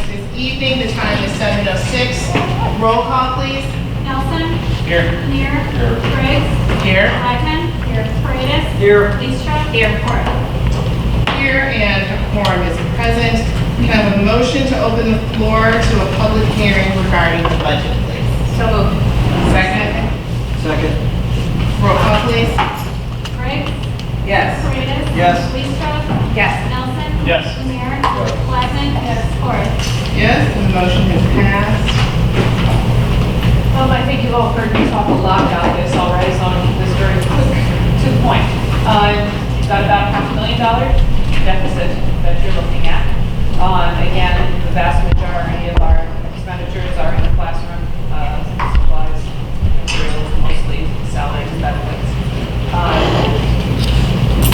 this evening. The time is 7:06. Roll call, please. Nelson. Here. Lanier. Here. Briggs. Here. Blackman. Here. Paredes. Here. Leestra. Here. Ford. Here, and a quorum is present. Can I have a motion to open the floor to a public hearing regarding the budget, please? So moved. Second. Second. Roll call, please. Briggs. Yes. Paredes. Yes. Leestra. Yes. Nelson. Yes. Lanier. Blackman. Yes. Ford. Yes, the motion has passed. I think you've all heard me talk a lot about this already, so I'll keep this very quick to the point. You've got about $500,000 deficit that you're looking at. Again, the vast majority of our expenditures are in the classroom, supplies, materials, mostly salaries and benefits.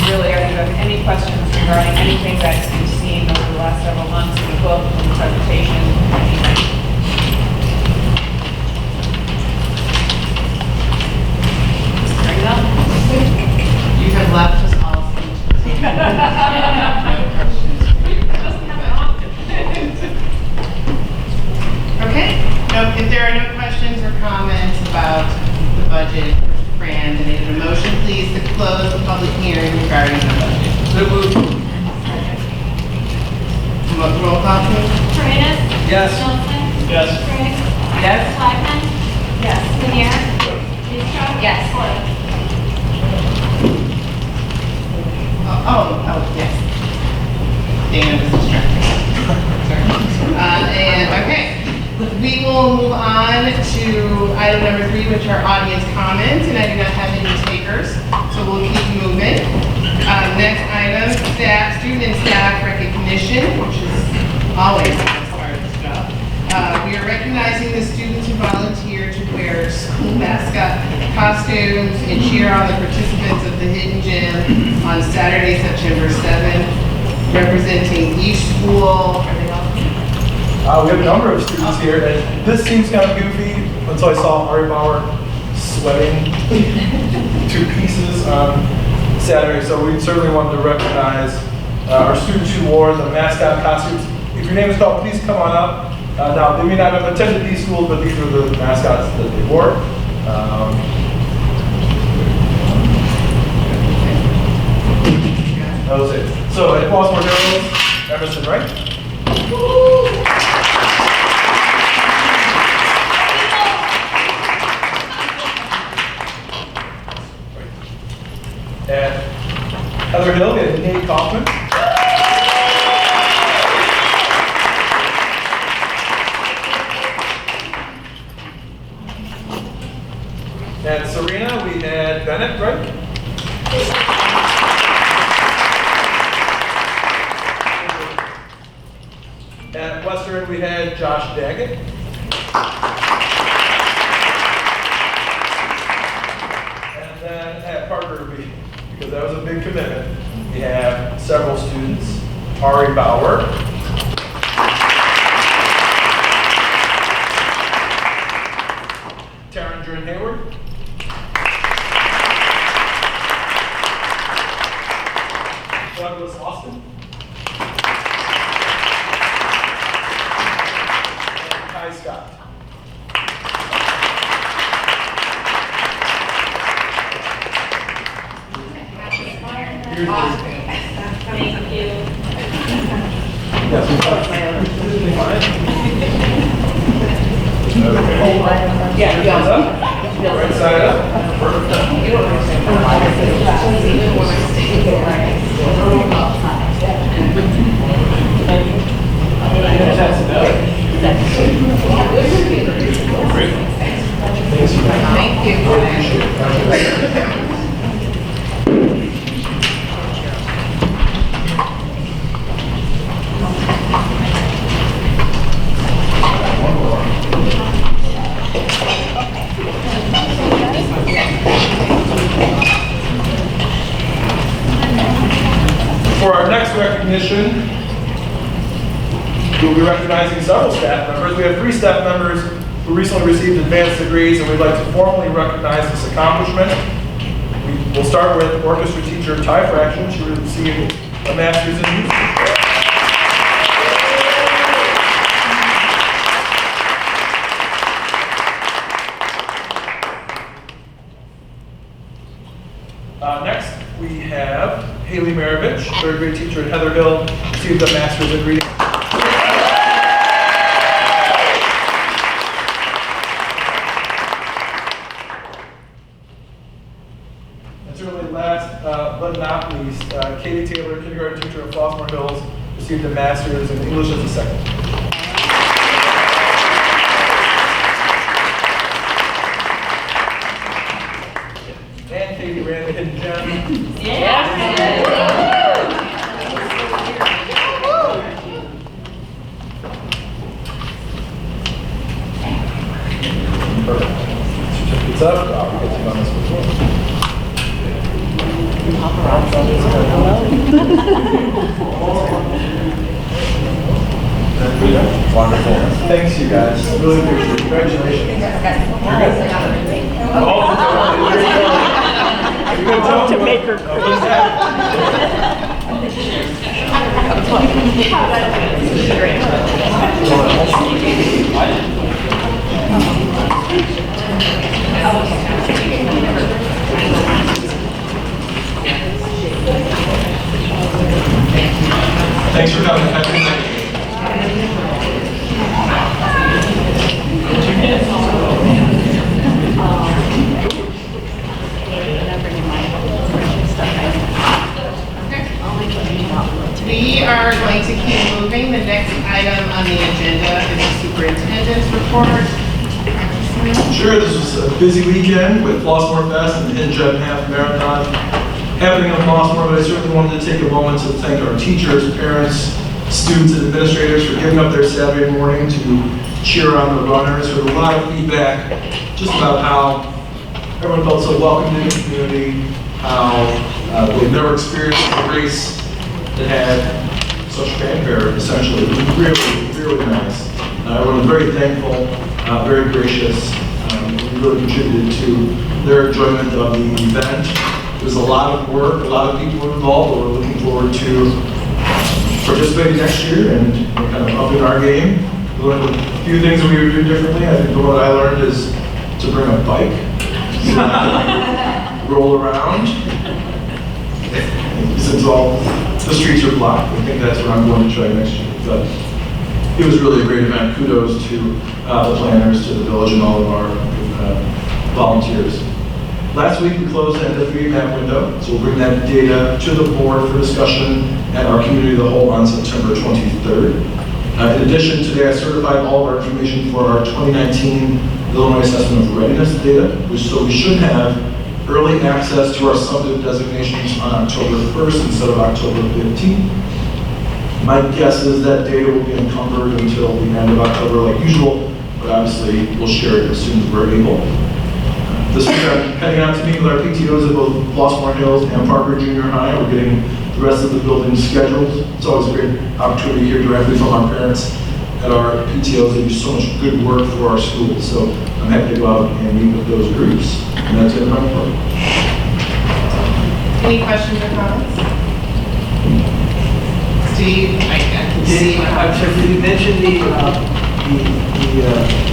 Really, if you have any questions regarding anything that you've seen over the last several months in the book, in the presentation, anything. Bring it up. You have left us all speechless. No questions for you. Doesn't happen often. Okay, no, if there are no questions or comments about the budget, Fran, I need a motion, please, to close the public hearing regarding the budget. So moved. Roll call, please. Paredes. Yes. Nelson. Yes. Briggs. Yes. Blackman. Yes. Lanier. Leestra. Yes. Ford. Yes. Dan was distracted. Sorry. And, okay, we will move on to item number 3, which are audience comments, and I do not have any takers, so we'll keep moving. Next item, student and staff recognition, which is always the best part of the job. We are recognizing the students who volunteer to wear school mascot costumes and cheer on the participants of the Hidden Gym on Saturday, September 7th, representing each school. Are they all? We have a number of students here, and this seems kind of goofy until I saw Ari Bauer sweating to pieces on Saturday. So we certainly wanted to recognize our students who wore the mascot costumes. If your name is called, please come on up. Now, they may not have attended these schools, but these were the mascots that they wore. That was it. So at Baltimore Hills, Emerson, right? At Heather Hill, we had Nate Kaufman. At Serena, we had Bennett, right? At Western, we had Josh Daggett. And then at Parker, because that was a big commitment, we have several students. Ari Bauer. Taryn Hayward. Douglas Austin. And Kai Scott. Thank you. Yes. Yeah, Right side up. Thank you. For our next recognition, we'll be recognizing several staff members. We have 3 staff members who recently received advanced degrees, and we'd like to formally recognize this accomplishment. We'll start with orchestra teacher Ty Fraction. She received a master's in music. third grade teacher at Heather Hill, received a master's in reading. And certainly last but not least, Katie Taylor, kindergarten teacher at Flossmoor Hills, received a master's in English as a second. And Katie ran the hidden gem. Certificates up. I'll get you on this before. Wonderful. Thanks, you guys. Really appreciate it. Congratulations. To make her Thanks for coming. Have a good night. We are going to keep moving. The next item on the agenda is the superintendent's report. Sure, this was a busy weekend with Flossmoor Fest and the Hidden Gem Half Marathon happening in Flossmoor, but I certainly wanted to take a moment to thank our teachers, parents, students, and administrators for giving up their Saturday morning to cheer on the runners. There was a lot of feedback just about how everyone felt so welcomed in the community, how they've never experienced a race that had such fanfare, essentially. It was really, really nice. Everyone was very thankful, very gracious. Really contributed to their enjoyment of the event. It was a lot of work, a lot of people were involved, but we're looking forward to participating next year and kind of upping our game. We learned a few things that we would do differently. I think what I learned is to bring a bike, roll around, since all the streets are blocked. I think that's what I'm going to try next year. But it was really a great event. Kudos to the planners, to the village, and all of our volunteers. Last week we closed the end-of-3 map window, so we'll bring that data to the board for discussion at our community of the whole on September 23rd. In addition, today I certified all of our information for our 2019 Illinois Assessment of Readiness data, so we should have early access to our summative designations on October 1st instead of October 15th. My guess is that data will be encumbered until the end of October like usual, but obviously we'll share it as soon as we're able. This week I'm heading out to meet with our PTOs at both Flossmoor Hills and Parker Junior High. We're getting the rest of the buildings scheduled. It's always a great opportunity to hear directly from our parents and our PTOs. They do so much good work for our schools. So I'm happy to go out and meet with those groups. And that's it on my part. Any questions or comments? Steve, I'm sorry, did you mention the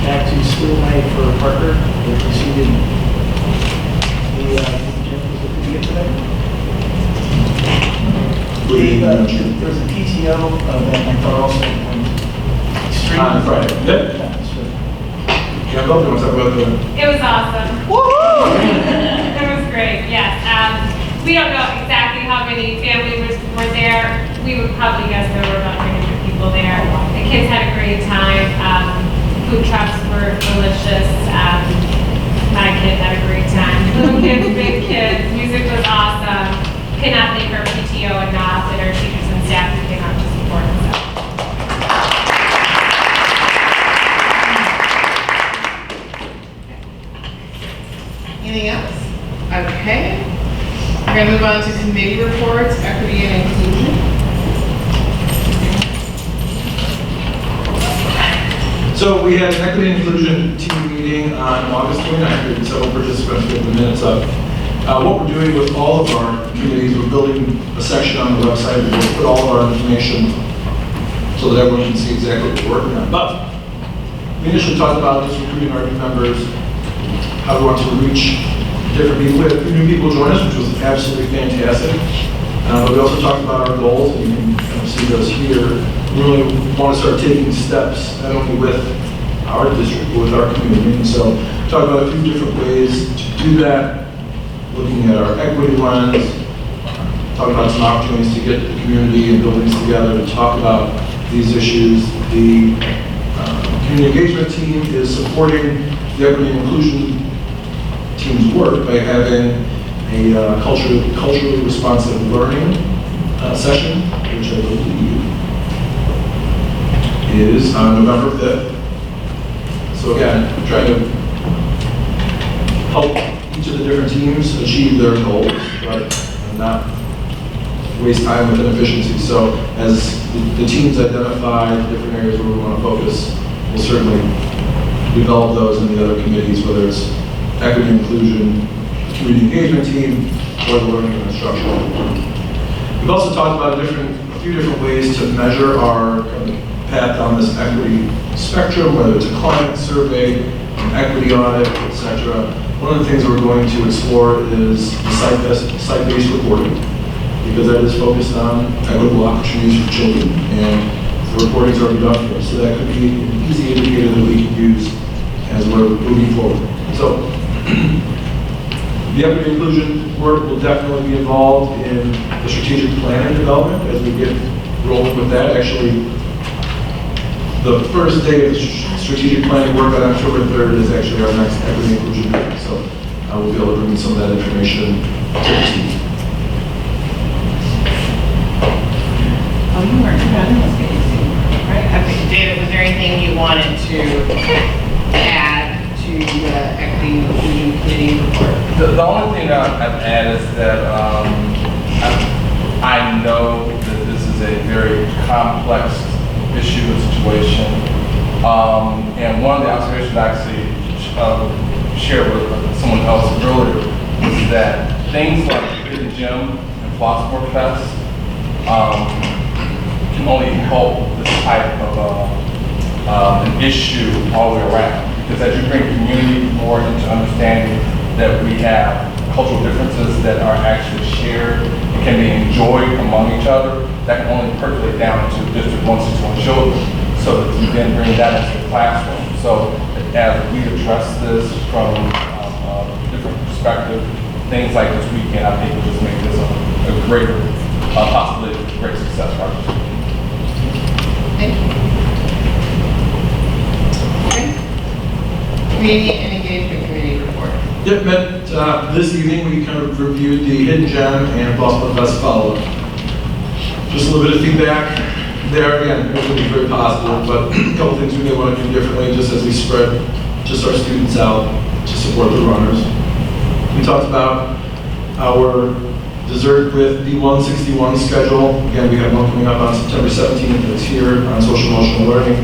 back to school night for Parker that preceded the did you get to that? There was a PTO event, I thought also extremely On Friday. Yep. Yeah, that's right. Yeah, I'll talk about the It was awesome. Woohoo! It was great, yes. We don't know exactly how many families were there. We would probably guess there were about 300 people there. The kids had a great time. Food trucks were delicious. My kid had a great time. Little kids, big kids. Music was awesome. Could not thank our PTO enough and our teachers and staff who came out to support us. Anything else? Okay. We're going to move on to committee reports, equity and inclusion. So we had an equity and inclusion team meeting on August 29th, and several participants get the minutes up. What we're doing with all of our committees, we're building a section on the website where we'll put all of our information so that everyone can see exactly what we're working on. But we initially talked about just recruiting our new members, how we want to reach different people. We had a few new people join us, which was absolutely fantastic. But we also talked about our goals, and you can kind of see those here. We really want to start taking steps, not only with our district, but with our community. And so talk about a few different ways to do that, looking at our equity lens, talk about some opportunities to get the community and buildings together to talk about these issues. The community engagement team is supporting the equity and inclusion team's work by having a culturally responsive learning session, which I believe is on November 5th. So again, trying to help each of the different teams achieve their goals, but not waste time with inefficiency. So as the teams identify different areas where we want to focus, we'll certainly develop those in the other committees, whether it's equity and inclusion, community engagement team, or the learning and instruction. We've also talked about a few different ways to measure our kind of path down this equity spectrum, whether it's a climate survey, an equity audit, etc. One of the things we're going to explore is the site-based reporting, because that is focused on equitable opportunities for children, and the reporting's already done for us. So that could be an easy indicator that we can use as we're moving forward. So the equity inclusion work will definitely be involved in the strategic planning development as we get rolling with that. Actually, the first day of the strategic planning work on October 3rd is actually our next equity inclusion meeting. So we'll be able to bring some of that information to the team. Oh, you weren't done with these, right? Okay, David, was there anything you wanted to add to the equity and inclusion committee report? The only thing that I'd add is that I know that this is a very complex issue and situation. And one of the observations I actually shared with someone else earlier is that things like Hidden Gem and Flossmoor Fest can only help this type of an issue all the way around. Because as you bring community more into understanding that we have cultural differences that are actually shared and can be enjoyed among each other, that can only percolate down to District 161 children, so that you then bring that into the classroom. So as we address this from a different perspective, things like this weekend, I think will just make this a greater possibility of great success for our district. Thank you. Okay. Community and Engagement Committee report. Yep, met this evening. We kind of reviewed the Hidden Gem and Flossmoor Fest follow-up. Just a little bit of feedback there. Again, it was very positive, but a couple things we may want to do differently just as we spread just our students out to support the runners. We talked about our dessert with the 161 schedule. Again, we have one coming up on September 17th. It's here on social emotional learning.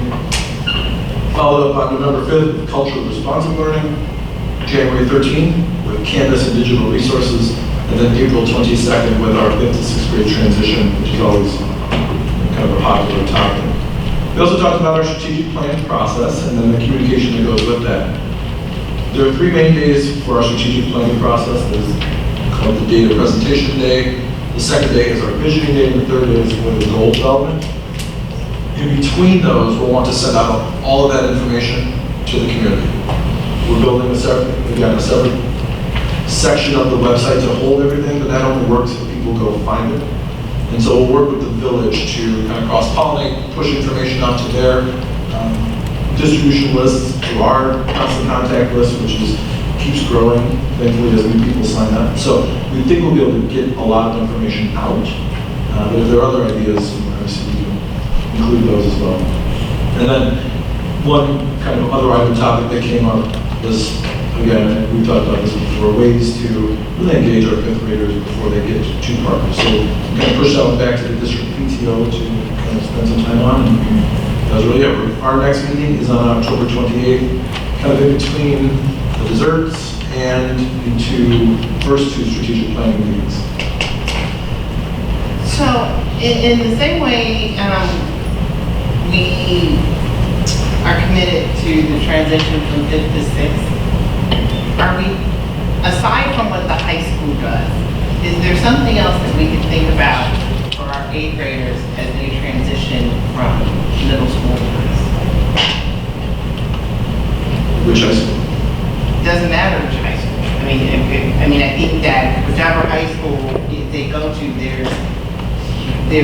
Followed up on November 5th with culturally responsive learning. January 13th with Canvas and digital resources. And then April 22nd with our 5th to 6th grade transition, which is always kind of a popular topic. We also talked about our strategic planning process and then the communication that goes with that. There are 3 main days for our strategic planning process. There's called the data presentation day. The second day is our visioning day, and the third day is for the goal development. In between those, we'll want to send out all of that information to the community. We're building a separate section of the website to hold everything, but that only works if people go find it. And so we'll work with the village to kind of cross-pollinate, push information out to their distribution lists, to our constant contact list, which keeps growing, thankfully, as new people sign up. So we think we'll be able to get a lot of information out. But if there are other ideas, obviously we can include those as well. And then one kind of other item topic that came up was, again, we've talked about this before, ways to really engage our 5th graders before they get to Parker. So we kind of pushed that one back to the district PTO to kind of spend some time on. And that was really it. Our next meeting is on October 28th, kind of in between the desserts and the first two strategic planning meetings. So, in the same way, we are committed to the transition from 5th to 6th, are we, aside from what the high school does, is there something else that we could think about for our 8th graders as they transition from middle school to high school? Which high school? Doesn't matter which high school. I mean, I think that whichever high school they go to, there's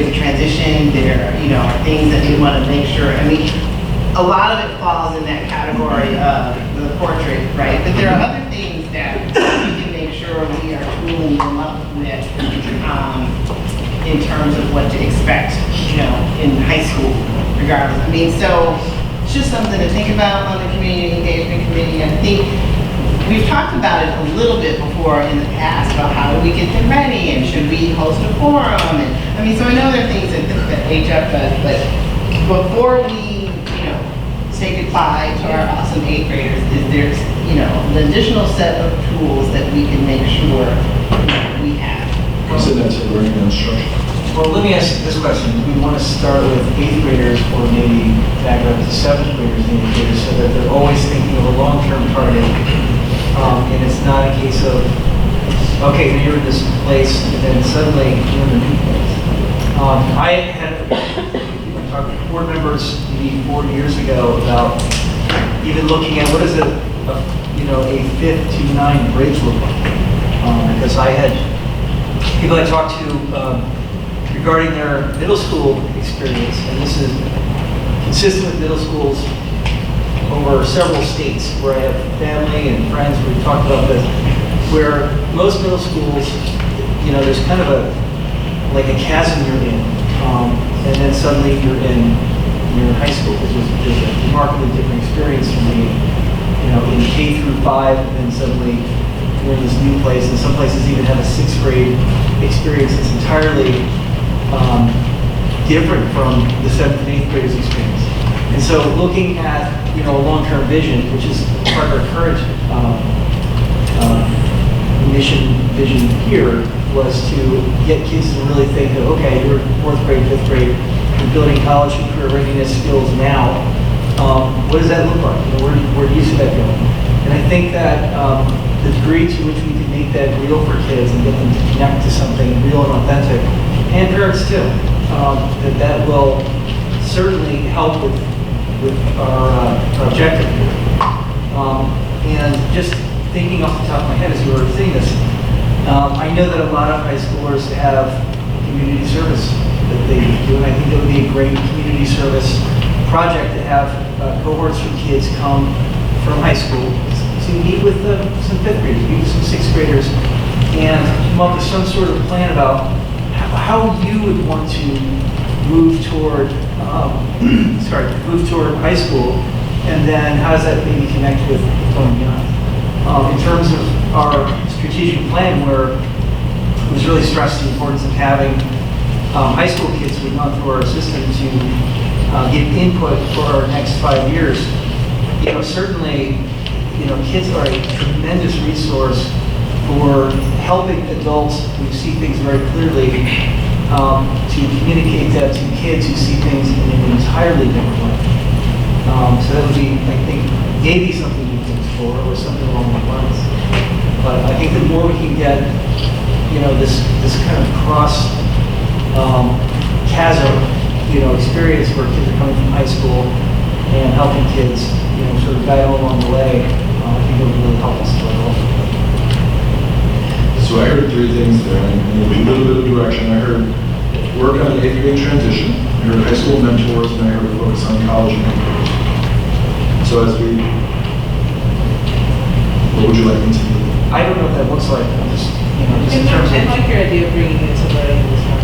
a transition, there, are things that they want to make sure. I mean, a lot of it falls in that category of the portrait, right? But there are other things that we can make sure we are tooling them up with in terms of what to expect, in high school, regardless. I mean, so it's just something to think about on the community engagement committee. I think we've talked about it a little bit before in the past about how do we get them ready and should we host a forum. And I mean, so I know there are things that HF does, but before we say goodbye to our awesome 8th graders, is there's, an additional set of tools that we can make sure we have. So that's a learning and instruction. Well, let me ask you this question. Do we want to start with 8th graders or maybe back up to 7th graders and 8th graders so that they're always thinking of a long-term target? And it's not a case of, okay, now you're in this place and then suddenly you're in a new place. I had board members maybe 4 years ago about even looking at what is a 5th to 9th grade look like. Because I had people I talked to regarding their middle school experience, and this is consistent with middle schools over several states where I have family and friends where we talked about this, where most middle schools, there's kind of like a chasm you're in. And then suddenly you're in high school, which is a remarkably different experience from being, in K through 5, and then suddenly you're in this new place, and some places even have a 6th grade experience that's entirely different from the 7th and 8th graders experience. And so looking at, a long-term vision, which is part of our current vision here, was to get kids to really think of, okay, you're 4th grade, 5th grade, you're building college and career readiness skills now. What does that look like? Where do you see that going? And I think that the degree to which we can make that real for kids and get them to connect to something real and authentic, and parents too, that will certainly help with our objective here. And just thinking off the top of my head as we were saying this, I know that a lot of high schoolers have community service that they do, and I think it would be a great community service project to have cohorts from kids come from high school to meet with some 5th graders, meet with some 6th graders, and come up with some sort of plan about how you would want to move toward high school, and then how does that maybe connect with going beyond. In terms of our strategic plan, where it was really stressed the importance of having high school kids who had gone through our system to give input for our next 5 years. Certainly, kids are a tremendous resource for helping adults who see things very clearly to communicate that to kids who see things in an entirely different way. So that would be, I think, maybe something we can explore or something along those lines. But I think the more we can get, this kind of cross chasm, experience where kids are coming from high school and helping kids, sort of guide them along the way, I think it would really help us as well. So I heard 3 things there, and a little bit of direction. I heard work on the 8th grade transition, I heard high school mentors, and I heard focus on college mentors. So what would you like me to do? I don't know what that looks like. I'm just in terms I of like your idea of bringing in somebody in this one.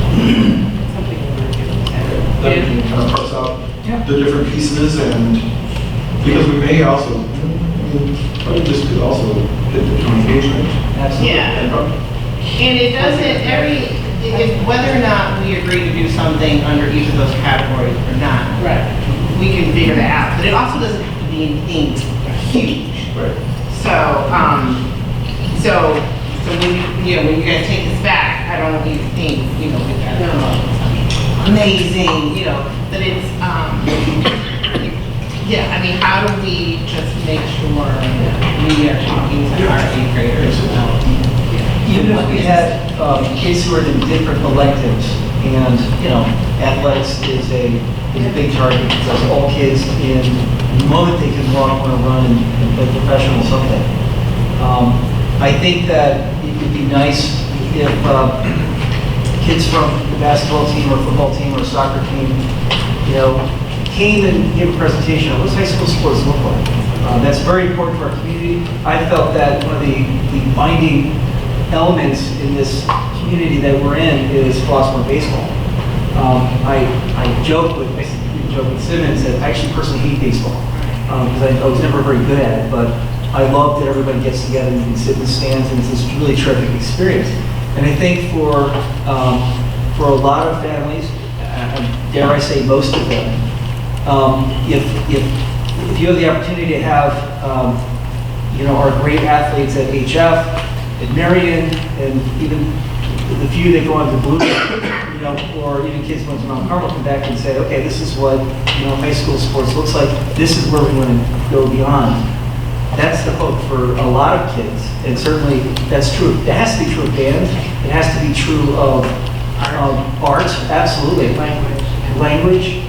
Something we're doing. that we can kind of parse out the different pieces, and because we may also, probably this could also hit the engagement. absolutely. Yeah. And it doesn't, whether or not we agree to do something under each of those categories or not, Right. we can figure that out. But it also doesn't have to be anything huge. Right. So when you guys take this back, I don't want you to think, we've got something amazing, that it's, how do we just make sure that we are talking to our 8th graders about Even if we had kids who are in different electives, and, you know, athletics is a big target, because all kids in the moment they can run, want to run and play professional something. I think that it would be nice if kids from the basketball team or football team or soccer team, you know, came and gave a presentation on what high school sports look like. That's very important for our community. I felt that one of the binding elements in this community that we're in is Flossmoor baseball. I joke with Simmons that I actually personally hate baseball because I was never very good at it, but I love that everybody gets together and you can sit in the stands, and it's this really terrific experience. And I think for a lot of families, dare I say most of them, if you have the opportunity to have, you know, our great athletes at HF, at Marion, and even the few that go on to Blue, you know, or even kids going to Mount Carmel come back and say, okay, this is what, you know, high school sports looks like. This is where we want to go beyond. That's the hope for a lot of kids, and certainly that's true. It has to be true of band. It has to be true of art, absolutely. Language.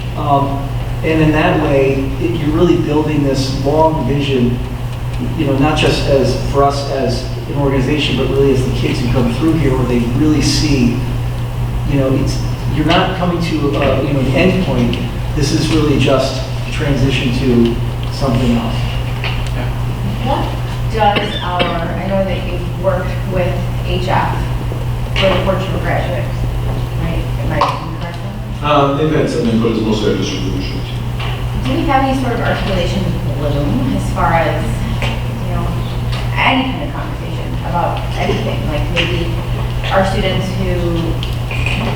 And in that way, you're really building this long vision, you know, not just as for us as an organization, but really as the kids who come through here, where they really see, you know, you're not coming to you know, an end point. This is really just a transition to something else. What does I know that you've worked with HF for the Portugal graduates, right? Am I correct? They've had some input as mostly our distribution. Do we have any sort of articulation with Bloom as far as, you know, any kind of conversation about anything? Like maybe our students who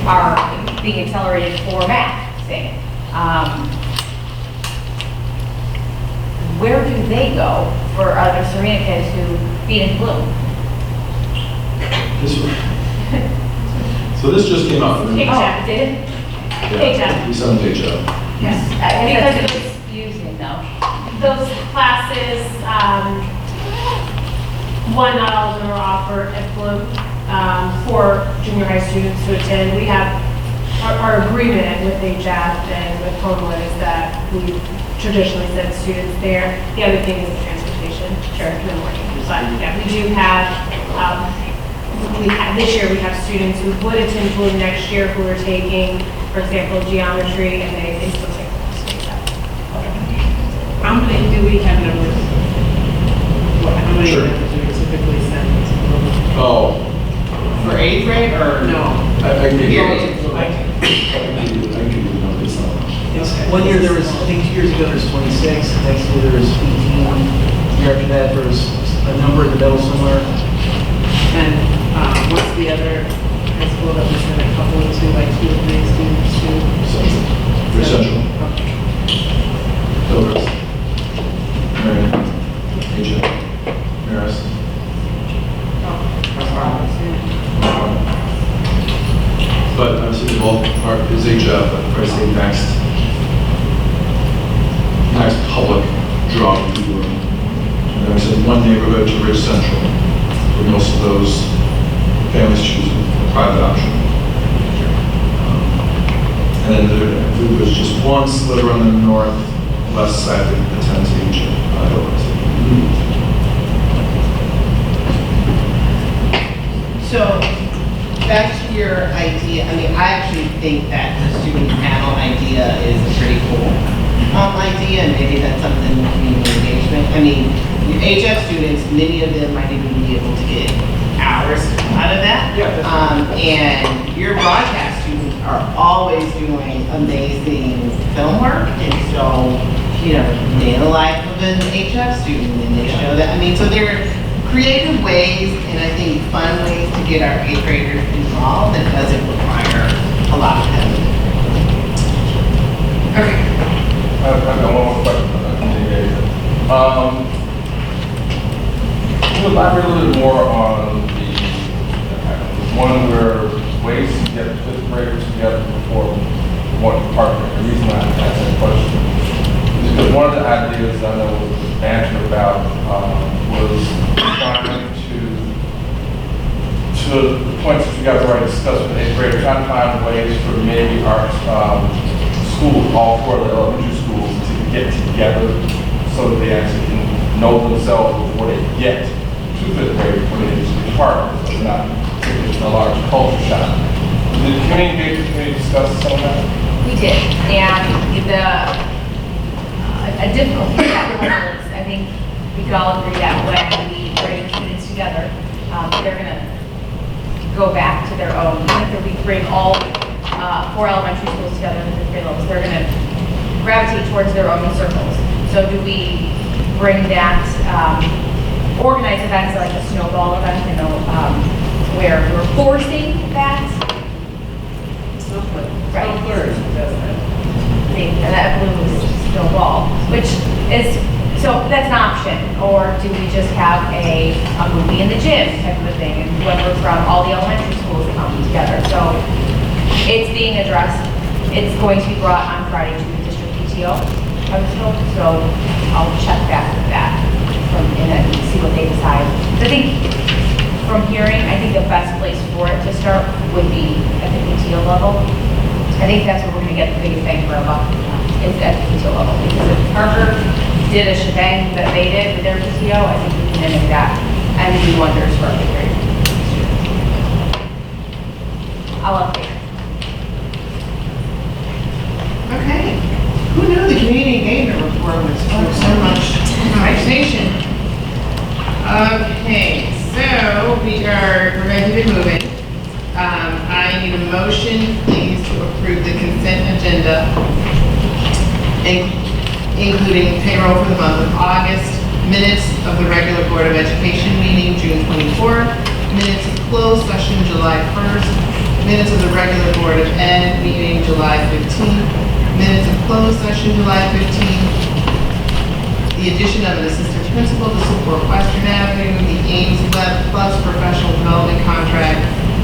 are being accelerated for math, say, where do they go for other Serena kids who feed into Bloom? So this just came out. Oh, did it? Yeah, we sent it to HF. Yes. Because Because it it's confusing though. Those classes, one, not all of them are offered at Bloom for junior high students to attend. We have our agreement with HF and with Homewood is that we traditionally send students there. The other thing is the transportation, in the morning. But yeah, we do have, this year we have students who would attend Bloom next year who are taking, for example, geometry, and they still take the course. How many do we have numbers? How many Sure. numbers do we typically send to them? Oh, For 8th grade or? No. I can give you, Period. I can give you the numbers now. One year there was, I think 2 years ago there was 26, next year there was 18, year after that there was a number in the middle somewhere. And what's the other high school that we send a couple to, like 2 or 3 students to? For Central, Okay. Dover, Marion, HF, Marist. But obviously the bulk part is HF, but I'd say next public draw would be Bloom. And then I said one neighborhood to Ridge Central, where most of those families choose a private option. And then there was just one sliver on the northwest side that attends HF. So, back to your idea, I mean, I actually think that the student panel idea is a pretty cool idea, and maybe that's something with community engagement. I mean, your HF students, many of them might even be able to get hours out of that. Yeah, that's And your broadcast students are always doing amazing film work, and so, you know, they the life of an HF student, and they show that, I mean, so they're creative ways, and I think fun ways to get our 8th graders involved that doesn't require a lot of them. Okay. I've got one more question on that. Can you elaborate a little bit more on the one where ways to get 5th graders together before one department? The reason I asked that question is because one of the ideas I know was bantered about was trying to to the points that you guys already discussed with eighth graders, trying to find ways for maybe our schools, all four of the elementary schools, to get together so that they actually can know themselves before they get to fifth grade, when they just be part of it, so not taking a large culture shock. Did the community discuss some of that? We did, and a difficult thing that was, I think we could all agree that when we bring students together, they're gonna go back to their own, even if we bring all four elementary schools together in the grade levels, they're gonna gravitate towards their own circles. So do we bring that, organize events like a snowball event, you know, where we're forcing that? Right. And that blue is snowball, which is, so that's an option. Or do we just have a movie in the gym type of a thing, and whoever from all the elementary schools come together? So it's being addressed. It's going to be brought on Friday to the district PTO, I was told. So I'll check back with that and then see what they decide. I think from hearing, I think the best place for it to start would be at the PTO level. I think that's where we're going to get the biggest bang for our buck, is at the PTO level. Because if Parker did a shebang that they did with their PTO, I think we can mimic that and do wonders for our fifth grade students. I'll update. Okay. Who knew the community engagement report was so much conversation? Okay, so we're going to be moving. I need a motion, please, to approve the consent agenda, including payroll for the month of August, minutes of the regular Board of Education meeting, June 24th, minutes of closed session, July 1st, minutes of the regular Board of Ed meeting, July 15th, minutes of closed session, July 15th, the addition of an assistant principal to support Western Avenue, the Ames Web Plus professional development contract,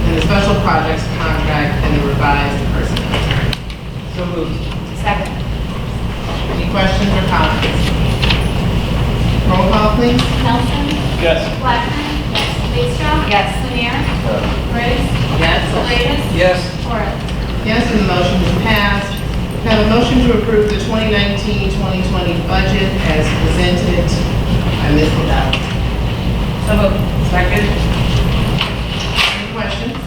and the special projects contract, and the revised personnel chart. So moved. Second. Any questions or comments? Roll call, please. Nelson. Yes. Blackman. Yes. Leestra. Yes. Lanier. Briggs. Yes. Paredes. Yes. Corrigan. Yes, and the motion is passed. Can I have a motion to approve the 2019-2020 budget as presented by Ms. Liddell? So moved. Second. Any questions?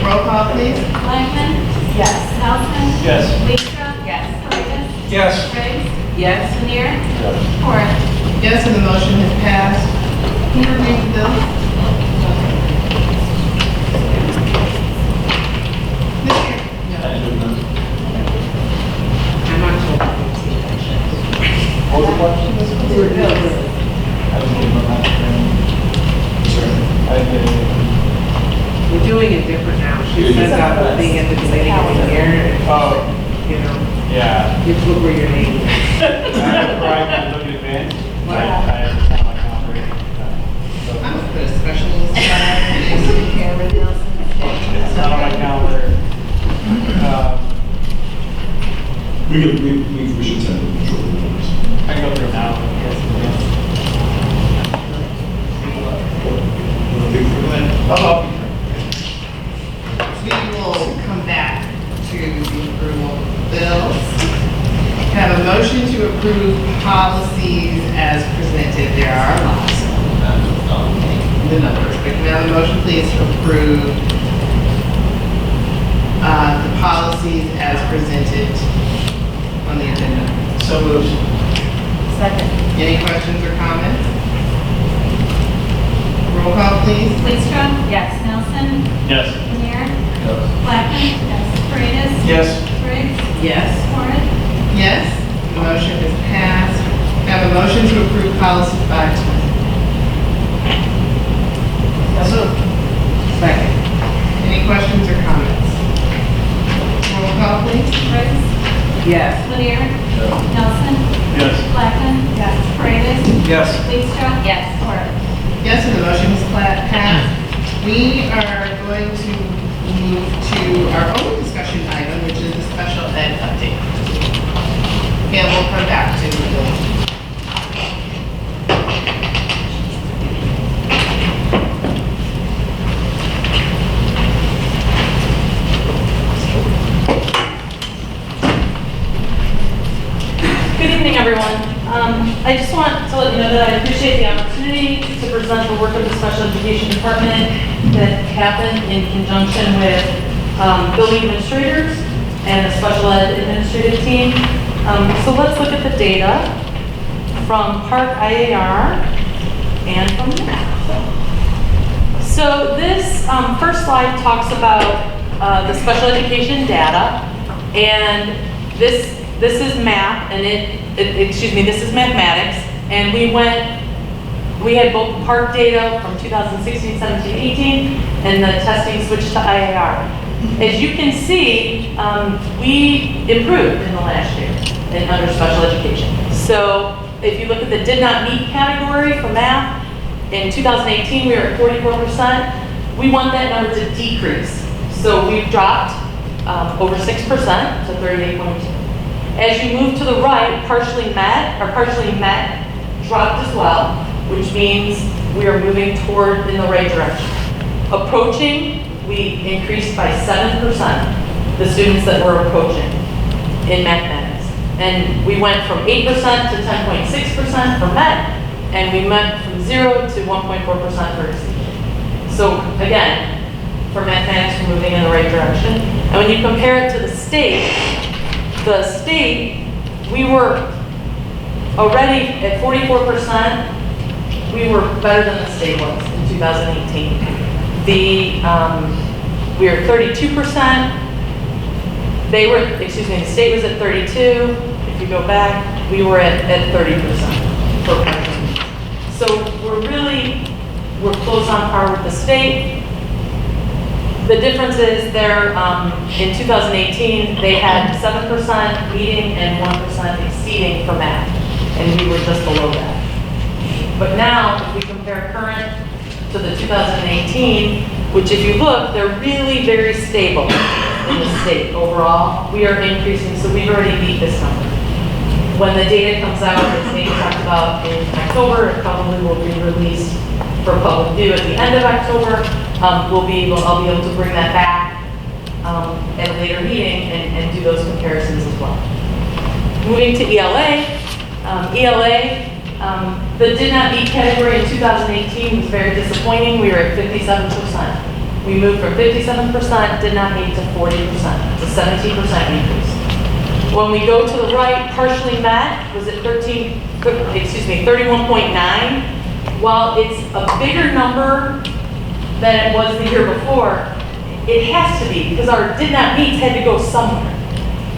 Roll call, please. Blackman. Yes. Nelson. Yes. Leestra. Yes. Paredes. Yes. Briggs. Yes. Lanier. Corrigan. Yes, and the motion has passed. Can you review the bill? I'm not told. What was the question? We're doing it different now. She sends out the thing at the beginning of the year, Oh, you know, yeah. you look where your name is. I'm gonna put a specialist. Cameron Nelson. It's not on my calendar. We should send them shortly notice. I can go through it now. We will come back to the approval of bills. Can I have a motion to approve policies as presented? There are lots of the numbers, but can I have a motion, please, to approve the policies as presented on the agenda? So moved. Second. Any questions or comments? Roll call, please. Leestra. Yes. Nelson. Yes. Lanier. Blackman. Yes. Paredes. Yes. Briggs. Yes. Corrigan. Yes, the motion is passed. Can I have a motion to approve policy 520? So moved. Second. Any questions or comments? Roll call, please. Briggs. Yes. Lanier. Nelson. Yes. Blackman. Yes. Paredes. Yes. Leestra. Yes. Corrigan. Yes, and the motion is passed. We are going to move to our own discussion item, which is the special ed update. And we'll come back to the bill. everyone. I just want to let you know that I appreciate the opportunity to present the work of the Special Education Department that happened in conjunction with building administrators and the special ed administrative team. So let's look at the data from Park IAR and from MAP. So this first slide talks about the special education data, and this is MAP, and this is mathematics, and we had both Park data from 2016, 17, 18, and the testing switched to IAR. As you can see, we improved in the last year in under special education. So if you look at the did not meet category for math, in 2018 we were at 44%. We want that number to decrease. So we've dropped over 6% to 38.2. As you move to the right, partially met dropped as well, which means we are moving toward in the right direction. Approaching, we increased by 7% the students that were approaching in mathematics. And we went from 8% to 10.6% for MET, and we went from 0 to 1.4% for exceeding. So again, for mathematics, we're moving in the right direction. And when you compare it to the state, we were already at 44%. We were better than the state was in 2018. We were 32%. The state was at 32. If you go back, we were at 30% for parents. So we're close on par with the state. The difference is in 2018, they had 7% meeting and 1% exceeding for math, and we were just below that. But now, if we compare current to the 2018, which if you look, they're really very stable in the state overall. We are increasing, so we've already beat this number. When the data comes out, as Nate talked about in October, it probably will be released for public view at the end of October. I'll be able to bring that back at a later meeting and do those comparisons as well. Moving to ELA. The did not meet category in 2018 was very disappointing. We were at 57%. We moved from 57% did not meet to 40%. It's a 17% increase. When we go to the right, partially met was at 31.9. While it's a bigger number than it was the year before, it has to be because our did not meets had to go somewhere.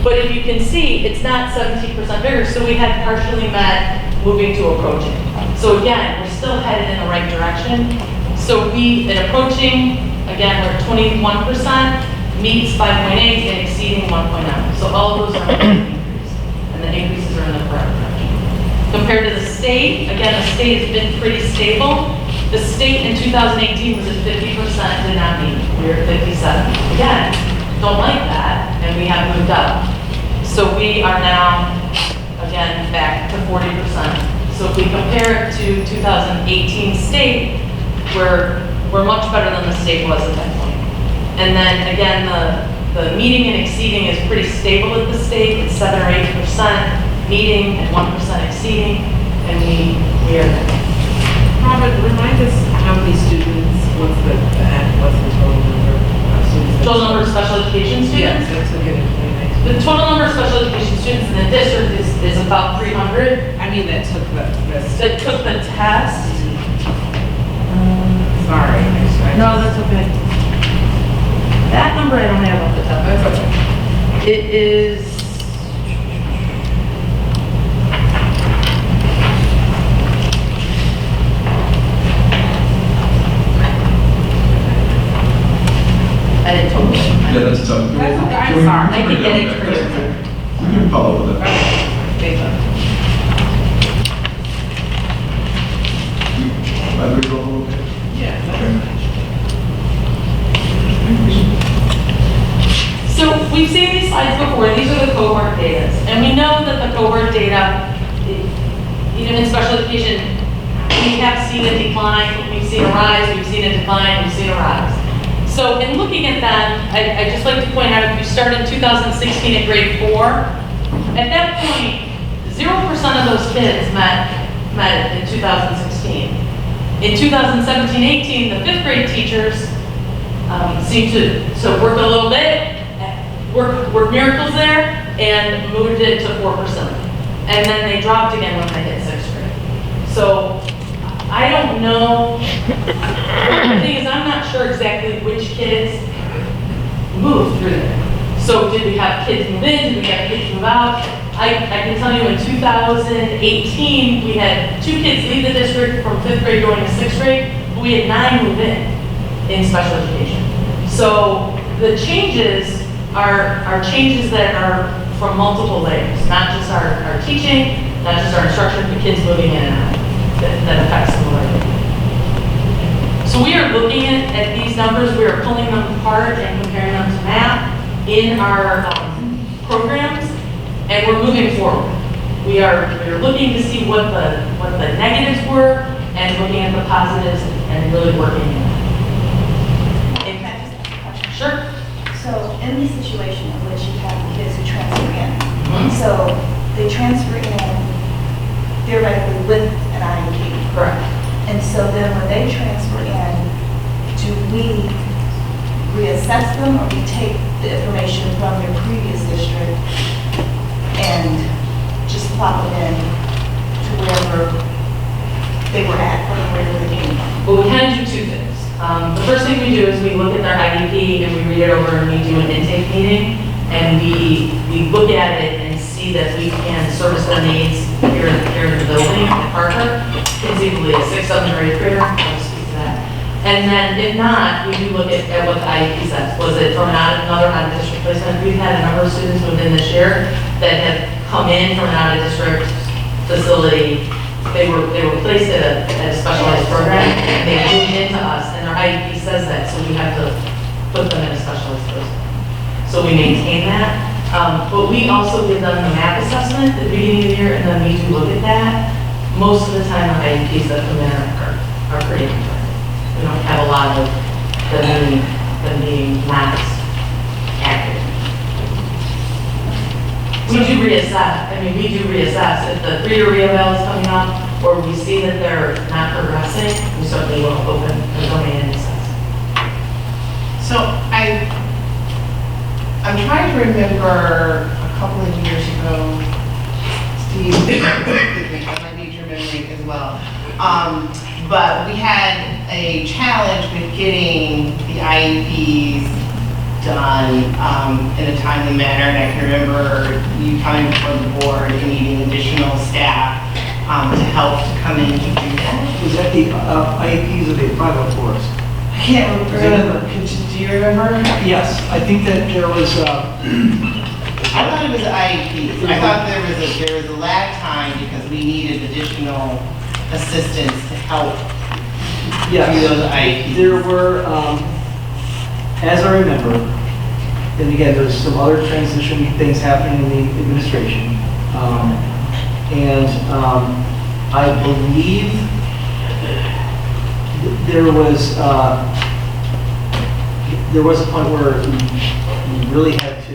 But if you can see, it's not 17% bigger, so we had partially met moving to approaching. So again, we're still headed in the right direction. So in approaching, again, we're at 21%, meets 5.8, and exceeding 1.9. So all of those are increased, and the increases are in the correct direction. Compared to the state, again, the state has been pretty stable. The state in 2018 was at 50%, did not meet. We were at 57. Again, don't like that, and we have moved up. So we are now, again, back to 40%. So if we compare it to 2018 state, we're much better than the state was at that point. And then again, the meeting and exceeding is pretty stable at the state. It's 7 or 8% meeting and 1% exceeding, and we are there. Robin, remind us how many students, what's the total number of students? Total number of special education students? Yes, that's what we're getting to next. The total number of special education students in the district is about 300. I mean, that took the That took the test. sorry. No, that's okay. That number I don't have off the top. That's okay. It is. I didn't totally. Yeah, that's tough. That's okay, I'm Can we- sorry. I can get it for you. We can follow up with that. Based on- Am I good roll, okay? Yeah. Okay. So we've seen these slides before. These are the cohort data. And we know that the cohort data, even in special education, we have seen a decline, we've seen a rise, we've seen a decline, we've seen a rise. So in looking at them, I'd just like to point out, if you start in 2016 at grade 4, at that point, 0% of those kids met in 2016. In 2017-18, the fifth grade teachers seemed to work a little bit, work miracles there, and moved it to 4%. And then they dropped again when they hit sixth grade. So I don't know. The thing is, I'm not sure exactly which kids moved through there. So did we have kids move in? Did we have kids move out? I can tell you in 2018, we had 2 kids leave the district from 5th grade going to 6th grade, but we had 9 move in special education. So the changes are changes that are from multiple layers, not just our teaching, not just our instruction, but kids moving in and out that affects the learning. So we are looking at these numbers, we are pulling them apart and comparing them to math in our programs, and we're moving forward. We are looking to see what the negatives were and looking at the positives and really working on it. Can I just ask a question? Sure. So in the situation in which you have kids who transfer in, so they transfer in theoretically with an IEP. Correct. And so then when they transfer in, do we reassess them or we take the information from their previous district and just plop them in to wherever they were at or wherever they came from? Well, we kind of do 2 things. The first thing we do is we look at their IEP and we read it over and we do an intake meeting and we look at it and see that we can service their needs here in the building at Parker. Conceivably a 6th, 7th, or 8th grader, I'll speak to that. And then if not, we do look at what the IEP says. Was it from another out-of-district placement? We've had a number of students within this year that have come in from an out-of-district facility. They were placed at a specialized program, and they moved into us, and their IEP says that, so we have to put them in a specialized program. So we maintain that. But we also give them the math assessment at the beginning of the year, and then we do look at that. Most of the time, the IEPs that come in are pretty good. We don't have a lot of them being not accurate. We do reassess. I mean, we do reassess. If the 3-year re-eval is coming up, or we see that they're not progressing, we certainly will open and go in and assess. So I'm trying to remember a couple of years ago, Steve, I might need your memory as well. But we had a challenge with getting the IEPs done in a timely manner, and I can remember you coming before the board and needing additional staff to help to come in to do that. Was that the IEPs of the private forest? I can't remember. Do you remember? Yes, I think that there was, I thought it was IEP. I thought there was a lag time because we needed additional assistance to help do those IEPs. there were, as I remember, and again, there's some other transition things happening in the administration. I believe there was a point where we really had to,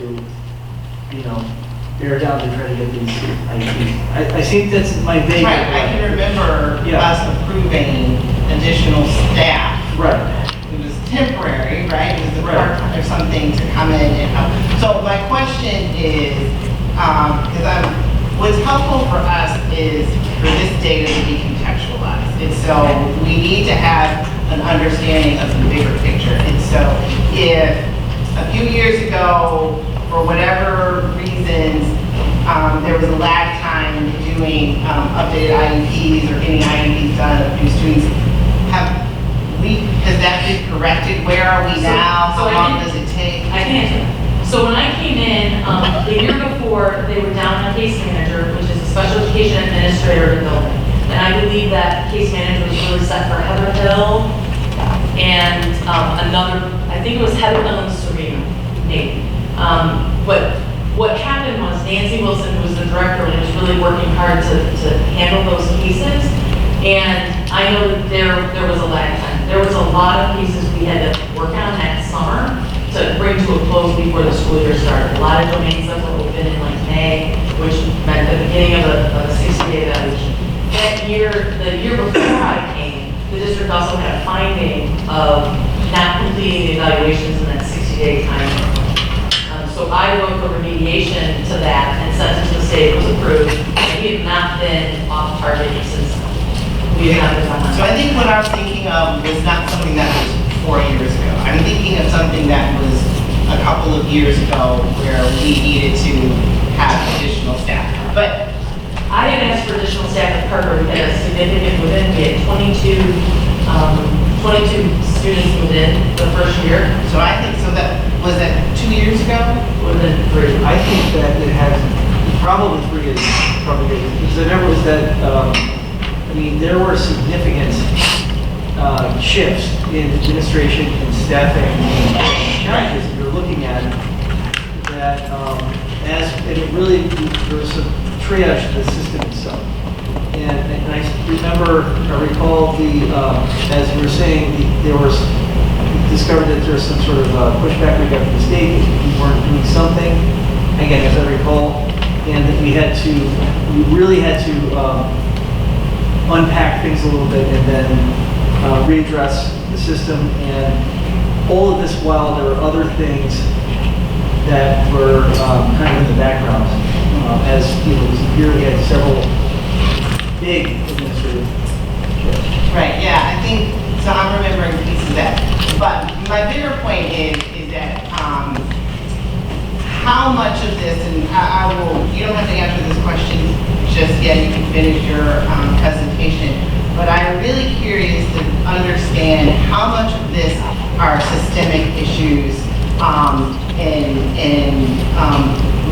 bear down to try to get these IEPs. I think that's my vague. Right, I can remember us approving additional staff. Right. It was temporary, right? It was a part-time or something to come in and help. So my question is, what's helpful for us is for this data to be contextualized. And so we need to have an understanding of the bigger picture. And so if a few years ago, for whatever reasons, there was a lag time in doing updated IEPs or getting IEPs done of new students, has that been corrected? Where are we now? How long does it take? I can answer that. So when I came in, the year before, they were down a case manager, which is a special education administrator in the building. And I believe that case manager was really set for Heather Hill and I think it was Heather Hill and Serena, maybe. But what happened was Nancy Wilson, who was the director, and was really working hard to handle those cases. And I know that there was a lag time. There was a lot of cases we had to work on that summer to bring to a close before the school year started. A lot of domains that were open in like May, which meant the beginning of a 60-day evaluation. That year, the year before I came, the district also had a finding of not completing the evaluations in that 60-day time. So I wrote the remediation to that and sent it to the state, it was approved, and we have not been off target since we have not been on So I think what I was thinking of was not something that was 4 years ago. I'm thinking of something that was a couple of years ago where we needed to have additional staff. But I didn't ask for additional staff at Parker. We had a significant move-in. We had 22 students moved in the first year. so I think, so that, was that 2 years ago? Within 3. I think that it has, probably 3 years, probably, because I remember was that, I mean, there were significant shifts in administration and staffing challenges that you're looking at that, and it really, there was some triage to the system itself. And I remember, I recall as you were saying, there was, discovered that there was some sort of pushback we got from the state, that we weren't doing something, again, as I recall, and that we really had to unpack things a little bit and then readdress the system. And all of this while there were other things that were kind of in the background. As you know, here we had several big administrative shifts. Right, yeah, I think, so I'm remembering pieces of that. But my bigger point is that how much of this, and I will, you don't have to answer this question just yet, you can finish your presentation, but I'm really curious to understand how much of this are systemic issues and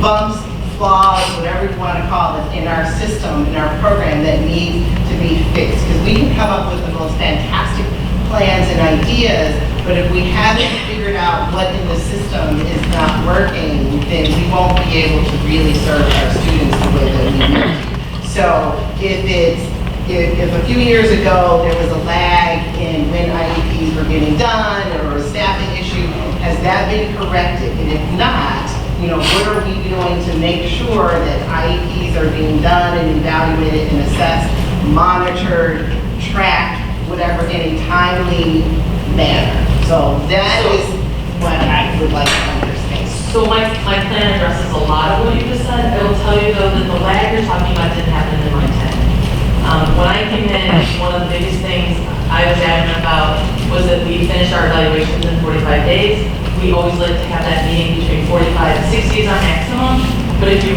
bumps, flaws, whatever you want to call it, in our system, in our program that need to be fixed. Because we can come up with the most fantastic plans and ideas, but if we haven't figured out what in the system is not working, then we won't be able to really serve our students the way that we need to. So if a few years ago there was a lag in when IEPs were getting done or a staffing issue, has that been corrected? And if not, you know, what are we doing to make sure that IEPs are being done and evaluated and assessed, monitored, tracked, whatever, in a timely manner? So that is what I would like to understand. So my plan addresses a lot of what you just said. I will tell you though that the lag you're talking about didn't happen in my tenure. When I came in, one of the biggest things I was adamant about was that we finished our evaluations in 45 days. We always like to have that meeting between 45 and 60 is our maximum. But if you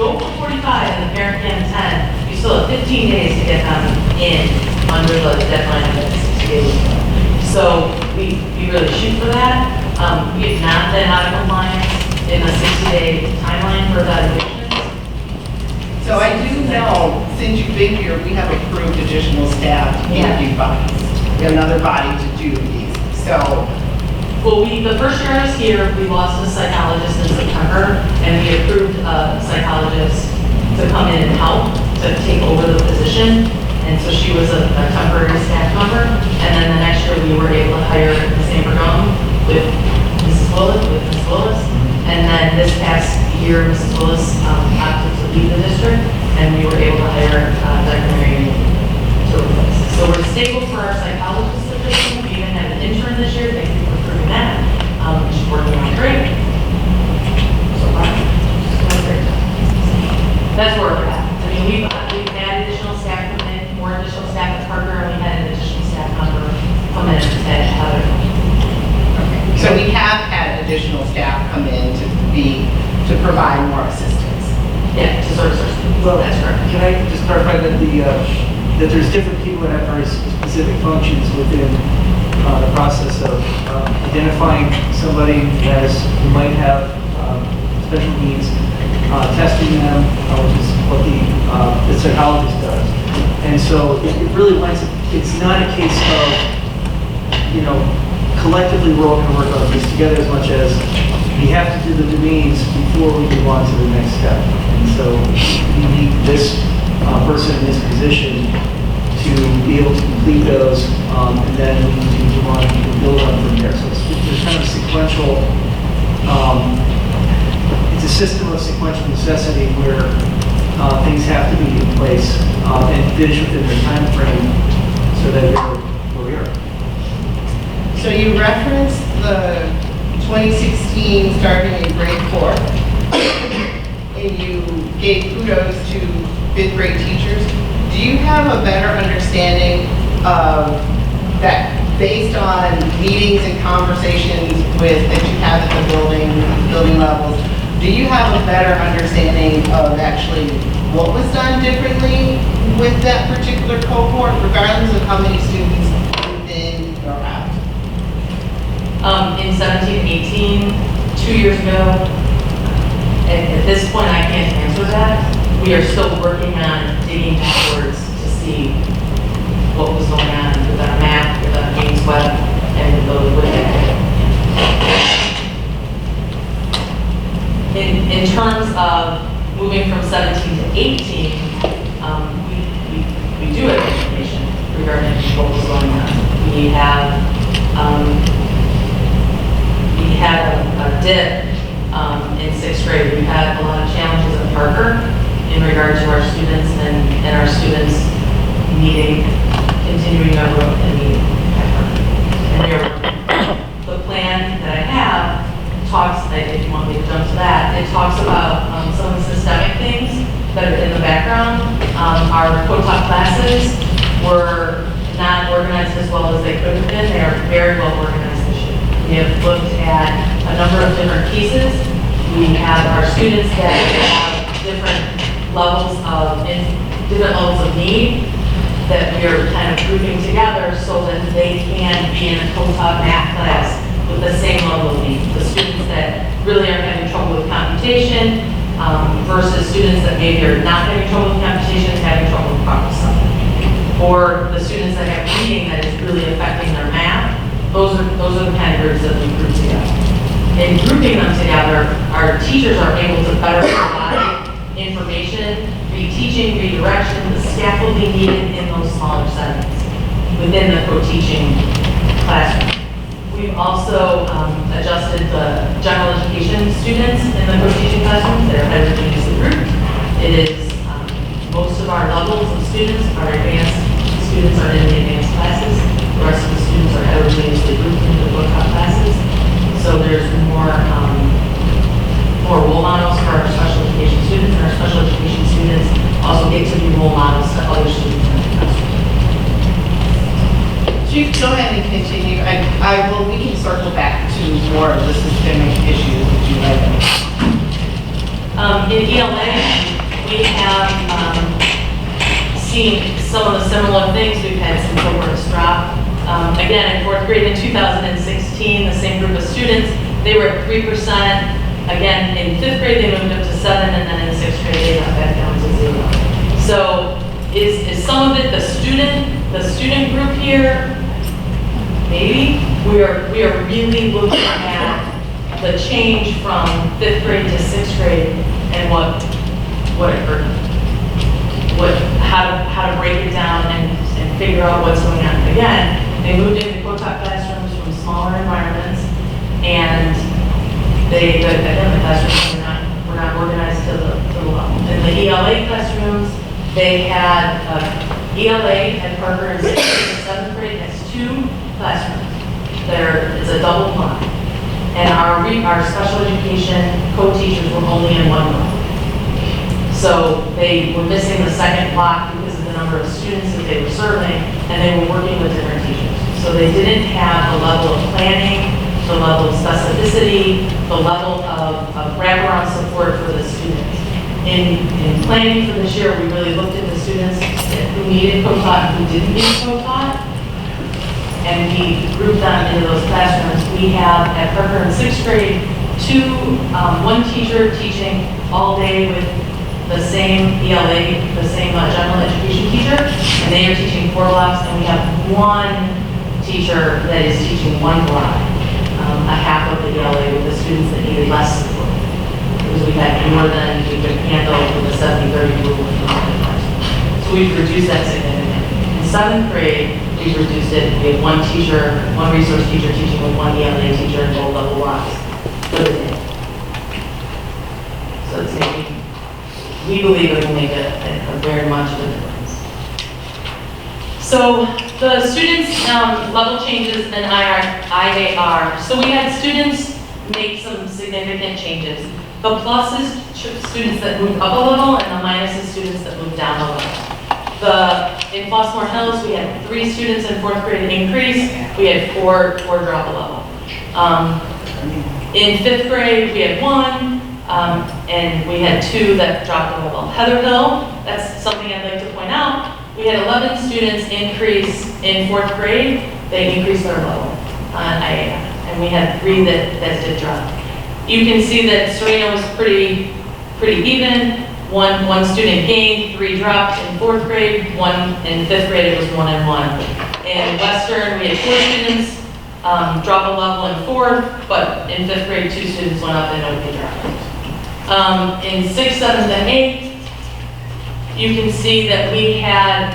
go for 45 and the parent can attend, you still have 15 days to get them in under the deadline of 60 days. So we really shoot for that. We have not been out of compliance in a 60-day timeline for evaluations. So I do know, since you've been here, we have approved additional staff to interview bodies. We have another body to do these. So, well, the first year I was here, we lost a psychologist in September, and we approved a psychologist to come in and help to take over the position. And so she was a temporary staff member. And then the next year we were able to hire Ms. Amber Young with Mrs. Willis. And then this past year, Mrs. Willis opted to leave the district, and we were able to hire Dr. Mary to replace. So we're stable for our psychologist position. We even had an intern this year. Thank you for approving that. She's working on great. So far, doing great. That's where we're at. I mean, we've had additional staff come in, more additional staff at Parker, and we had an additional staff member come in at Heather. so we have had additional staff come in to provide more assistance. Yeah, to service our students. Well, That's correct. can I just clarify that that there's different people that have very specific functions within the process of identifying somebody who might have special needs, testing them, which is what the psychologist does. And so it really lines up, it's not a case of, you know, collectively we're all going to work on this together as much as we have to do the domains before we move on to the next step. And so we need this person in this position to be able to complete those, and then we need to move on and build on from there. So there's kind of a sequential, it's a a system of sequential necessity where things have to be in place and finish within the time frame so that you're where we are. So you referenced the 2016 starting in grade 4, and you gave kudos to 5th grade teachers. Do you have a better understanding of that based on meetings and conversations that you have at the building levels? Do you have a better understanding of actually what was done differently with that particular cohort, regardless of how many students within or out? In 17, 18, 2 years ago, at this point, I can't answer that. We are still working on digging backwards to see what was going on with our map, with our Games Web, and with that. In terms of moving from 17 to 18, we do have information regarding what was going on. We had a dip in 6th grade. We had a lot of challenges at Parker in regard to our students and our students continuing our growth and needing at Parker. And the plan that I have talks, if you want me to jump to that, it talks about some of the systemic things that are in the background. Our co-taught classes were not organized as well as they could have been. They are very well organized this year. We have looked at a number of different pieces. We have our students that have different levels of need that we are kind of grouping together so that they can be in a co-taught math class with the same level of need. The students that really are having trouble with computation versus students that maybe are not having trouble with computation, having trouble with problem solving. Or the students that have reading that is really affecting their math. Those are the kind of groups that we group together. In grouping them together, our teachers are able to better provide information, reteaching, redirection, the scaffolding needed in those smaller settings within the co-teaching classroom. We've also adjusted the general education students in the co-teaching classrooms. They're heterogeneously grouped. It is, most of our levels of students are advanced. Students are in the advanced classes. The rest of the students are heterogeneously grouped into the co-taught classes. So there's more role models for our special education students, and our special education students also get to be role models to other students in the classroom. Chief, go ahead and continue. We can circle back to more of the systemic issues that you have. In ELA, we have seen some of the similar things. We've had some cohorts drop. Again, in 4th grade in 2016, the same group of students, they were at 3%. Again, in 5th grade, they moved up to 7, and then in 6th grade, they got back down to 0. So is some of it the student group here? Maybe. We are really looking at the change from 5th grade to 6th grade and what occurred. How to break it down and figure out what's going on. Again, they moved into co-taught classrooms from smaller environments, and the classrooms were not organized to the level. In the ELA classrooms, they had ELA at Parker in 6th and 7th grade has 2 classrooms. It's a double block. And our special education co-teachers were only in 1 block. So they were missing the second block because of the number of students that they were serving, and they were working with different teachers. So they didn't have the level of planning, the level of specificity, the level of wraparound support for the students. In planning for this year, we really looked at the students who needed co-taught and who didn't need co-taught, and we grouped them into those classrooms. We have at Parker in 6th grade, 1 teacher teaching all day with the same ELA, the same general education teacher, and they are teaching 4 blocks, and we have 1 teacher that is teaching 1 block, a half of the ELA with the students that needed less support. Because we had more than we could handle with the 70-30 rule. So we've reduced that significantly. In 7th grade, we've reduced it. We have 1 teacher, 1 resource teacher teaching with 1 ELA teacher in both level blocks for the day. we believe it will make a very much of a difference. So the students' level changes in IAR. So we had students make some significant changes. The plus is students that moved up a level, and the minus is students that moved down a level. In Flossmoor Hills, we had 3 students in 4th grade increase. We had 4 drop a level. In 5th grade, we had 1, and we had 2 that dropped a level. Heather Hill, that's something I'd like to point out. We had 11 students increase in 4th grade. They increased their level on IAF, and we had 3 that did drop. You can see that Serena was pretty even. One student gained, 3 dropped in 4th grade, 1 in 5th grade, it was 1 and 1. In Western, we had 4 students drop a level in 4th, but in 5th grade, 2 students went up and nobody dropped. In 6th, 7th, and 8th, you can see that we had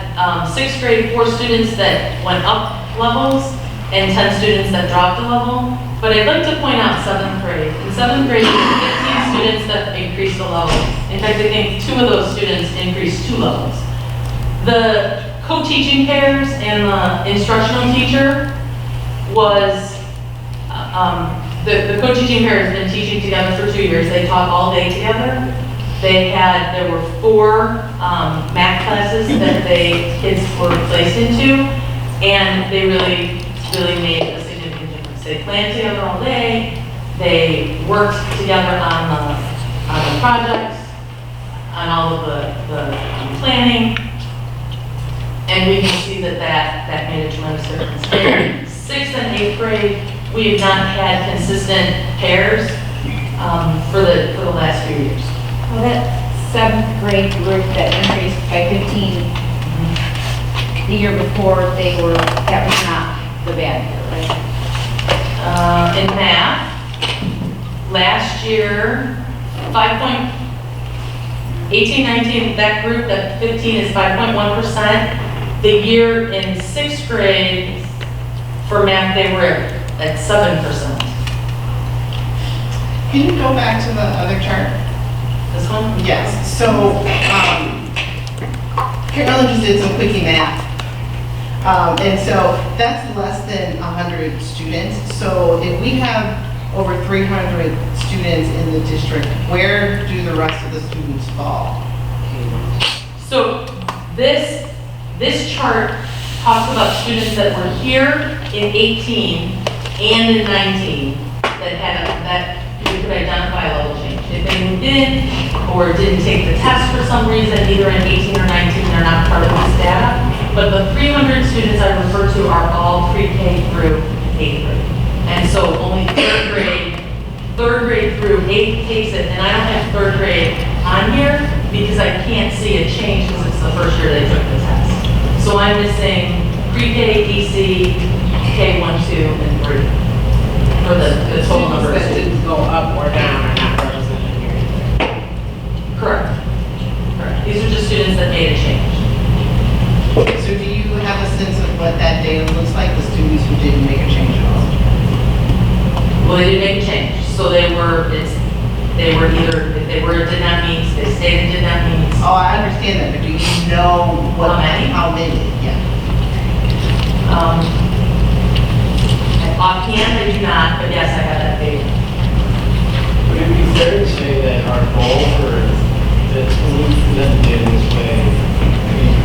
6th grade, 4 students that went up levels and 10 students that dropped a level. But I'd like to point out 7th grade. In 7th grade, we had 15 students that increased a level. In fact, I think 2 of those students increased 2 levels. The co-teaching pairs and the instructional teacher was, the co-teaching pair has been teaching together for 2 years. They taught all day together. There were 4 math classes that kids were placed into, and they really made a significant difference. They planned together all day. They worked together on the projects, on all of the planning, and we can see that made a tremendous difference. In 6th and 8th grade, we have not had consistent pairs for the last few years. Well, that 7th grade group that increased by 15 the year before, that was not the bad year, right? In math, last year, 18-19, that group, that 15 is 5.1%. The year in 6th grade, for math, they were at 7%. Can you go back to the other chart? This one? Yes, so, Carolyn just did some quickie math. And so that's less than 100 students. So if we have over 300 students in the district, where do the rest of the students fall? So this chart talks about students that were here in 18 and in 19 that we could identify a level change. If they moved in or didn't take the test for some reason, either in 18 or 19, they're not part of this data. But the 300 students I refer to are all pre-K through 8th grade. And so only 3rd grade through 8th takes it. And I don't have 3rd grade on here because I can't see a change because it's the first year they took the test. So I'm missing pre-K, DC, K1, 2, and 3 for the total number of That students. didn't go up or down are not represented here. Correct. These are just students that made a change. So do you have a sense of what that data looks like, the students who didn't make a change at all? Well, they didn't make a change, so they were either, if they were, did not meet, they stayed and did not meet. Oh, I understand that, but do you know How many? How many, yeah. Offhand, I do not, but yes, I have that data. Would it be fair to say that our goal for the move presented this way,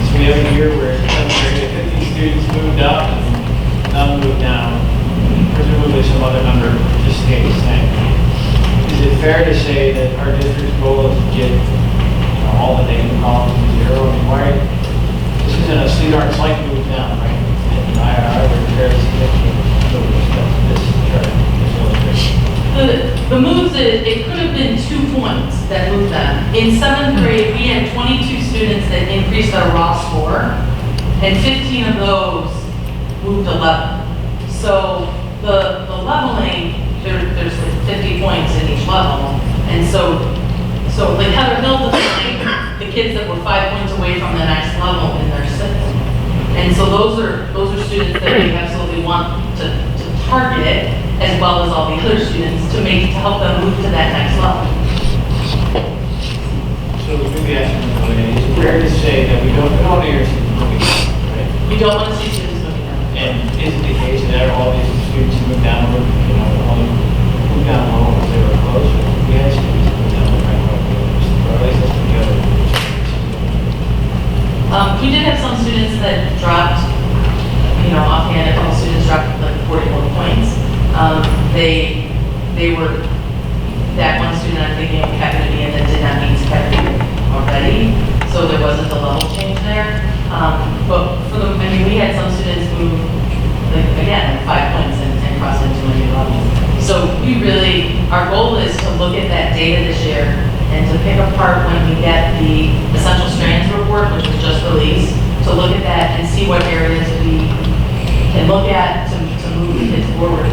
so we have a year where 50 students moved up and none moved down, presumably some other number just stayed the same. Is it fair to say that our district's goal is to get all the data columns to 0? I mean, why, this isn't a sweetheart slight move down, right? And I would fairly significant. The moves, it could have been 2 points that moved them. In 7th grade, we had 22 students that increased their raw score, and 15 of those moved 11. So the leveling, there's like 50 points in each level, and so like Heather Hill defined the kids that were 5 points away from the next level in their system. And so those are students that we absolutely want to target, as well as all the other students, to help them move to that next level. So maybe ask them, is it fair to say that we don't want to hear students moving down, right? We don't want to see students moving down. And is it the case that all these students move down, only move down low because they were close? We had students move down the right way, or at least that's what the other. We did have some students that dropped, offhand, a couple students dropped like 41 points. They were, that one student I'm thinking of happened to be in that did not meet secondary already, so there wasn't a level change there. But we had some students move, like 5 points and cross into a new level. So our goal is to look at that data this year and to pick apart when we get the Essential Strands report, which was just released, to look at that and see what areas we can look at to move kids forward.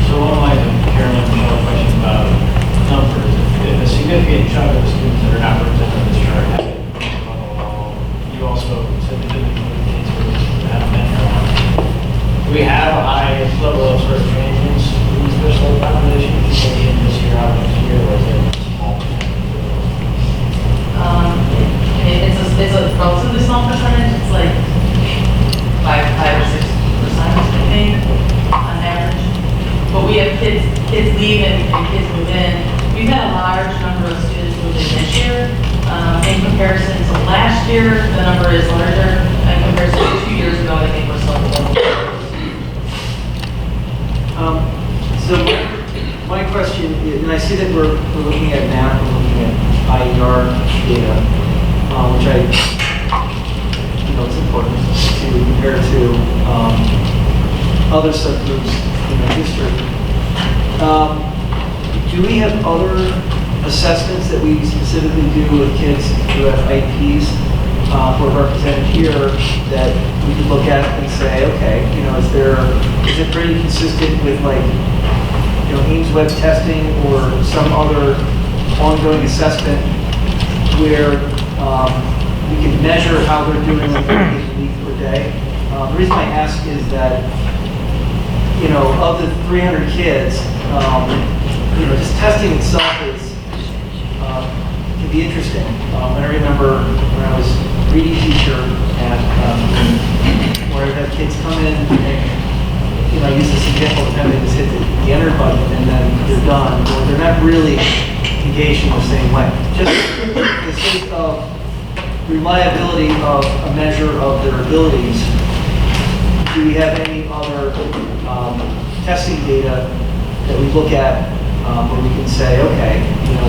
So along the lines of Carolyn's question about numbers, if a significant chunk of the students that are not represented in this chart have it, you also said that the kids who have been around. Do we have a high level of sort of transients in the special ed population, maybe in this year, out next year, or is it small? It's a relatively small percentage. It's like 5 or 6%, I think, on average. But we have kids leave and kids move in. We've had a large number of students move in this year. In comparison to last year, the number is larger. In comparison to 2 years ago, I think we're still below. So my question, and I see that we're looking at math, we're looking at IER data, which it's important to compare to other subgroups in the district. Do we have other assessments that we specifically do with kids who have IEPs who are represented here that we could look at and say, okay, is it pretty consistent with Ames Web testing or some other ongoing assessment where we can measure how they're doing like a week per day? The reason I ask is that, of the 300 kids, just testing itself can be interesting. I remember when I was a reading teacher at where I'd have kids come in and I use this example of having just hit the enter button and then they're done, or they're not really engaged in the same way. Just for the sake of reliability of a measure of their abilities, do we have any other testing data that we look at where we can say, okay,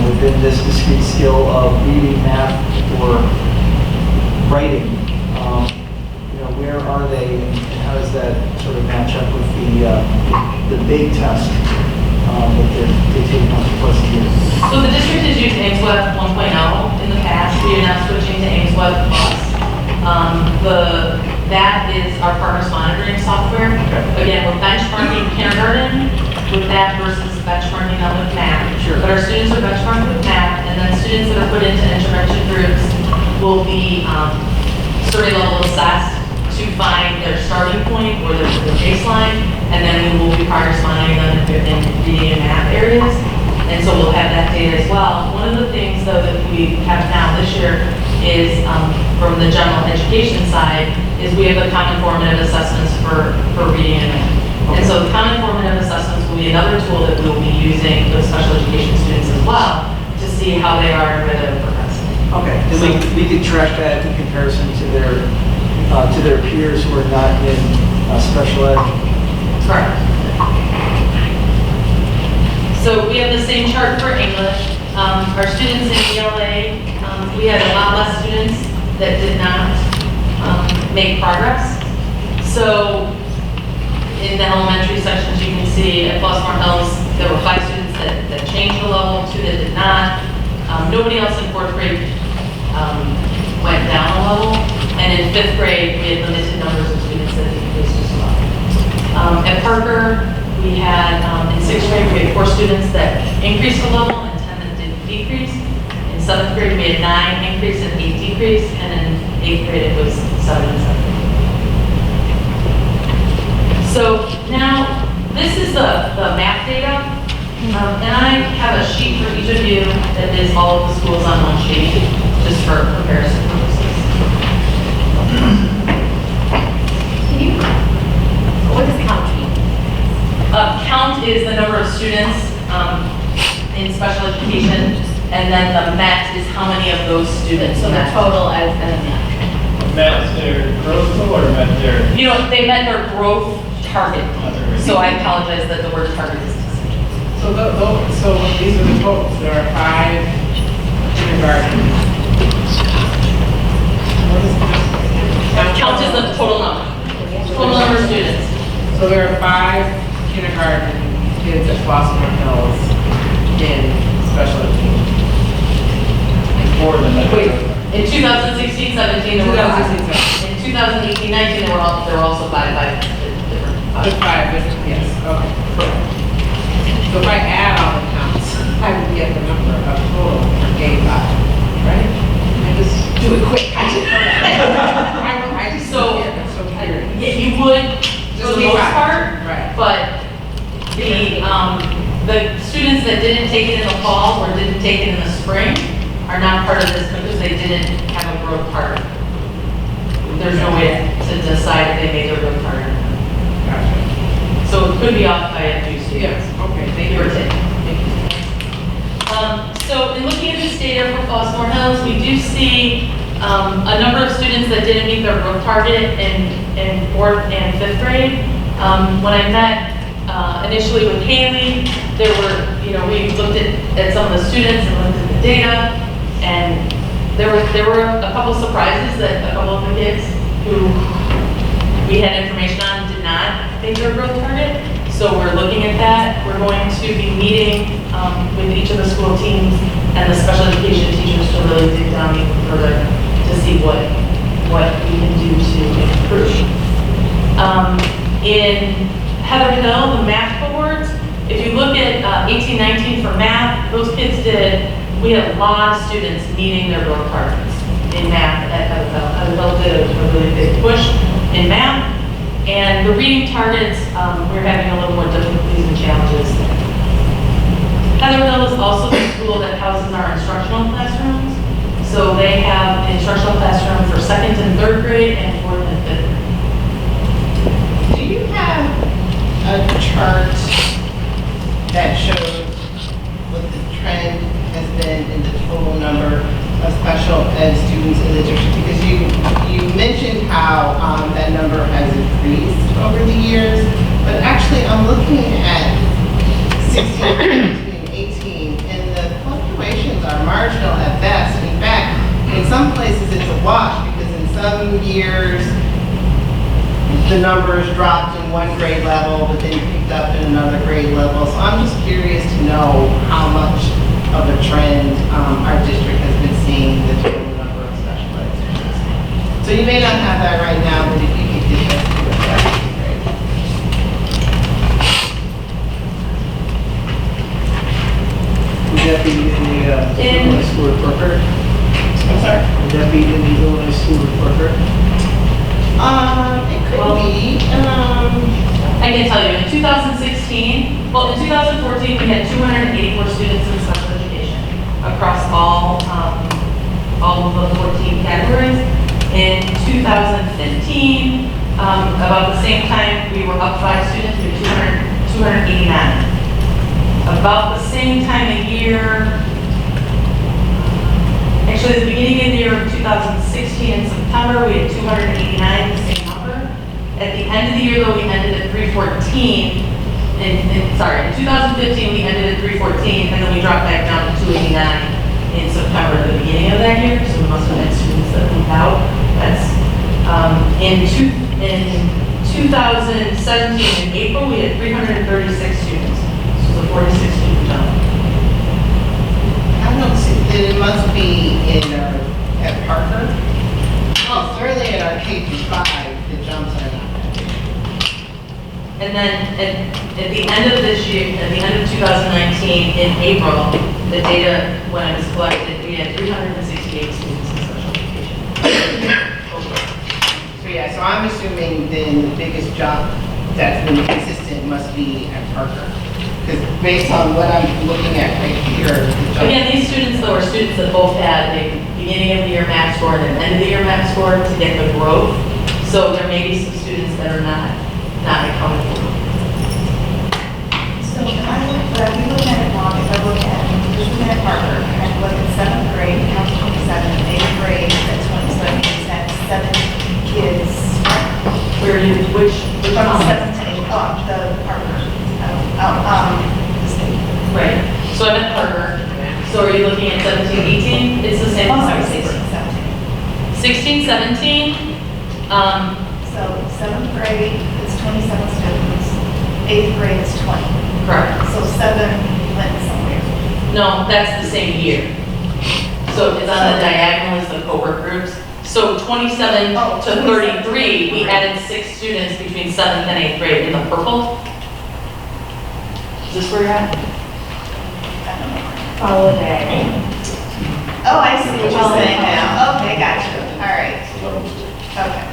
within this discrete skill of reading, math, or writing, where are they and how does that sort of match up with the big test that they take once or twice a year? So the district has used AimsWeb 1.0 in the past. We are now switching to AimsWeb Plus. That is our progress monitoring software. Okay. Again, we're benchmarking kindergarten with that versus benchmarking them with math. Sure. But our students are benchmarked with math, and then students that are put into intervention groups will be survey level assessed to find their starting point or their baseline, and then we will be progress monitoring them in reading and math areas. And so we'll have that data as well. One of the things, though, that we have now this year is from the general education side is we have the common formative assessments for reading and math. And so the common formative assessments will be another tool that we'll be using with special education students as well to see how they are and where they're progressing. Okay, and we could track that in comparison to their peers who are not in special ed. Correct. So we have the same chart for English. Our students in ELA, we had a lot less students that did not make progress. So in the elementary sections, you can see at Flossmoor Hills, there were 5 students that changed the level, 2 that did not. Nobody else in 4th grade went down a level. And in 5th grade, we had limited numbers of students that decreased as well. At Parker, we had, in 6th grade, we had 4 students that increased the level and 10 that didn't decrease. In 7th grade, we had 9 increase and 8 decrease. And in 8th grade, it was 7 and 7. So now, this is the math data. And I have a sheet for each of you that is all of the schools on one sheet, just for comparison purposes. Can you, what does count mean? Count is the number of students in special education, and then the MET is how many of those students. So the met. total as, Met their growth goal or met their? You know, they met their growth target. So I apologize that the word target is distinct. So these are the totals. There are 5 kindergarten. Count is the total number. Total number of students. So there are 5 kindergarten kids at Flossmoor Hills in special education. More than that. Wait, in 2016-17, there were 2016-17. In 2018-19, there were also 5 different. Just 5 different, yes, okay. So if I add all the counts, I would get the number of total for K5, right? I just do it quick. I just So, I'm so curious. Yeah, you would, for the most part, Right. but the students that didn't take it in the fall or didn't take it in the spring are not part of this because they didn't have a growth target. There's no way to decide if they made their growth target. Gotcha. So it could be off by a few students. Yes, okay, thank Give you. or take. So in looking at this data for Flossmoor Hills, we do see a number of students that didn't meet their growth target in 4th and 5th grade. When I met initially with Haley, there were, we looked at some of the students and looked at the data, and there were a couple surprises that a couple of the kids who we had information on did not make their growth target. So we're looking at that. We're going to be meeting with each of the school teams and the special education teachers to really dig down even further to see what we can do to improve. In Heather Hill, the math boards, if you look at 18-19 for math, those kids we had a lot of students meeting their growth targets in math at Heather Hill. Heather Hill did a really big push in math. And the reading targets, we're having a little more difficulties and challenges there. Heather Hill is also the school that houses our instructional classrooms. So they have an instructional classroom for 2nd and 3rd grade and 4th and 5th grade. Do you have a chart that shows what the trend has been in the total number of special ed students in the district? Because you mentioned how that number has increased over the years, but actually I'm looking at 16, 17, and 18, and the fluctuations are marginal at best. In fact, in some places it's a wash, because in some years the numbers dropped in one grade level, but then picked up in another grade level. So I'm just curious to know how much of a trend our district has been seeing the total number of special ed students. So you may not have that right now, but if you could get that to us, that would be great. Would that be in the Illinois School Report Card? I'm sorry? Would that be in the Illinois School Report Card? It could be. I can tell you, in 2016, well, in 2014, we had 284 students in special education across all of the 14 categories. In 2015, about the same time, we were up 5 students, we had 289. About the same time of year, actually, at the beginning of the year of 2016 in September, we had 289, the same number. At the end of the year, though, we ended at 314. In 2015, we ended at 314, and then we dropped back down to 289 in September at the beginning of that year, so we must have had students that moved out. That's, in 2017, in April, we had 336 students, so the 46 student jump. I don't see, then it must be at Parker. Well, certainly at our K through 5, the jumps are not that big. And then at the end of this year, at the end of 2019, in April, the data, when it was collected, we had 368 students in special education. So yeah, so I'm assuming then the biggest jump that's been consistent must be at Parker. Because based on what I'm looking at right here. Again, these students though are students that both had a beginning of the year math score and an end of the year math score to get the growth. So there may be some students that are not accounted for. So when we look at it wrong, if I look at, just looking at Parker, and I look at 7th grade, count 27, 8th grade, that's 27, that's 7 kids. Where you, which From column? 7 to 8, the Parker, the state. Right. So I'm at Parker. So are you looking at 17, 18? It's the same. Oh, sorry, as 16, 17. 16, 17. So 7th grade is 27 students, 8th grade is 20. Correct. So 7 went somewhere. No, that's the same year. So it's on the diagonal is the cohort groups. So 27 Oh, to 33, we added 6 students between 7th and 8th grade in the purple. Is this where you're at? Follow the diagram. Oh, I see what you're saying now. Okay, gotcha. All right. Okay.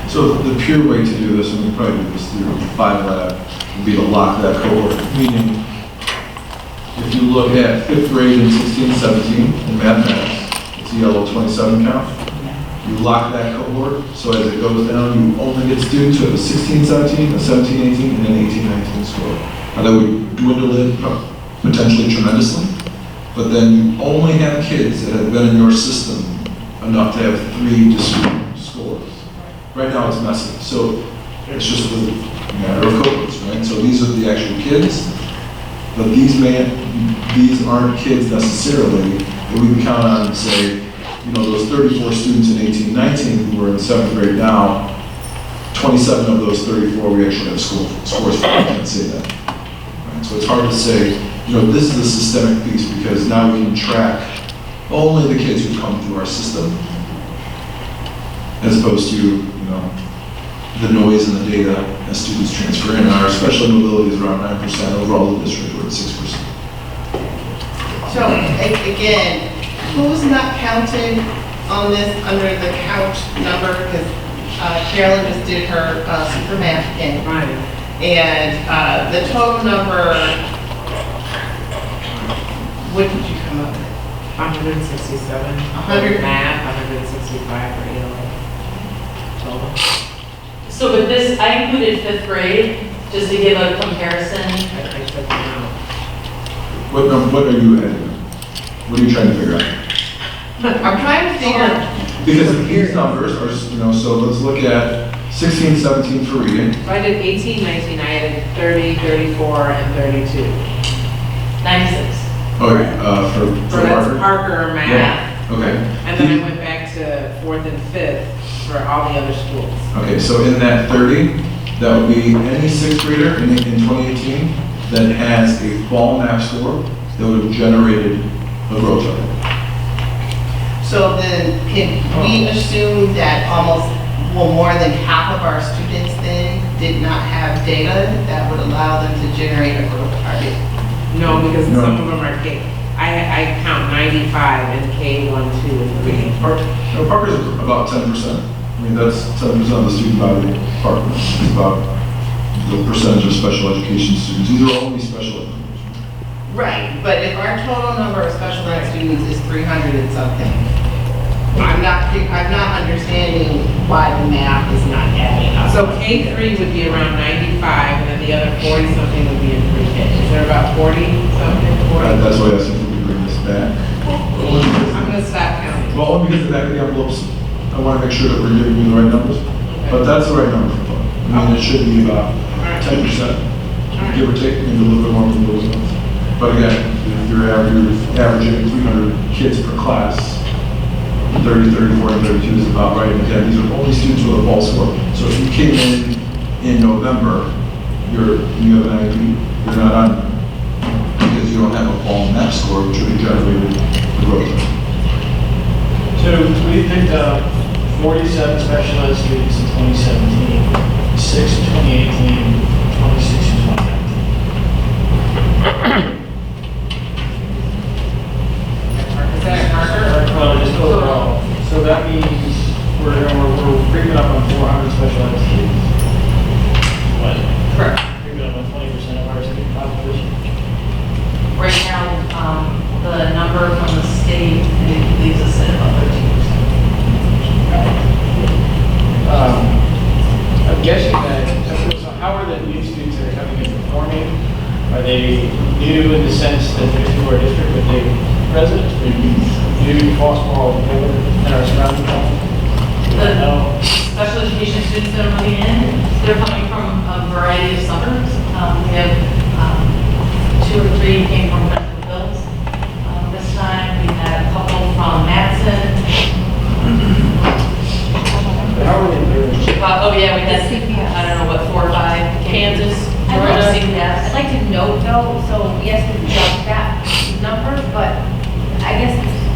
So the pure way to do this, and we probably do this through 5 lab, would be to lock that cohort. Meaning, if you look at 5th grade in 16, 17 in mathematics, it's a yellow 27 count. You lock that cohort, so as it goes down, you only get students who have a 16, 17, a 17, 18, and an 18, 19 score. Now that would dwindle it potentially tremendously, but then you only have kids that have been in your system enough to have 3 discrete scores. Right now it's messy, so it's just a matter of cohorts, right? So these are the actual kids, but these aren't kids necessarily that we can count on and say, you know, those 34 students in 18, 19 who are in 7th grade now, 27 of those 34 we actually have scores for. I can't say that. Right? So it's hard to say, you know, this is a systemic piece because now we can track only the kids who come through our system as opposed to, you know, the noise in the data as students transfer in. Our special mobility is around 9%, overall the district we're at 6%. So again, who's not counted on this under the count number? Because Carolyn just did her super math again. Right. And the total number, what did you come up with? 167. 100. Math, 165 for ELA. Total. So with this, I included 5th grade, just to give a comparison. I took them out. What are you adding? What are you trying to figure out? I'm trying to figure. Because these numbers are, you know, so let's look at 16, 17 for reading. So I did 18, 19, I added 30, 34, and 32. 96. Okay, So for that's Parker? Parker math. Yeah. Okay. And then I went back to 4th and 5th for all the other schools. Okay, so in that 30, that would be any 6th grader in 2018 that has a fall math score that would have generated a growth target. So then, can we assume that almost, well, more than half of our students then did not have data that would allow them to generate a growth target? No, because No. some of them are K. I count 95 in K1, 2, and 3. Parker's about 10%. I mean, that's 10% of the student body of Parker. It's about the percentage of special education students. These are only special education. Right, but if our total number of special ed students is 300 and something, I'm not understanding why the math is not adding up. So K3 would be around 95, and then the other 40-something would be in pre-K. Is there about 40-something? 40? That's why I think we bring this back. I'm gonna stop counting. Well, only because the back of the envelopes, I want to make sure that we're giving you the right numbers. But that's the right number for fun. I mean, it should be about 10%, give or take, maybe a little bit more than those ones. But again, if you're averaging 300 kids per class, 30, 34, and 32 is about right. And again, these are only students with a fall score. So if you came in November, you have an IEP, you're not on because you don't have a fall math score, which would be generated the growth. So we picked up 47 special ed students in 2017, 6 in 2018, 26 in 2019. Is that Parker or? No, just overall. So that means we're creeping up on 400 special ed students. What? Correct. Creeping up on 20% of our student population. right now, the number from the state leaves us at about 13%. I'm guessing that, so how are the new students that are coming in performing? Are they new in the sense that they're to our district, but they residents, or new to Foxborough and our surrounding towns? The special education students that are moving in, they're coming from a variety of suburbs. We have 2 or 3 came from Brentwood Hills. This time we had a couple from Madison. How are they doing? Oh yeah, we had, CPS. I don't know, what, 4 or 5. I'd Kansas, like Georgia, to- CPS. I'd like to note though, so yes, we judge that number, but I guess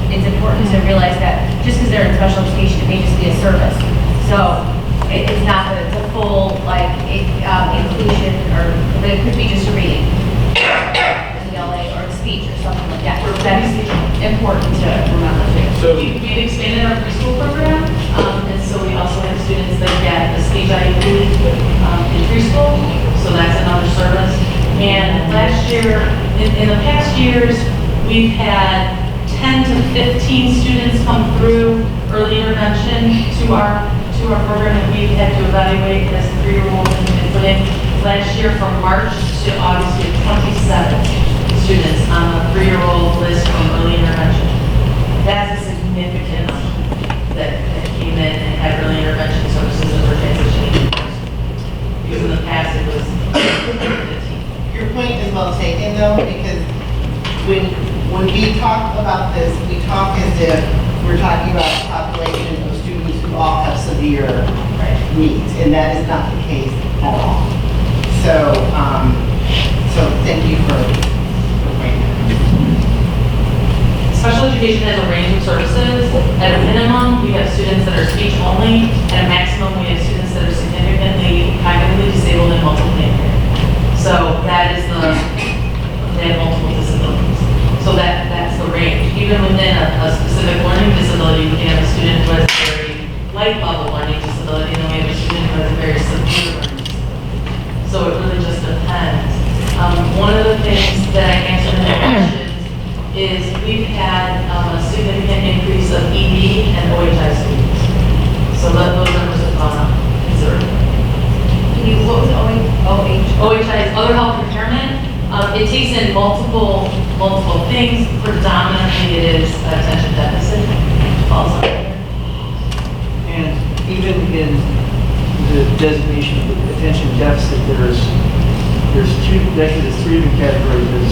it's important to realize that just because they're in special education, it may just be a service. So it's not that it's a full, like, inclusion, or, but it could be just a reading, ELA, or a speech, or something like that. That's important to remember too. So, We've expanded our preschool program, and so we also have students that get a speech IEP in preschool, so that's another service. And last year, in the past years, we've had 10 to 15 students come through early intervention to our program that we've had to evaluate as 3-year-olds and put in. Last year, from March to August, we had 27 students on the 3-year-old list from early intervention. That's a significant number that came in and had early intervention services that were transitioning. Because in the past, it was 15. Your point is well taken though, because when we talk about this, we talk as if we're talking about a population of students who all have severe needs, and that is not the case at all. So, so thank you for pointing that out. Special education has a range of services. At a minimum, we have students that are speech only. At a maximum, we have students that are significantly cognitively disabled and multiply impaired. So that is they have multiple disabilities. So that's the range. Even within a specific learning disability, we can have a student who has a very light level learning disability, and then we have a student who has a very severe learning disability. So it really just depends. One of the things that I answered in the questions is we've had a significant increase of ED and OHI students. So those numbers have gone up considerably. What was OH? OHI is other health impairment. It takes in multiple things. Predominantly, it is attention deficit. Falls under there. And even in the designation of the attention deficit, there's 3 different categories.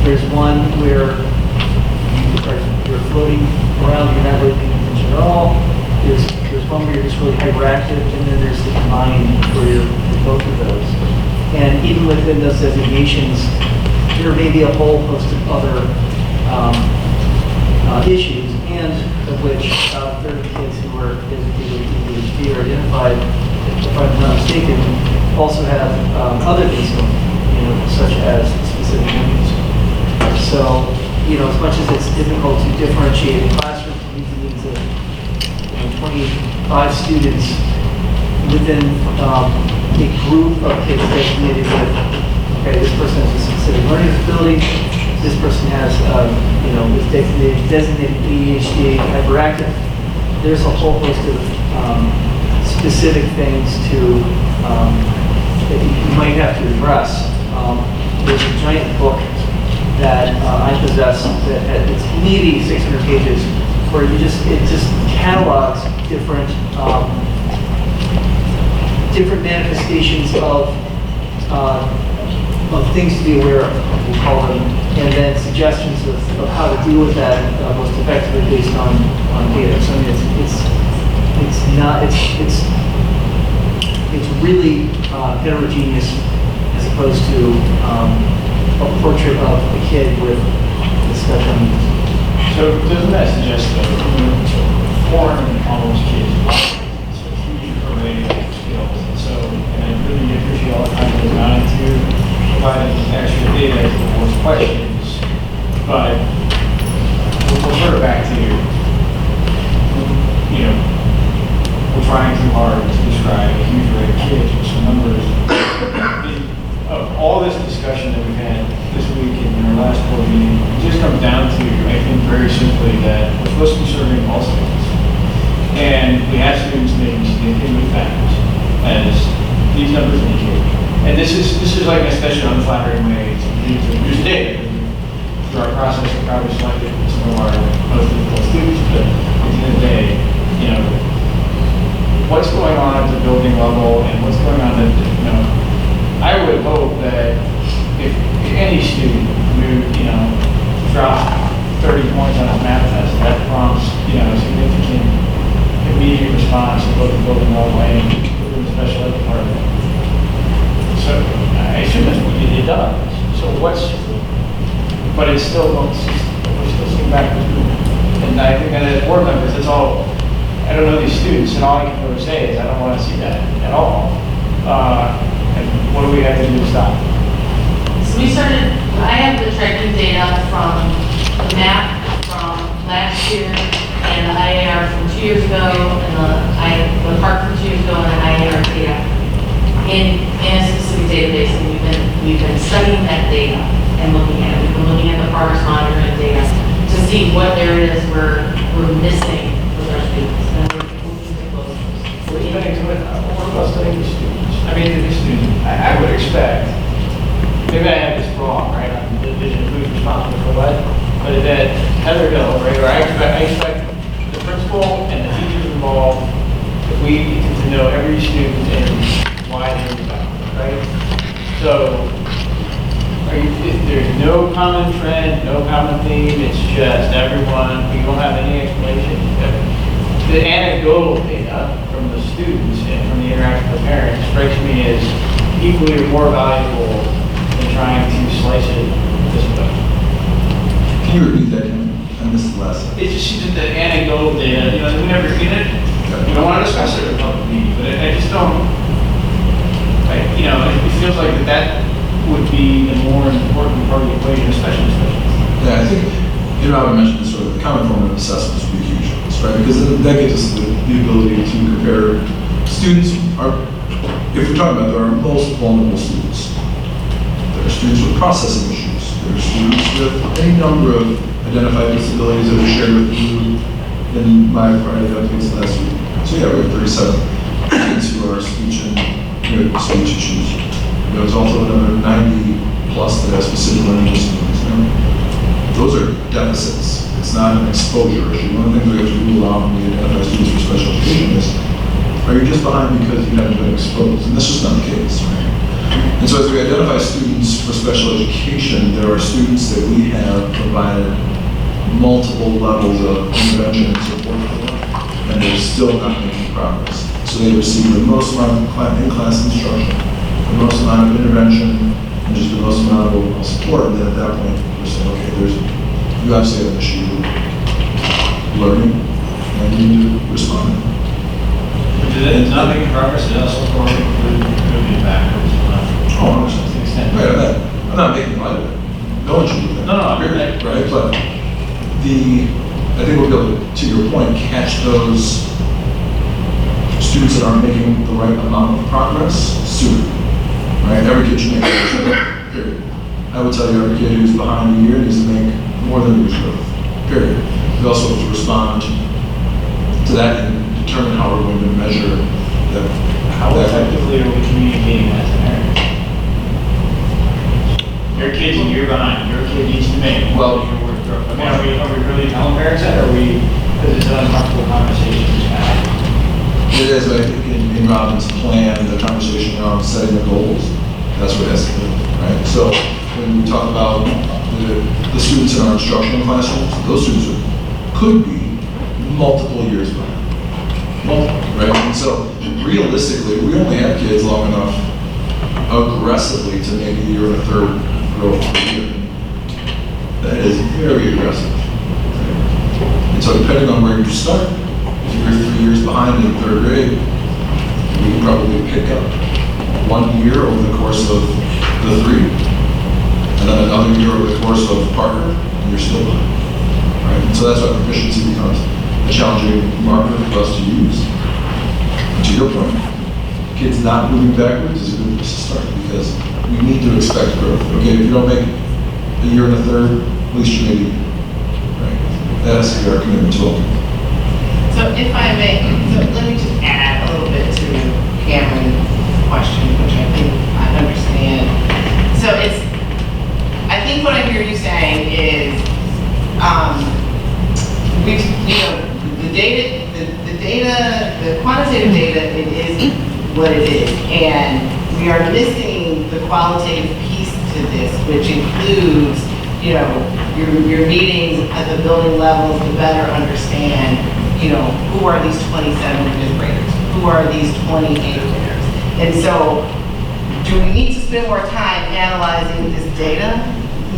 There's one where you're floating around, you're not really paying attention at all. There's one where you're just really hyperactive, and then there's the combined where you're both of those. And even within those designations, there may be a whole host of other issues, and of which 30 kids who are designated ADHD are identified, if I'm not mistaken, also have other things going, such as specific needs. So, as much as it's difficult to differentiate a classroom from the needs of 25 students within a group of kids designated with, okay, this person has a specific learning disability, this person has, is designated ADHD, hyperactive. There's a whole host of specific things that you might have to address. There's a giant book that I possess that it's maybe 600 pages, where it just catalogs different manifestations of things to be aware of, we'll call them, and then suggestions of how to deal with that most effectively based on data. So I mean, it's really heterogeneous as opposed to a portrait of a kid with spectrum needs. So doesn't that suggest that 400 almost kids, it's a huge array of skills. And so, and I really appreciate all the time that goes on into providing extra data to those questions. But we'll sort of back to, we're trying too hard to describe a huge array of kids with some numbers. Of all this discussion that we've had this last board meeting, it just comes down to, I think very simply, that we're supposed to be serving all students. And we have students making significant factors, as these numbers indicate. And this is like especially unflattering way to use data. Through our process, we probably selected some of our most difficult students, but at the end of the day, you know, what's going on at the building level and what's going on at the, you know, I would hope that if any student moved, you know, dropped 30 points on his math test, that prompts, you know, a significant immediate response at both the building level and within the special ed department. So I assume that's what it does. So but it's still, we're still seeing back. And I think that as board members, it's all, I don't know these students, and all I can really say is I don't want to see that at all. And what do we have to do to stop? So I have the tracking data from the map from last year, and the IAR from 2 years ago, and the park from 2 years ago, and the IAR data in a specific database, and we've been studying that data and looking at it. We've been looking at the progress monitoring data to see what areas we're missing with our students. And we're looking at those. What about studying the students? I mean, the student, I would expect, maybe I have this wrong, right, on the division of who's responsible for what, but that Heather Hill, right, or I expect the principal and the teachers involved, if we get to know every student and why they're involved, right? So, there's no common trend, no common theme, it's just everyone, we don't have any explanation. The anecdotal data from the students and from the interaction with parents strikes me as equally or more valuable than trying to slice it this way. Can you repeat that again? I missed the last. It's just the anecdotal data, you know, we never seen it. We don't want to discuss it in a public meeting, but I just don't, you know, it feels like that would be the more important part of the equation, especially. Yeah, I think, you know, I mentioned this sort of the common form of assessments would be huge, right? Because that gives us the ability to compare students if we're talking about our most vulnerable students. There are students with processing issues. There are students with any number of identified disabilities that were shared with you in my Friday updates last week. So yeah, we have 37 students who are speech issues. There's also another 90 plus that have specific learning disabilities. Those are deficits. It's not an exposure issue. One of the things we have to rule out when we identify students for special education is, are you just behind because you haven't been exposed? And that's just not the case, right? And so as we identify students for special education, there are students that we have provided multiple levels of intervention and support for, and they're still not making progress. So they receive the most amount of in-class instruction, the most amount of intervention, and just the most amount of overall support. And then at that point, we're saying, okay, you obviously have an issue with learning, and you need to respond. It's not making progress, it's also moving backwards. Oh, I understand. Right, I'm not making light of it. No one should do that. No, right? But I think we'll be able to your point, catch those students that aren't making the right amount of progress sooner. Right? Every kid should make a period. I would tell you every kid who's behind a year needs to make more than a year's growth. Period. We also have to respond to that and determine how we're going to measure that. How effectively are we communicating that to parents? Your kid's a year behind, your kid needs to make more than your worth growth. I mean, are we really telling parents that, or are we, because it's an uncomfortable conversation to have? It is, I think, in Robin's plan, the conversation around setting the goals, that's what it has to do, right? So when we talk about the students in our instructional classrooms, those students could be multiple years behind. Right? And so realistically, we only have kids long enough aggressively to maybe a year and a third growth per year. That is very aggressive. Right? And so depending on where you start, if you're 3 years behind in third grade, we can probably pick up 1 year over the course of the 3, and then another year over the course of Parker, and you're still behind. Right? And so that's why proficiency becomes a challenging marker for us to use. And to your point, kids not moving backwards is a good place to start, because we need to expect growth. Okay, if you don't make a year and a third, at least you maybe, right? That has to be our commitment to all. So if I may, so let me just add a little bit to Cameron's question, which I think I understand. So I think what I hear you saying is, the quantitative data, it is what it is. And we are missing the qualitative piece to this, which includes, your meetings at the building levels to better understand, who are these 27 fifth graders? Who are these 28 graders? And so, do we need to spend more time analyzing this data?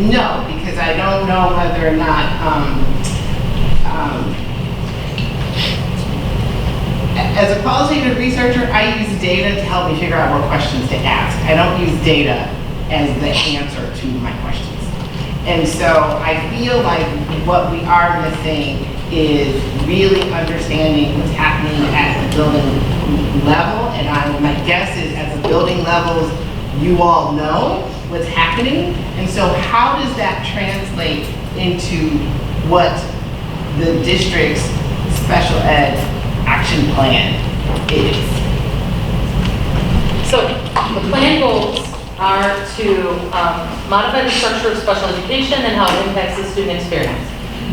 No, because I don't know whether or not, as a qualitative researcher, I use data to help me figure out what questions to ask. I don't use data as the answer to my questions. And so I feel like what we are missing is really understanding what's happening at the building level. And my guess is at the building levels, you all know what's happening. And so how does that translate into what the district's special ed action plan is? So the plan goals are to modify the structure of special education and how it impacts the student experience.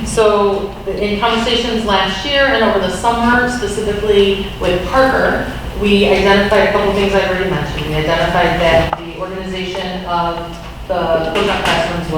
So in conversations last year and over the summer, specifically with Parker, we identified a couple things I've already mentioned. We identified that the organization of the closeout classrooms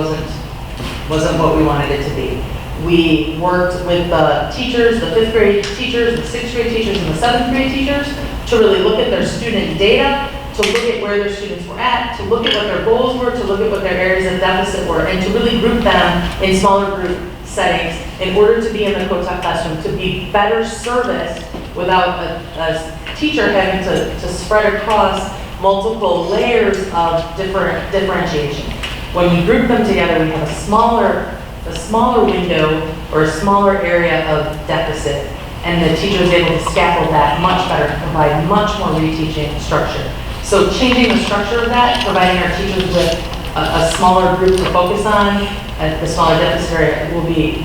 wasn't what we wanted it to be. We worked with the teachers, the 5th grade teachers, the 6th grade teachers, and the 7th grade teachers to really look at their student data, to look at where their students were at, to look at what their goals were, to look at what their areas of deficit were, and to really group them in smaller group settings in order to be in the COTAC classroom, to be better serviced without a teacher having to spread across multiple layers of differentiation. When we group them together, we have a smaller window or a smaller area of deficit, and the teacher is able to scaffold that much better, to provide much more reteaching structure. So changing the structure of that, providing our teachers with a smaller group to focus on, the smaller deficit area will be,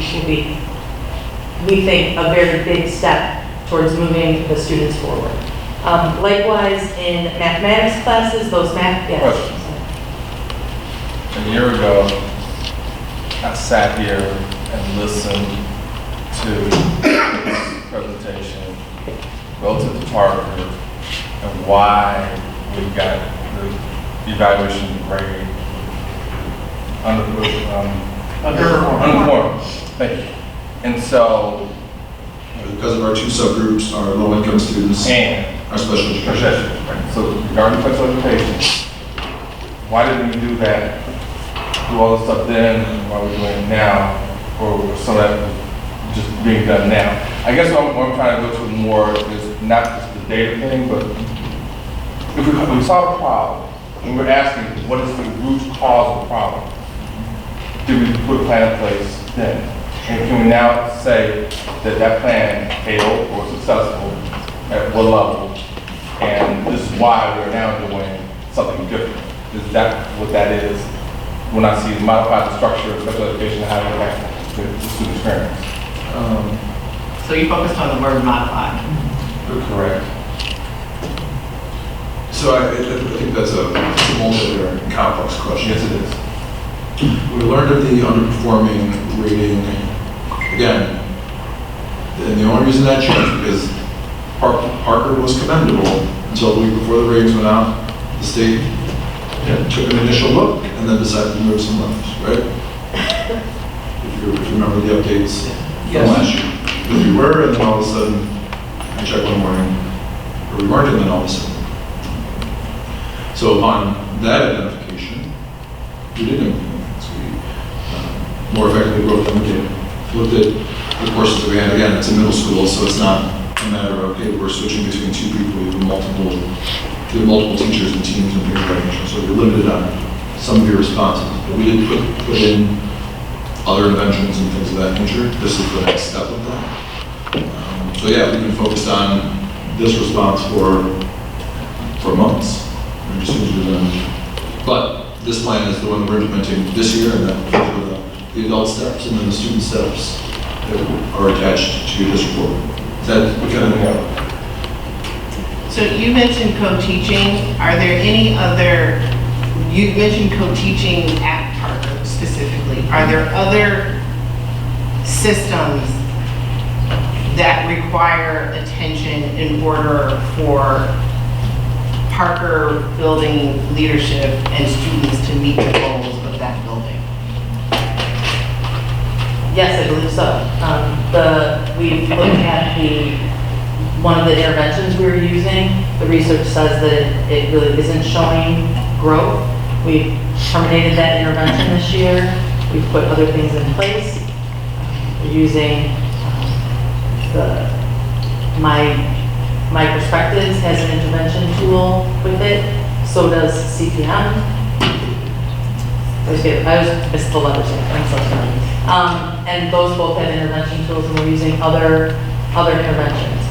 we think, a very big step towards moving the students forward. Likewise, in mathematics classes, those yes. A year ago, I sat here and listened to this presentation relative to Parker and why we got the evaluation grade underperformed. Thank you. And so, Because of our two subgroups, our low-income students and our special education. right. So regarding special education, why didn't we do that? Do all this stuff then, why we're doing it now, or some of that was just being done now? I guess what I'm trying to go to more is not just the data thing, but if we solve a problem, and we're asking what is the root cause of the problem, did we put a plan in place then? And can we now say that that plan failed or successful at what level? And this is why we're now doing something different. Is that what that is? When I see modify the structure of special education and how it impacts the student experience. So you focused on the word modify. Correct. So I think that's a multi-layered and complex question. Yes, it is. We learned of the underperforming rating, again, and the only reason that changed because Parker was commendable until the week before the ratings went out. The state took an initial look and then decided to move some left, right? If you remember the updates from last year. Because we were, and then all of a sudden, I checked one morning, or we weren't, and then all of a sudden. So upon that identification, we did implement things. We more effectively broke down the data. Looked at the courses that we had. Again, it's a middle school, so it's not a matter of, okay, we're switching between two people. We have multiple teachers and teams and peer recognition. So we're limited on some of your responses. But we did put in other interventions and things of that nature. This is the next step of that. So yeah, we've been focused on this response for months. But this plan is the one we're implementing this year, and then the adult steps, and then the student steps that are attached to this report. Is that kind of, So you mentioned co-teaching. Are there any other, you mentioned co-teaching at Parker specifically. Are there other systems that require attention in order for Parker building leadership and students to meet the goals of that building? Yes, I believe so. We looked at one of the interventions we were using. The research says that it really isn't showing growth. We've terminated that intervention this year. We've put other things in place. We're using My Perspectives has an intervention tool with it. So does CPM. I missed the letters. I'm so sorry. And those both have intervention tools, and we're using other interventions.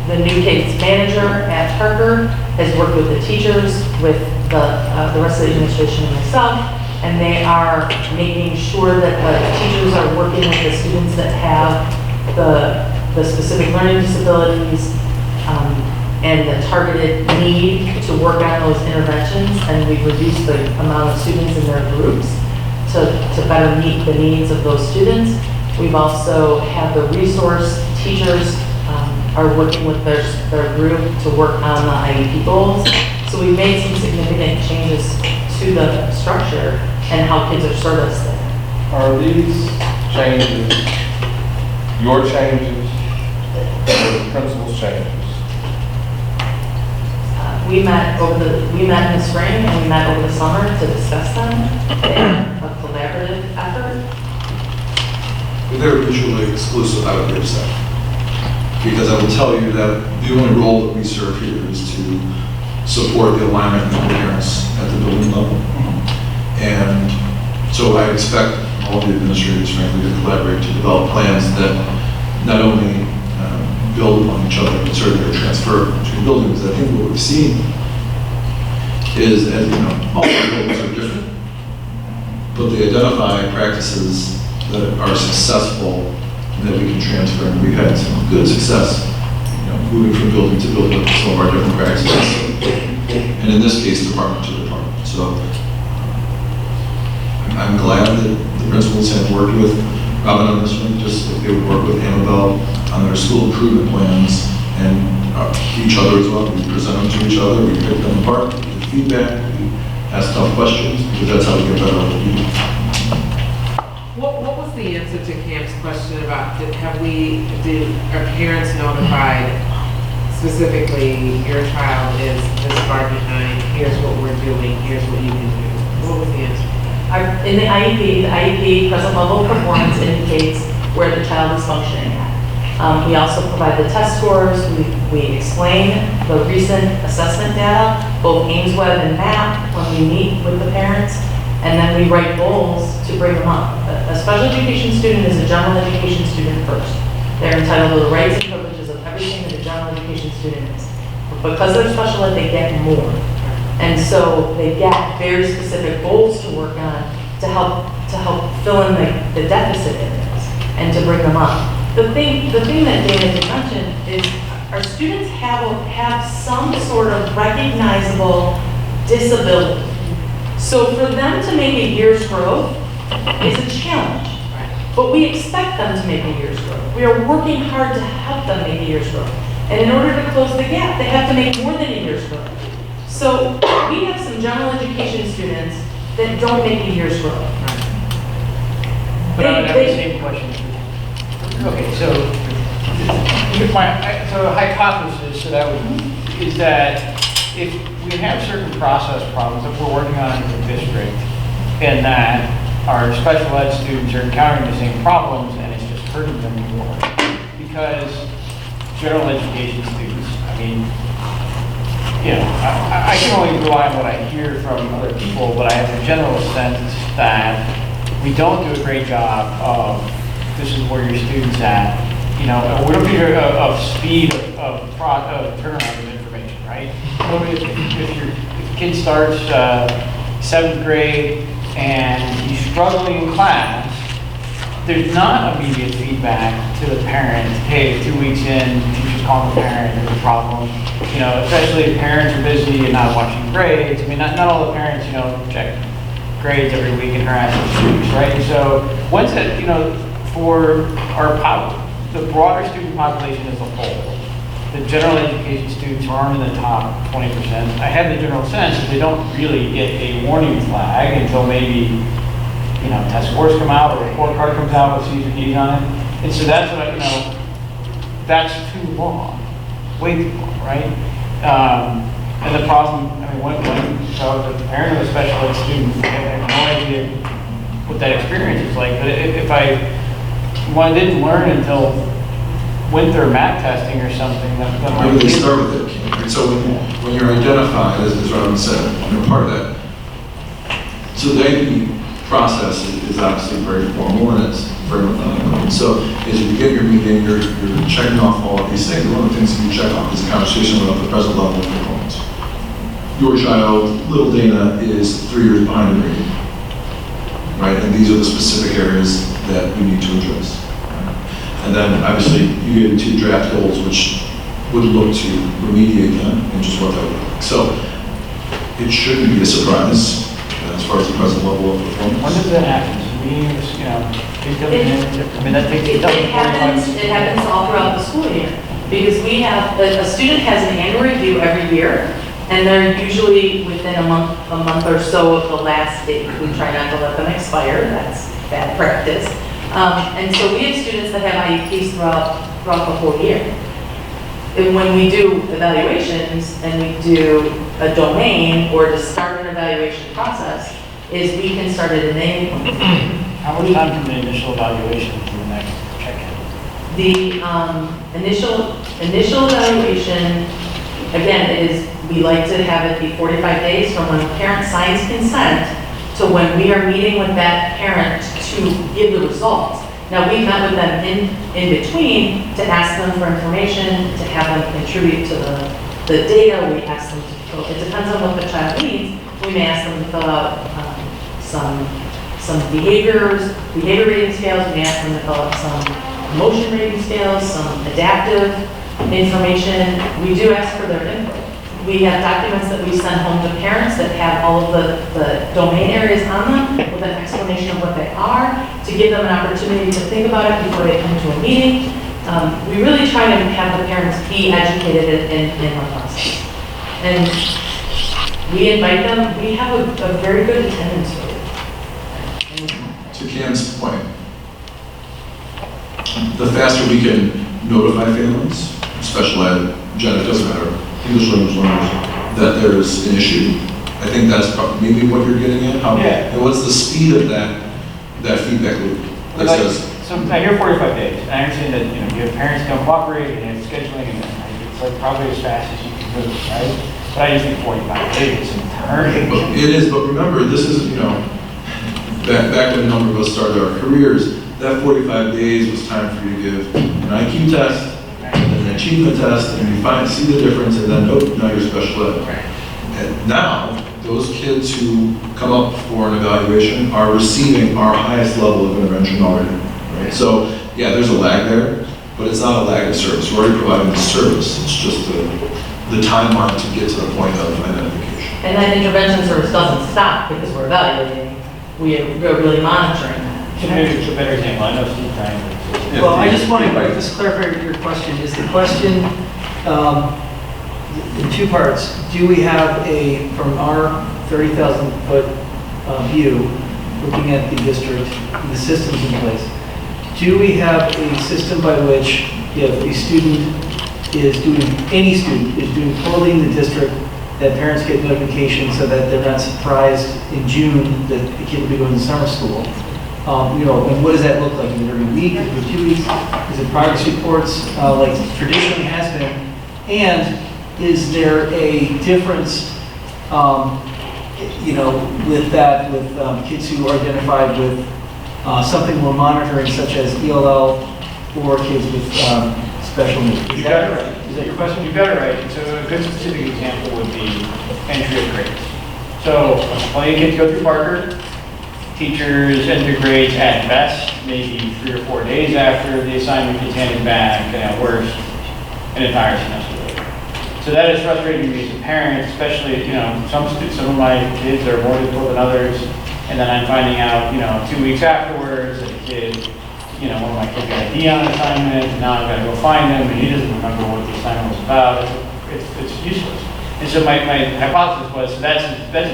The new case manager at Parker has worked with the teachers, with the rest of the administration and myself, and they are making sure that the teachers are working with the students that have the specific learning disabilities and the targeted need to work on those interventions, and we've reduced the amount of students in their groups to better meet the needs of those students. We've also had the resource teachers are working with their group to work on the IEP goals. So we've made some significant changes to the structure and how kids are serviced there. Are these changes your changes or the principal's changes? We met in the spring and we met over the summer to discuss them. They're a collaborative effort. they're mutually exclusive, I would agree with that. Because I will tell you that the only role that we serve here is to support the alignment and coherence at the building level. And so I expect all the administrators, frankly, to collaborate to develop plans that not only build upon each other, but certainly are transferred between buildings. I think what we've seen is, as you know, all the buildings are different, but they identify practices that are successful and that we can transfer. And we've had some good success, moving from building to building with some of our different practices. And in this case, department to department. So I'm glad that the principals have worked with Robin on this one, just like they would work with Annabelle on their school improvement plans and each other as well. We present them to each other, we pick them apart, we give feedback, we ask tough questions, because that's how we get better at what we do. What was the answer to Cam's question about, did our parents notified specifically, your child is this far behind, here's what we're doing, here's what you can do? What was the answer? In the IEP, present level of performance indicates where the child is functioning at. We also provide the test scores. We explain the recent assessment data, both AIMSweb and MAP, when we meet with the parents, and then we write goals to bring them up. A special education student is a general education student first. They're entitled to the rights and privileges of everything that a general education student is. But because they're special ed, they get more. And so they get very specific goals to work on to help fill in the deficit areas and to bring them up. The thing that Dana had mentioned is our students have some sort of recognizable disability. So for them to make a year's growth is a challenge. But we expect them to make a year's growth. We are working hard to help them make a year's growth. And in order to close the gap, they have to make more than a year's growth. So we have some general education students that don't make a year's growth. But I would have the same question. Okay, so a hypothesis is that if we have certain process problems that we're working on in the district, and that our special ed students are encountering the same problems, and it's just hurting them more, because general education students, I can only rely on what I hear from other people, but I have a general sense that we don't do a great job of, this is where your student's at, we don't need of speed of turnaround of information, right? If kid starts 7th grade and he's struggling in class, there's not immediate feedback to the parent. Hey, 2 weeks in, teacher's calling the parent, there's a problem. You know, especially if parents are busy and not watching grades. I mean, not all the parents, you know, check grades every week and harass the students, right? And so once that, you know, for the broader student population as a whole, the general education students aren't in the top 20%. I have the general sense that they don't really get a warning flag until maybe, you know, test scores come out or a report card comes out with C's and D's on it. And so that's what, you know, that's too long, way too long, right? And the problem, I mean, when I was a parent of a special ed student, I have no idea what that experience is like. But if I didn't learn until winter math testing or something, then my Maybe they kids- start with it. And so when you're identified, as Robin said, you're part of that. So the IEP process is obviously very formal and it's very methodical. And so as you begin your meeting, you're checking off all of these things. One of the things that you check off is a conversation about the present level of performance. Your child, little Dana, is 3 years behind in reading, right? And these are the specific areas that we need to address. And then obviously you get into draft goals, which would look to remediate them and just what that would look like. So it shouldn't be a surprise as far as the present level of performance. When does that happen? Meetings, you know, I mean, that takes. It happens all throughout the school year, because we have, a student has an annual review every year, and they're usually within a month or so of the last date. We try not to let them expire, that's bad practice. And so we have students that have IEPs throughout the whole year. And when we do evaluations and we do a domain or to start an evaluation process, is we can start at an A point. How much time from the initial evaluation to the next check-in? The initial evaluation, again, we like to have it be 45 days from when the parent signs consent to when we are meeting with that parent to give the results. Now, we've met with them in between to ask them for information, to have them contribute to the data. We ask them to fill, it depends on what the child needs. We may ask them to fill out some behavior rating scales. We may ask them to fill out some emotion rating scales, some adaptive information. We do ask for their input. We have documents that we send home to parents that have all of the domain areas on them with an explanation of what they are, to give them an opportunity to think about it before they come to a meeting. We really try to have the parents be educated in the process. And we invite them, we have a very good attendance rate. To Cam's point, the faster we can notify families, special ed, gen ed, doesn't matter, English language learners, that there's an issue. I think that's probably maybe what you're getting at. And what's the speed of that feedback loop that says? So I hear 45 days. I understand that, you know, you have parents come cooperate and it's scheduling and it's like probably as fast as you can move, right? But I just think 45 days is an eternity. It is, but remember, this is, you know, back when a number of us started our careers, that 45 days was time for you to give an IQ test, and then an achievement test, and you see the difference, and then, oh, now you're special ed. And now, those kids who come up for an evaluation are receiving our highest level of intervention already, right? So, yeah, there's a lag there, but it's not a lag of service. We're already providing the service. It's just the timeline to get to the point of identification. And that intervention service doesn't stop because we're evaluating. We're really monitoring that. Maybe it's a better example. I know Steve trying to. Well, I just want to just clarify your question. Is the question in two parts? Do we have from our 30,000-foot view, looking at the district, the systems in place, do we have a system by which if a student any student is doing poorly in the district, that parents get notification so that they're not surprised in June that the kid will be going to summer school? You know, and what does that look like? Is it every week, every 2 weeks? Is it progress reports like traditionally has been? And is there a difference, you know, with that, with kids who are identified with something we're monitoring, such as ELL, or kids with special needs. You got it right. Is that your question? You got it right. So a good specific example would be entry of grades. So plenty of kids go through Parker. Teachers enter grades at best, maybe 3 or 4 days after the assignment gets handed back, and at worst, an entire semester later. So that is frustrating to me as a parent, especially, some of my kids are more difficult than others, and then I'm finding out, 2 weeks afterwards that the kid, one of my kids got a D on an assignment, and now I've got to go find him, and he doesn't remember what the assignment was about. It's useless. And so my hypothesis was, so that's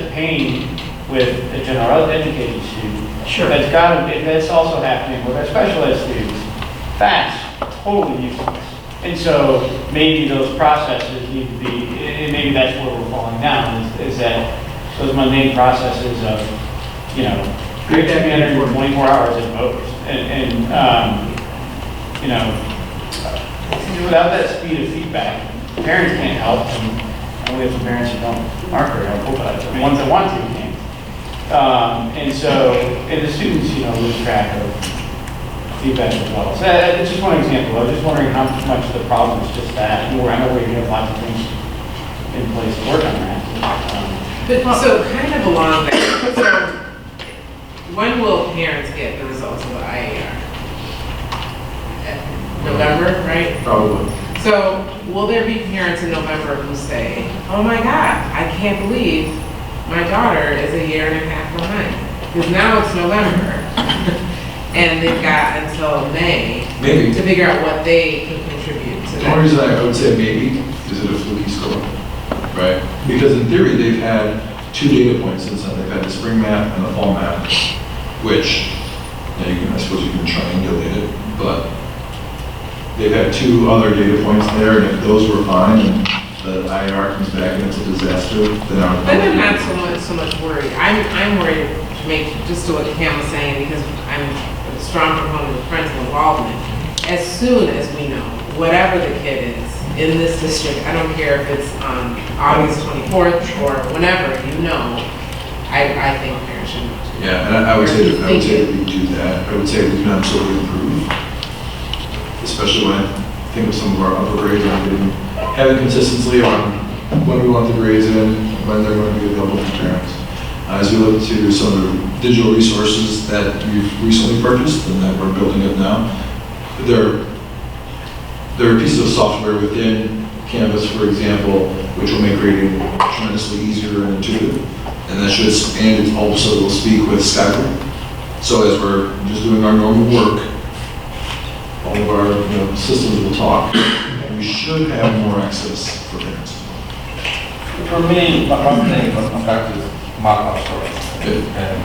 a pain with a general education student. Sure. That's also happening with our special ed students. That's totally useless. And so maybe those processes need to be, and maybe that's where we're falling down, is that those mundane processes of, grade should be entered in 24 hours at most. Without that speed of feedback, parents can't help, and we have some parents who aren't very helpful, but the ones that want to can't. And the students, lose track of feedback as well. So it's just one example. I was just wondering how much the problem is just that. I know where you have lots of things in place to work on that. But so kind of along that, so when will parents get the results of the IAR? November, right? Probably. So will there be parents in November who say, oh my God, I can't believe my daughter is a year and a half behind? Because now it's November. And they've got until May Maybe. to figure out what they can contribute to The only that. reason I would say maybe is it a fluky score, right? Because in theory, they've had 2 data points since then. They've had the spring map and the fall map, which, I suppose you can triangulate it, but they've had 2 other data points there, and if those were fine, and the IR comes back and it's a disaster, then I would. But I'm not so much worried. I'm worried to make, just to what Cam was saying, because I'm a strong proponent of parental involvement. As soon as we know, whatever the kid is in this district, I don't care if it's on August 24th or whenever, I think parents should know. Yeah, and I would say that we do that. I would say we can absolutely improve, especially when I think of some of our upper grades on having consistency on when we want the grades in, when they're going to be available to parents. As we look to some of the digital resources that we've recently purchased and that we're building up now, there are pieces of software within Canvas, for example, which will make grading tremendously easier and intuitive. And that should, and it also will speak with Skype. So as we're just doing our normal work, all of our systems will talk, and we should have more access for parents. For me, one thing, I'm back to my story. And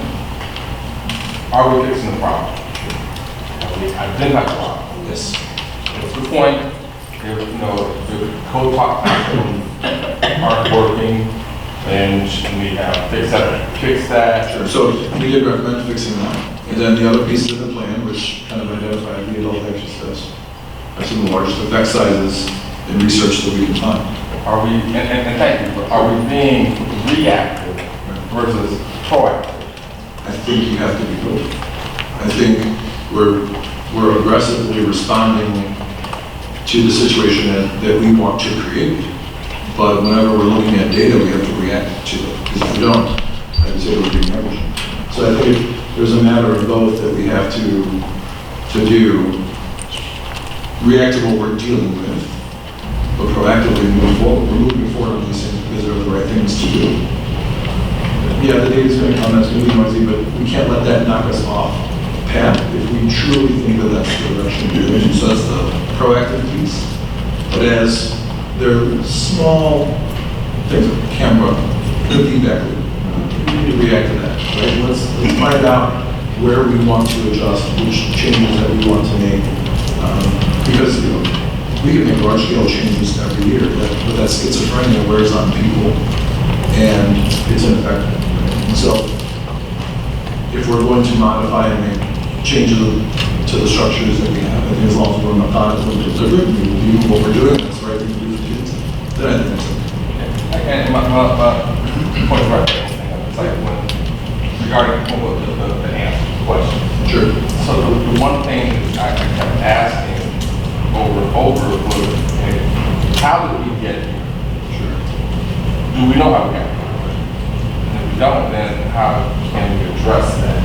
are we fixing the problem? I did have a problem. Yes. What's the point? The code talk aren't working, and we have fixed that. Sure. So we did recommend fixing that. And then the other pieces of the plan, which kind of identified the adult anxious test, are some of the largest effect sizes in research that we can find. Are we, and thank you, but are we being reactive versus proactive? I think you have to be both. I think we're aggressively responding to the situation that we want to create. But whenever we're looking at data, we have to react to it. Because if we don't, I would say we're being negligent. So I think there's a matter of both that we have to do. React to what we're dealing with, but proactively move forward. We're moving forward on these things because they're the right things to do. Yeah, the data's going to come, that's going to be noisy, but we can't let that knock us off path if we truly think that that's the direction we're doing. So that's the proactive piece. But as there are small things, camera, the feedback loop, we need to react to that, right? Let's find out where we want to adjust, which changes that we want to make. Because we can make large-scale changes every year, but that schizophrenia wears on people, and it's ineffective. So, if we're going to modify and make changes to the structures that we have, I think as long as we're methodically deliberate, we will do what we're doing, that's the right thing to do for students, then I think that's okay. And my point of reference, it's like regarding the answer to the question. Sure. So the one thing that I kept asking over and over how did we get here? Sure. Do we know how we got here? And if we don't, then how can we address that?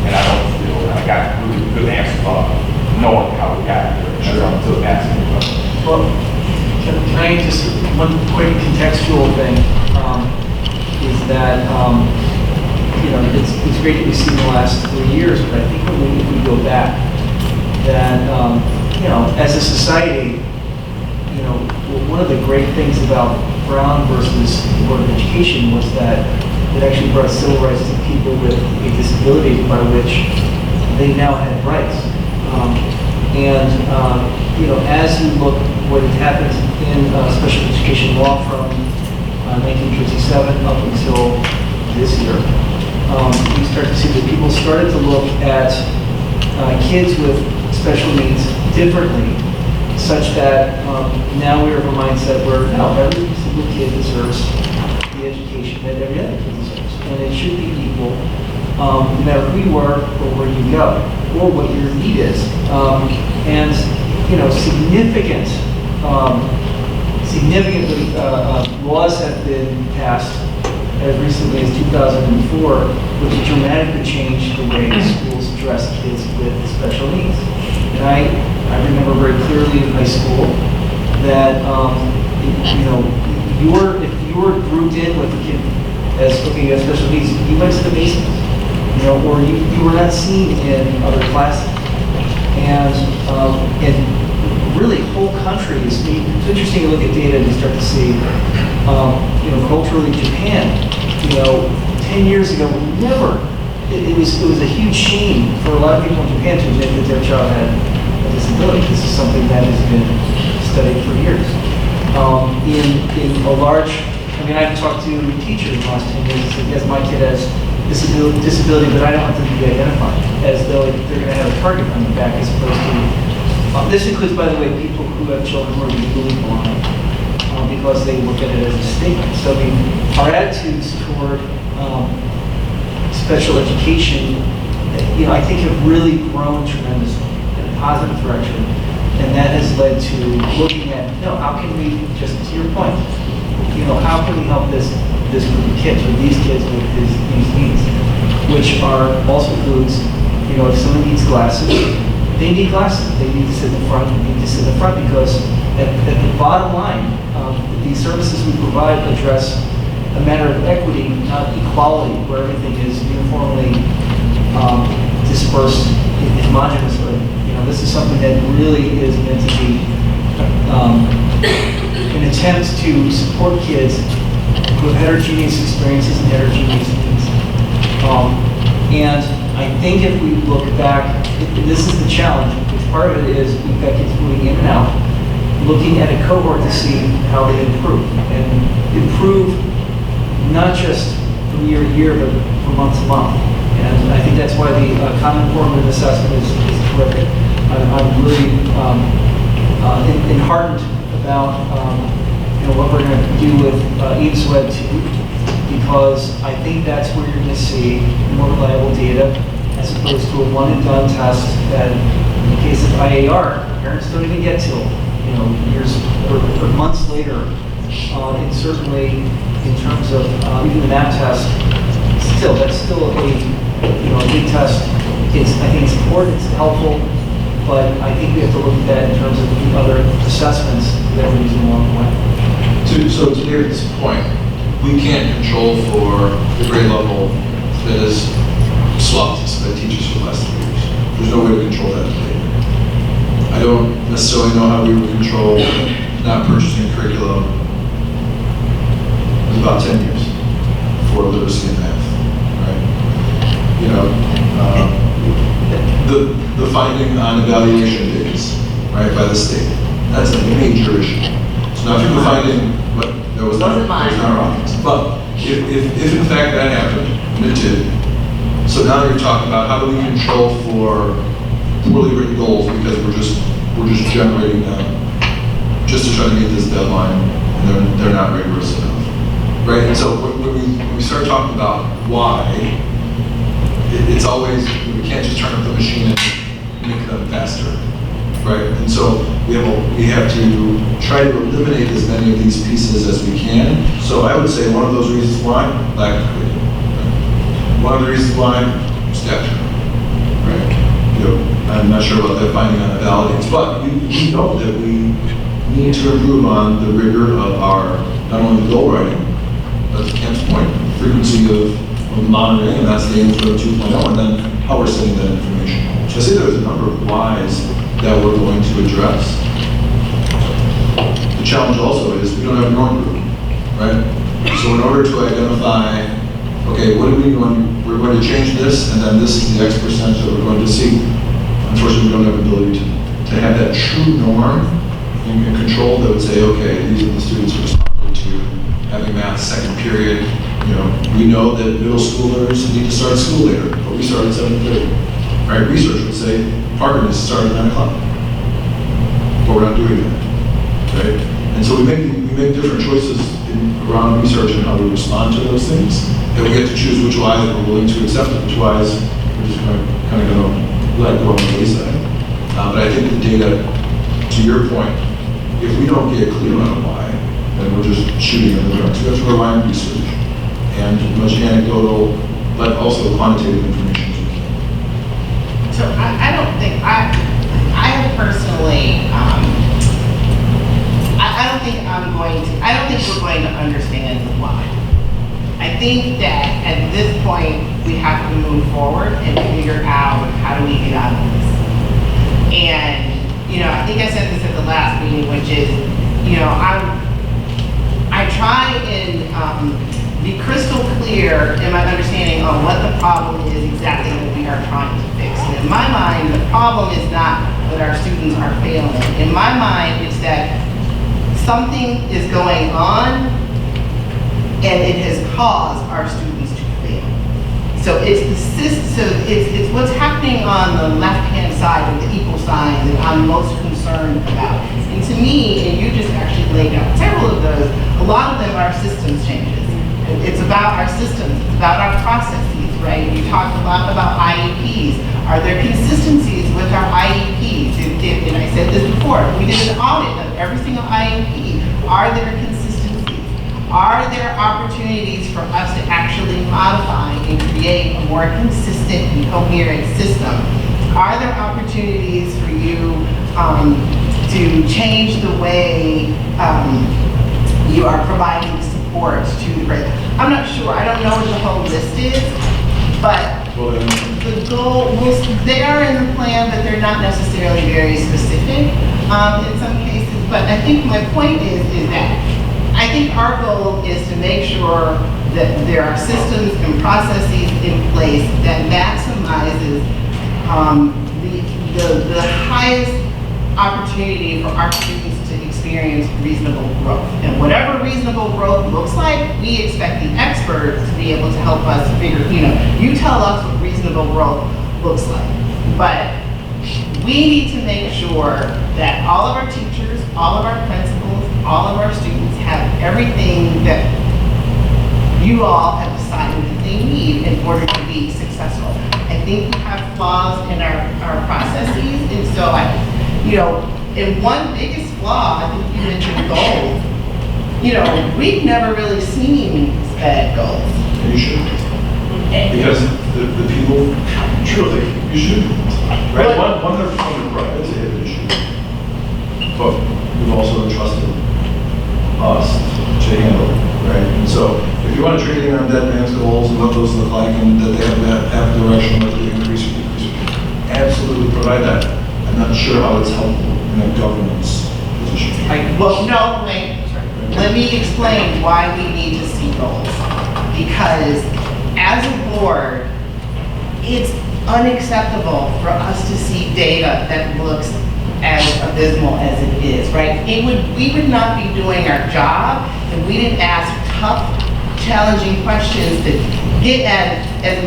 And I don't feel I got really good answers on knowing how we got here. Sure. I'm still asking you questions. Well, can I just, one quick contextual thing, is that, you know, it's great that we've seen the last 3 years, but I think if we go back, that, you know, as a society, you know, one of the great things about Brown versus the Board of Education was that it actually brought civil rights to people with a disability by which they now had rights. You know, as you look what had happened in special education law from 1957 up until this year, you start to see that people started to look at kids with special needs differently, such that now we are of a mindset where no, every single kid deserves the education that every other kid deserves, and it should be equal, no matter who you are or where you go or what your need is. And you know, significantly laws have been passed as recently as 2004, which dramatically changed the way schools address kids with special needs. And I remember very clearly in high school that, you know, if you were grouped in with a kid as looking at special needs, you went to the basement, you know, or you were not seen in other classes. And really whole countries, it's interesting to look at data and you start to see, you know, culturally Japan, you know, 10 years ago, it was a huge shame for a lot of people in Japan to admit that their child had a disability. This is something that has been studied for years. In a large, I mean, I've talked to teachers in the last 10 years and said, yes, my kid has disability, but I don't want them to be identified as though they're going to have a target on the back as opposed to, this includes, by the way, people who have children who are legally blind because they look at it as a statement. So, I mean, our attitudes toward special education, you know, I think have really grown tremendously in a positive direction. And that has led to looking at, no, how can we, just to your point, you know, how can we help this group of kids, or these kids with these needs, which are also includes, you know, if someone needs glasses, they need glasses. They need to sit in the front. They need to sit in the front because at the bottom line, these services we provide address a matter of equity, not equality, where everything is uniformly dispersed homogeneously. You know, this is something that really is meant to be an attempt to support kids with heterogeneous experiences and heterogeneous needs. And I think if we look back, this is the challenge, because part of it is we've got kids moving in and out, looking at a cohort to see how they improve. And improve not just from year to year, but from month to month. And I think that's why the common formative assessment is terrific. I'm really enheartened about you know, what we're going to do with EadsWeb 2, because I think that's where you're going to see more reliable data as opposed to a one-and-done test that, in the case of IAR, parents don't even get till, you know, years or months later. And certainly, in terms of even the MAP test, that's still a, you know, a big test. I think it's important, it's helpful, but I think we have to look at that in terms of the other assessments that we're using along the way. So to David's point, we can't control for the grade level that is swapped by teachers for the last 3 years. There's no way to control that today. I don't necessarily know how we would control not purchasing curriculum. It was about 10 years for literacy and math, right? You know, the finding on evaluation days, right, by the state, that's a major issue. So now if you're finding, but that was not our office. But if in fact that happened, and it did, so now you're talking about how do we control for poorly written goals because we're just generating them just to try to meet this deadline, and they're not rigorous enough, right? And so when we start talking about why, it's always, we can't just turn up the machine and make them faster. right? And so we have to try to eliminate as many of these pieces as we can. So I would say one of those reasons why, lack of curriculum. One of the reasons why, staff turnover, right? You know, I'm not sure about that finding on the validates, but we know that we need to improve on the rigor of our, not only the goal writing, but to Ken's point, frequency of monitoring, and that's the aim for 2.0, and then how we're sending that information. So I say there's a number of whys that we're going to address. The challenge also is we don't have an org group, right? So in order to identify, okay, what do we want, we're going to change this, and then this is the X percent that we're going to see. Unfortunately, we don't have the ability to have that true norm in control that would say, okay, these are the students who are responsible to having math second period. You know, we know that middle schoolers need to start school later, but we start at 7:30. Right? Research would say Parker needs to start at 9 o'clock. But we're not doing that. Right? And so we make different choices around research and how we respond to those things. And we get to choose which whys we're willing to accept and which whys we're just kind of going to let go on the wayside. But I think the data, to your point, if we don't get clear on why, then we're just shooting in the dark. So that's where I am research. And as much anecdotal, but also quantitative information as we can. So I don't think, I have personally, I don't think we're going to understand the why. I think that at this point, we have to move forward and figure out how do we get out of this. And, you know, I think I said this at the last meeting, which is, you know, I try and be crystal clear in my understanding on what the problem is exactly that we are trying to fix. And in my mind, the problem is not that our students are failing. In my mind, it's that something is going on and it has caused our students to fail. So it's what's happening on the left-hand side of the equal signs that I'm most concerned about. And to me, and you just actually laid out several of those, a lot of them are systems changes. It's about our systems, it's about our processes, right? You talked a lot about IEPs. Are there consistencies with our IEPs? And I said this before, we did an audit of every single IEP. Are there consistencies? Are there opportunities for us to actually modify and create a more consistent and coherent system? Are there opportunities for you to change the way you are providing support to the grade? I'm not sure, I don't know what the whole list is, but the goal, they are in the plan, but they're not necessarily very specific in some cases. But I think my point is that I think our goal is to make sure that there are systems and processes in place that maximizes the highest opportunity for our students to experience reasonable growth. And whatever reasonable growth looks like, we expect the experts to be able to help us figure, you tell us what reasonable growth looks like. But we need to make sure that all of our teachers, all of our principals, all of our students have everything that you all have decided that they need in order to be successful. I think we have flaws in our processes, and so and one biggest flaw, I think you mentioned goals. We've never really seen SPED goals. And you should. Because the people, truly, you should. Right? One of the priorities is an issue. But we've also entrusted us to handle it, right? And so if you want to training on dead man's goals and what those look like and that they have direction, whether they increase or decrease, absolutely provide that. I'm not sure how it's helpful in a governance position. Let me explain why we need to see goals. Because as a board, it's unacceptable for us to see data that looks as abysmal as it is, right? We would not be doing our job if we didn't ask tough, challenging questions to get at as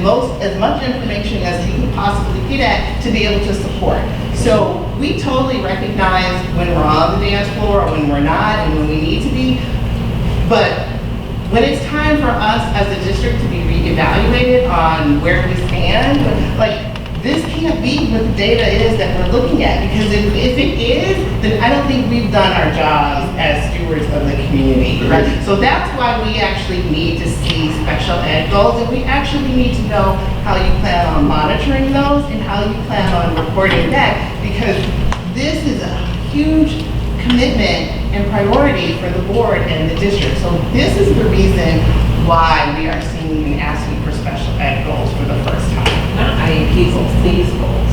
much information as we could possibly get at to be able to support. So we totally recognize when we're on the dance floor or when we're not and when we need to be. But when it's time for us as a district to be reevaluated on where we stand, like this can't be what the data is that we're looking at, because if it is, then I don't think we've done our jobs as stewards of the community, right? So that's why we actually need to see special ed goals, and we actually need to know how you plan on monitoring those and how you plan on reporting back, because this is a huge commitment and priority for the board and the district. So this is the reason why we are seeing and asking for special ed goals for the first time. Not IEP goals, these goals.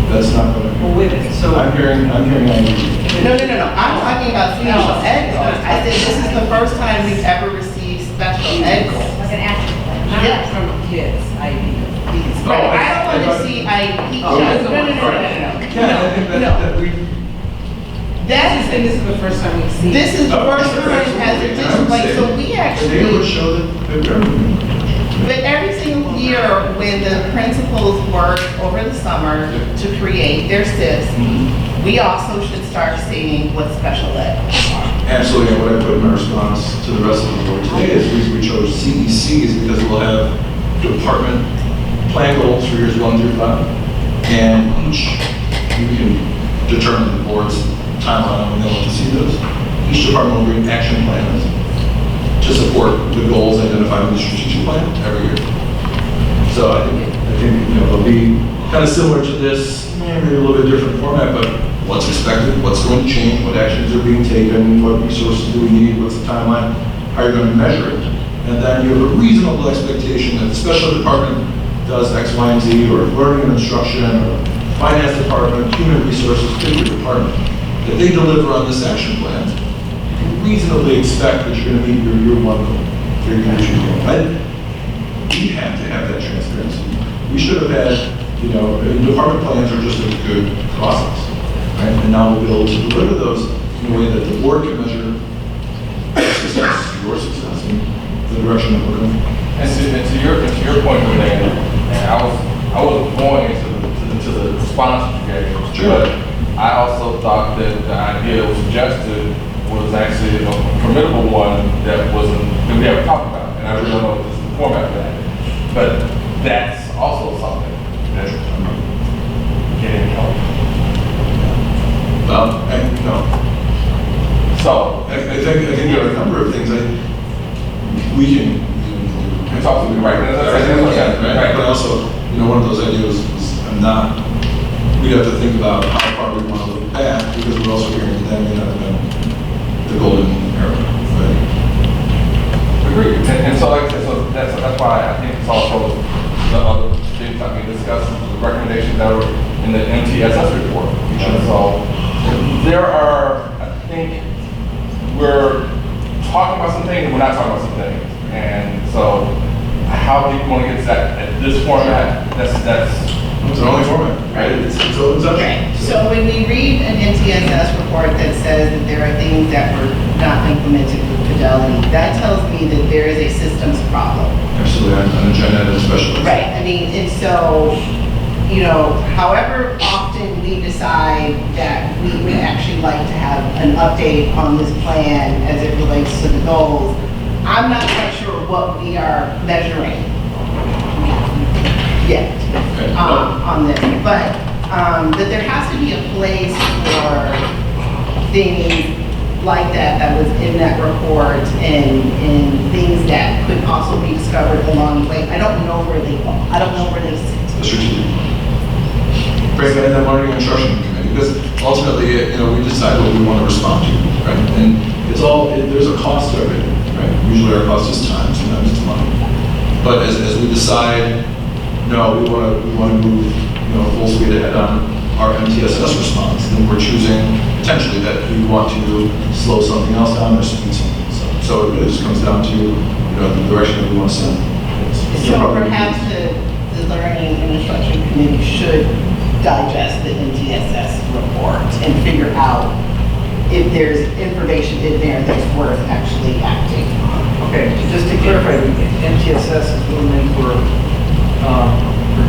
That's not what Well, wait a minute, so. I'm hearing IEP. No. I'm talking about special ed goals. I said this is the first time we've ever received special ed goals. Like an action plan. Not from kids, IEP. Right, I don't want to see IEP. Oh, No. Yeah, I think that we, That's, And this is the first time we've seen. this is the first time as a absolutely. district, like, so we the data would actually, show that they're. but every single year when the principals work over the summer to create their SIPs, we also should start seeing what special ed are. Absolutely, and what I put in my response to the rest of the board today is the reason we chose CECs because we'll have department plan goals for years 1 through 5. And each, you can determine the board's timeline on when they want to see those. Each department will bring action plans to support the goals identified in the strategic plan every year. So I think they'll be kind of similar to this, maybe a little bit different format, but what's expected, what's going to change, what actions are being taken, what resources do we need, what's the timeline, how are you going to measure it? And then you have a reasonable expectation that the special department does X, Y, and Z, or learning and instruction, or finance department, human resources, pick your department, that they deliver on this action plan. You can reasonably expect that you're going to meet your year 1 goal, your year 2 goal. We have to have that transparency. We should have had, department plans are just a good process, right? And now we'll be able to deliver those in a way that the board can measure success, your success, and the direction that we're going. And to your point, Renee, and I wasn't going into the response you gave, Sure. but I also thought that the idea that was suggested was actually a formidable one that we haven't talked about, and I really don't know if this is the format of that, but that's also something that getting help. So I think there are a number of things we can. we talked to right. Right, but also, one of those ideas is we'd have to think about how far we want to look back, because we're also hearing that may not have been the golden era, right? Agreed. And so that's why I think it's also the other things that we discussed, the recommendations that were in the MTSS report. And so there are, I think, we're talking about some things and we're not talking about some things. And so how deep you want to get to that at this format, that's It's an only format, right? It's open session. Right, so when we read an NTSS report that says that there are things that were not implemented with fidelity, that tells me that there is a systems problem. Absolutely, on a gen ed especially. Right, and so, however often we decide that we would actually like to have an update on this plan as it relates to the goals, I'm not quite sure what we are measuring yet on this, but that there has to be a place for things like that was in that report and things that could also be discovered along the way. I don't know where they fall. I don't know where they sit. The strategic. Right, and then learning and instruction committee, because ultimately, we decide what we want to respond to, right? And there's a cost to everything, right? Usually our cost is time, sometimes it's money. But as we decide, no, we want to move, full speed ahead on our MTSS response, then we're choosing potentially that we want to slow something else down or speed something else up. So it really just comes down to, the direction that we want to send. So perhaps the learning and instruction committee should digest the NTSS report and figure out if there's information in there that's worth actually acting on. Okay, just to clarify, MTSS is moving for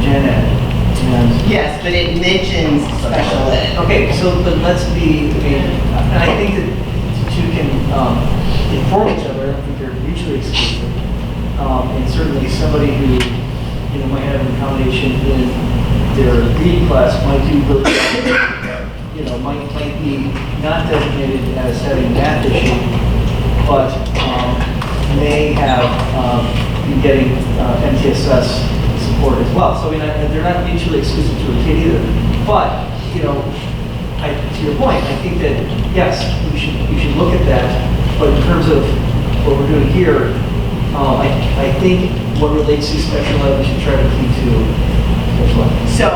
gen ed. And Yes, but it mentions special ed. okay, but let's be, and I think that the two can inform each other. I don't think they're mutually exclusive. And certainly somebody who, might have an accommodation in their reading class might do really well, you know, might be not designated as having math issue, but may have been getting MTSS support as well. So I mean, they're not mutually exclusive to a kid either. But, you know, to your point, I think that, yes, we should look at that. But in terms of what we're doing here, I think what relates to special ed, we should try to keep to special ed. So,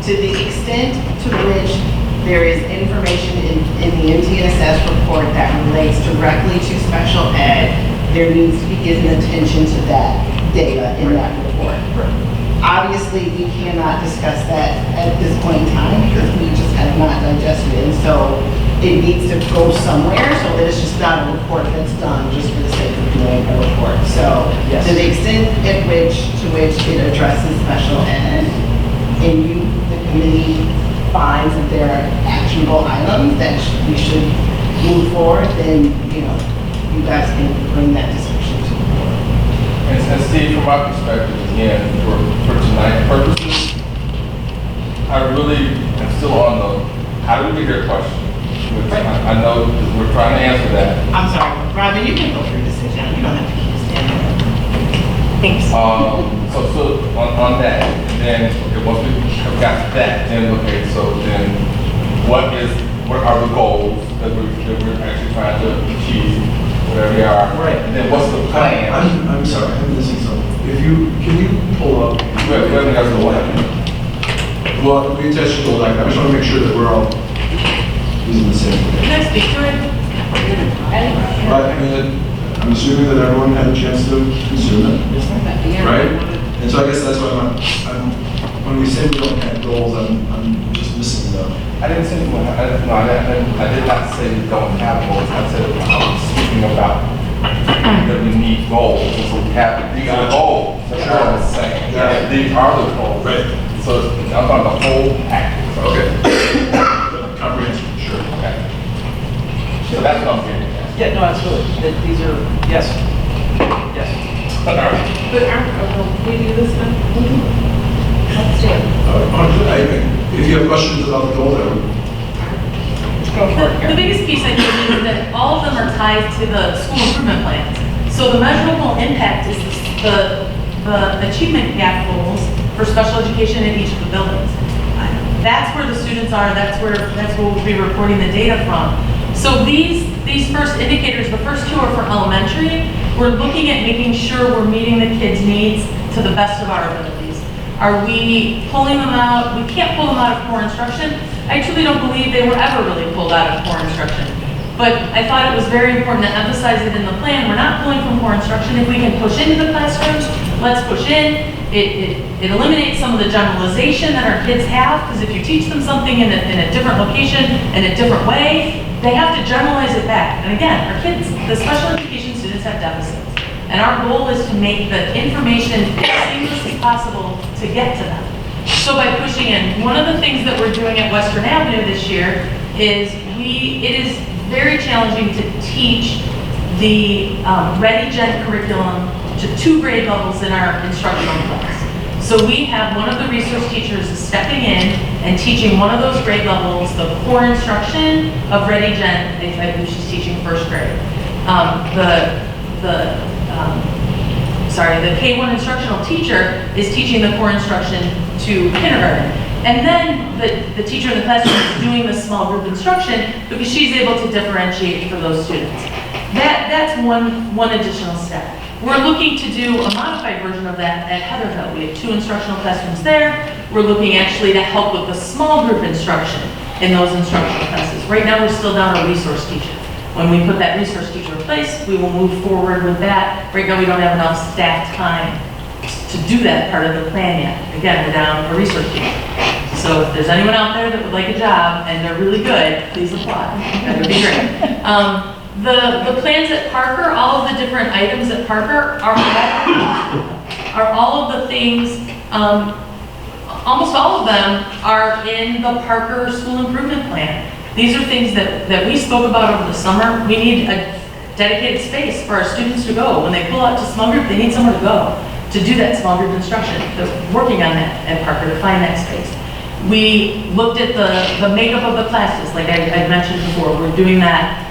to the extent to which there is information in the MTSS report that relates directly to special ed, there needs to be given attention to that data in that report. Obviously, we cannot discuss that at this point in time because we just have not digested it. And so it needs to go somewhere so that it's just not a report that's done just for the sake of doing a report. So Yes. to the extent to which it addresses special ed, and you, the committee, finds that there are actionable items that we should move forward, then, you know, you guys can bring that discussion to the board. And Steve, from my perspective, again, for tonight's purposes, I really am still on the, how do we get here question? Which I know that we're trying to answer that. I'm sorry, Robin, you can go through this again. You don't have to keep standing there. Thanks. So on that, and then once we have got to that, then okay, so then what are the goals that we're actually trying to achieve, whatever they are? Right. And then what's the plan? I'm sorry, I'm missing something. Can you pull up? Whoever has the one. Well, we attach to the like, I just want to make sure that we're all using the same. Can I speak to it? But, I mean, I'm assuming that everyone had a chance to consume it, right? And so I guess that's why when we say we don't have goals, I'm just missing them. I didn't say, I did not say we don't have goals. I said I was speaking about that we need goals. So we have, these are goals. That's what I was saying. Yeah. These are the goals. Right. So I'm talking about the whole package. Okay. Comprehensive, sure. Okay. So that's what I'm getting at. Yeah, no, absolutely. These are, yes, yes. All right. But we do this one? Let's do it. If you have questions about the goal, I would. Go for it, The Karen. biggest piece I think is that all of them are tied to the school improvement plans. So the measurable impact is the achievement gap goals for special education in each of the buildings. That's where the students are, that's where we'll be reporting the data from. So these first indicators, the first two are for elementary. We're looking at making sure we're meeting the kids' needs to the best of our abilities. Are we pulling them out? We can't pull them out of core instruction. I truly don't believe they were ever really pulled out of core instruction. But I thought it was very important to emphasize it in the plan. We're not pulling from core instruction. If we can push into the classrooms, let's push in. It eliminates some of the generalization that our kids have, because if you teach them something in a different location, in a different way, they have to generalize it back. And again, our kids, the special education students have deficits. And our goal is to make the information as seamless as possible to get to them. So by pushing in, one of the things that we're doing at Western Avenue this year is it is very challenging to teach the ReadyGen curriculum to 2 grade levels in our instructional class. So we have one of the resource teachers is stepping in and teaching one of those grade levels, the core instruction of ReadyGen. I believe she's teaching 1st grade. The K-1 instructional teacher is teaching the core instruction to kindergarten. And then the teacher in the classroom is doing the small group instruction because she's able to differentiate for those students. That's one additional step. We're looking to do a modified version of that at Heatherville. We have 2 instructional classrooms there. We're looking actually to help with the small group instruction in those instructional classes. Right now, we're still down a resource teacher. When we put that resource teacher in place, we will move forward with that. Right now, we don't have enough staff time to do that part of the plan yet. Again, we're down a resource teacher. So if there's anyone out there that would like a job and they're really good, please apply. That would be great. The plans at Parker, all of the different items at Parker are all of the things, almost all of them are in the Parker School Improvement Plan. These are things that we spoke about over the summer. We need a dedicated space for our students to go. When they pull out to small group, they need somewhere to go to do that small group instruction. They're working on that at Parker to find that space. We looked at the makeup of the classes, like I mentioned before. We're doing that,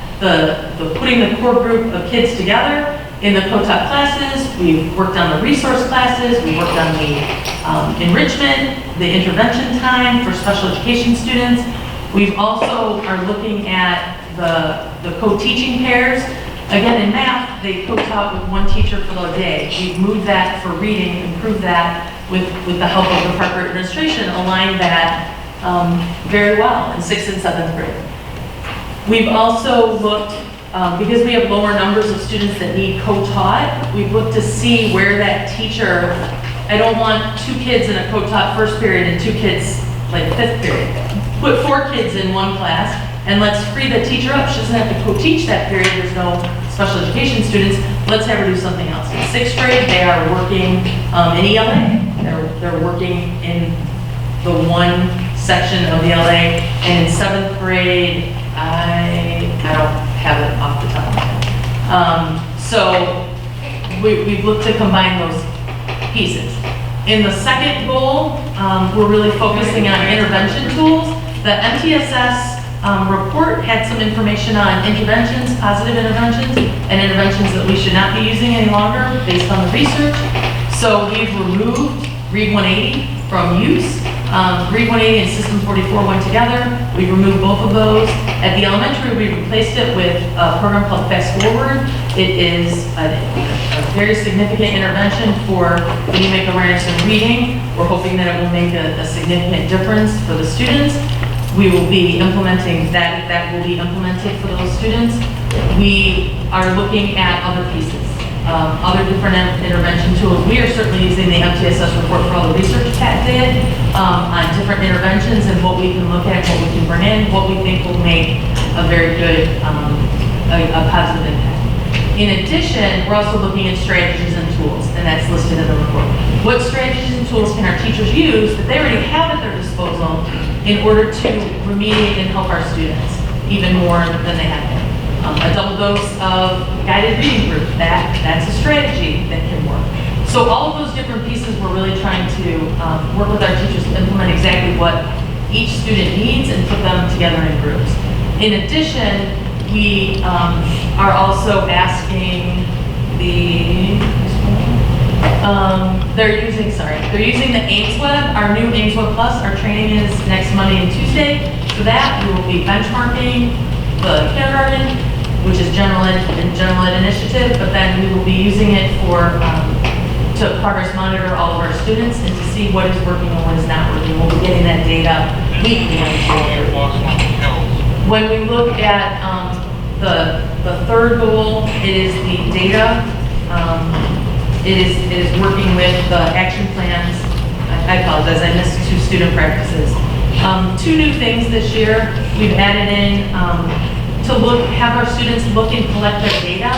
putting the core group of kids together in the COTOP classes. We've worked on the resource classes. We worked on the enrichment, the intervention time for special education students. We've also are looking at the co-teaching pairs. Again, in math, they co-taught with one teacher for the day. We've moved that for reading, improved that with the help of the Parker administration, aligned that very well in 6th and 7th grade. We've also looked, because we have lower numbers of students that need co-taught, we've looked to see where that teacher, I don't want 2 kids in a co-taught first period and 2 kids like 5th period. Put 4 kids in one class and let's free the teacher up. She doesn't have to co-teach that period. There's no special education students. Let's have her do something else. In 6th grade, they are working in ELA. They're working in the one section of ELA. And in 7th grade, I don't have it off the top of my head. So we've looked to combine those pieces. In the second goal, we're really focusing on intervention tools. The MTSS report had some information on interventions, positive interventions, and interventions that we should not be using any longer based on the research. So we've removed Read 180 from use. Read 180 and System 44 went together. We removed both of those. At the elementary, we replaced it with a program called Fast Forward. It is a very significant intervention for anemic awareness and reading. We're hoping that it will make a significant difference for the students. We will be implementing that will be implemented for those students. We are looking at other pieces, other different intervention tools. We are certainly using the MTSS report for all the research Pat did on different interventions and what we can look at, what we can bring in, what we think will make a very good, a positive impact. In addition, we're also looking at strategies and tools, and that's listed in the report. What strategies and tools can our teachers use that they already have at their disposal in order to remediate and help our students even more than they have been? A double dose of guided reading group, that's a strategy that can work. So all of those different pieces, we're really trying to work with our teachers to implement exactly what each student needs and put them together in groups. In addition, we are also asking they're using the AimsWeb, our new AimsWeb Plus. Our training is next Monday and Tuesday. For that, we will be benchmarking the kindergarten, which is general ed initiative, but then we will be using it to progress monitor all of our students and to see what is working and what is not working. We'll be getting that data weekly. When we look at the third goal, it is the data. It is working with the action plans. I apologize, I missed 2 student practices. 2 new things this year. We've added in to have our students look and collect their data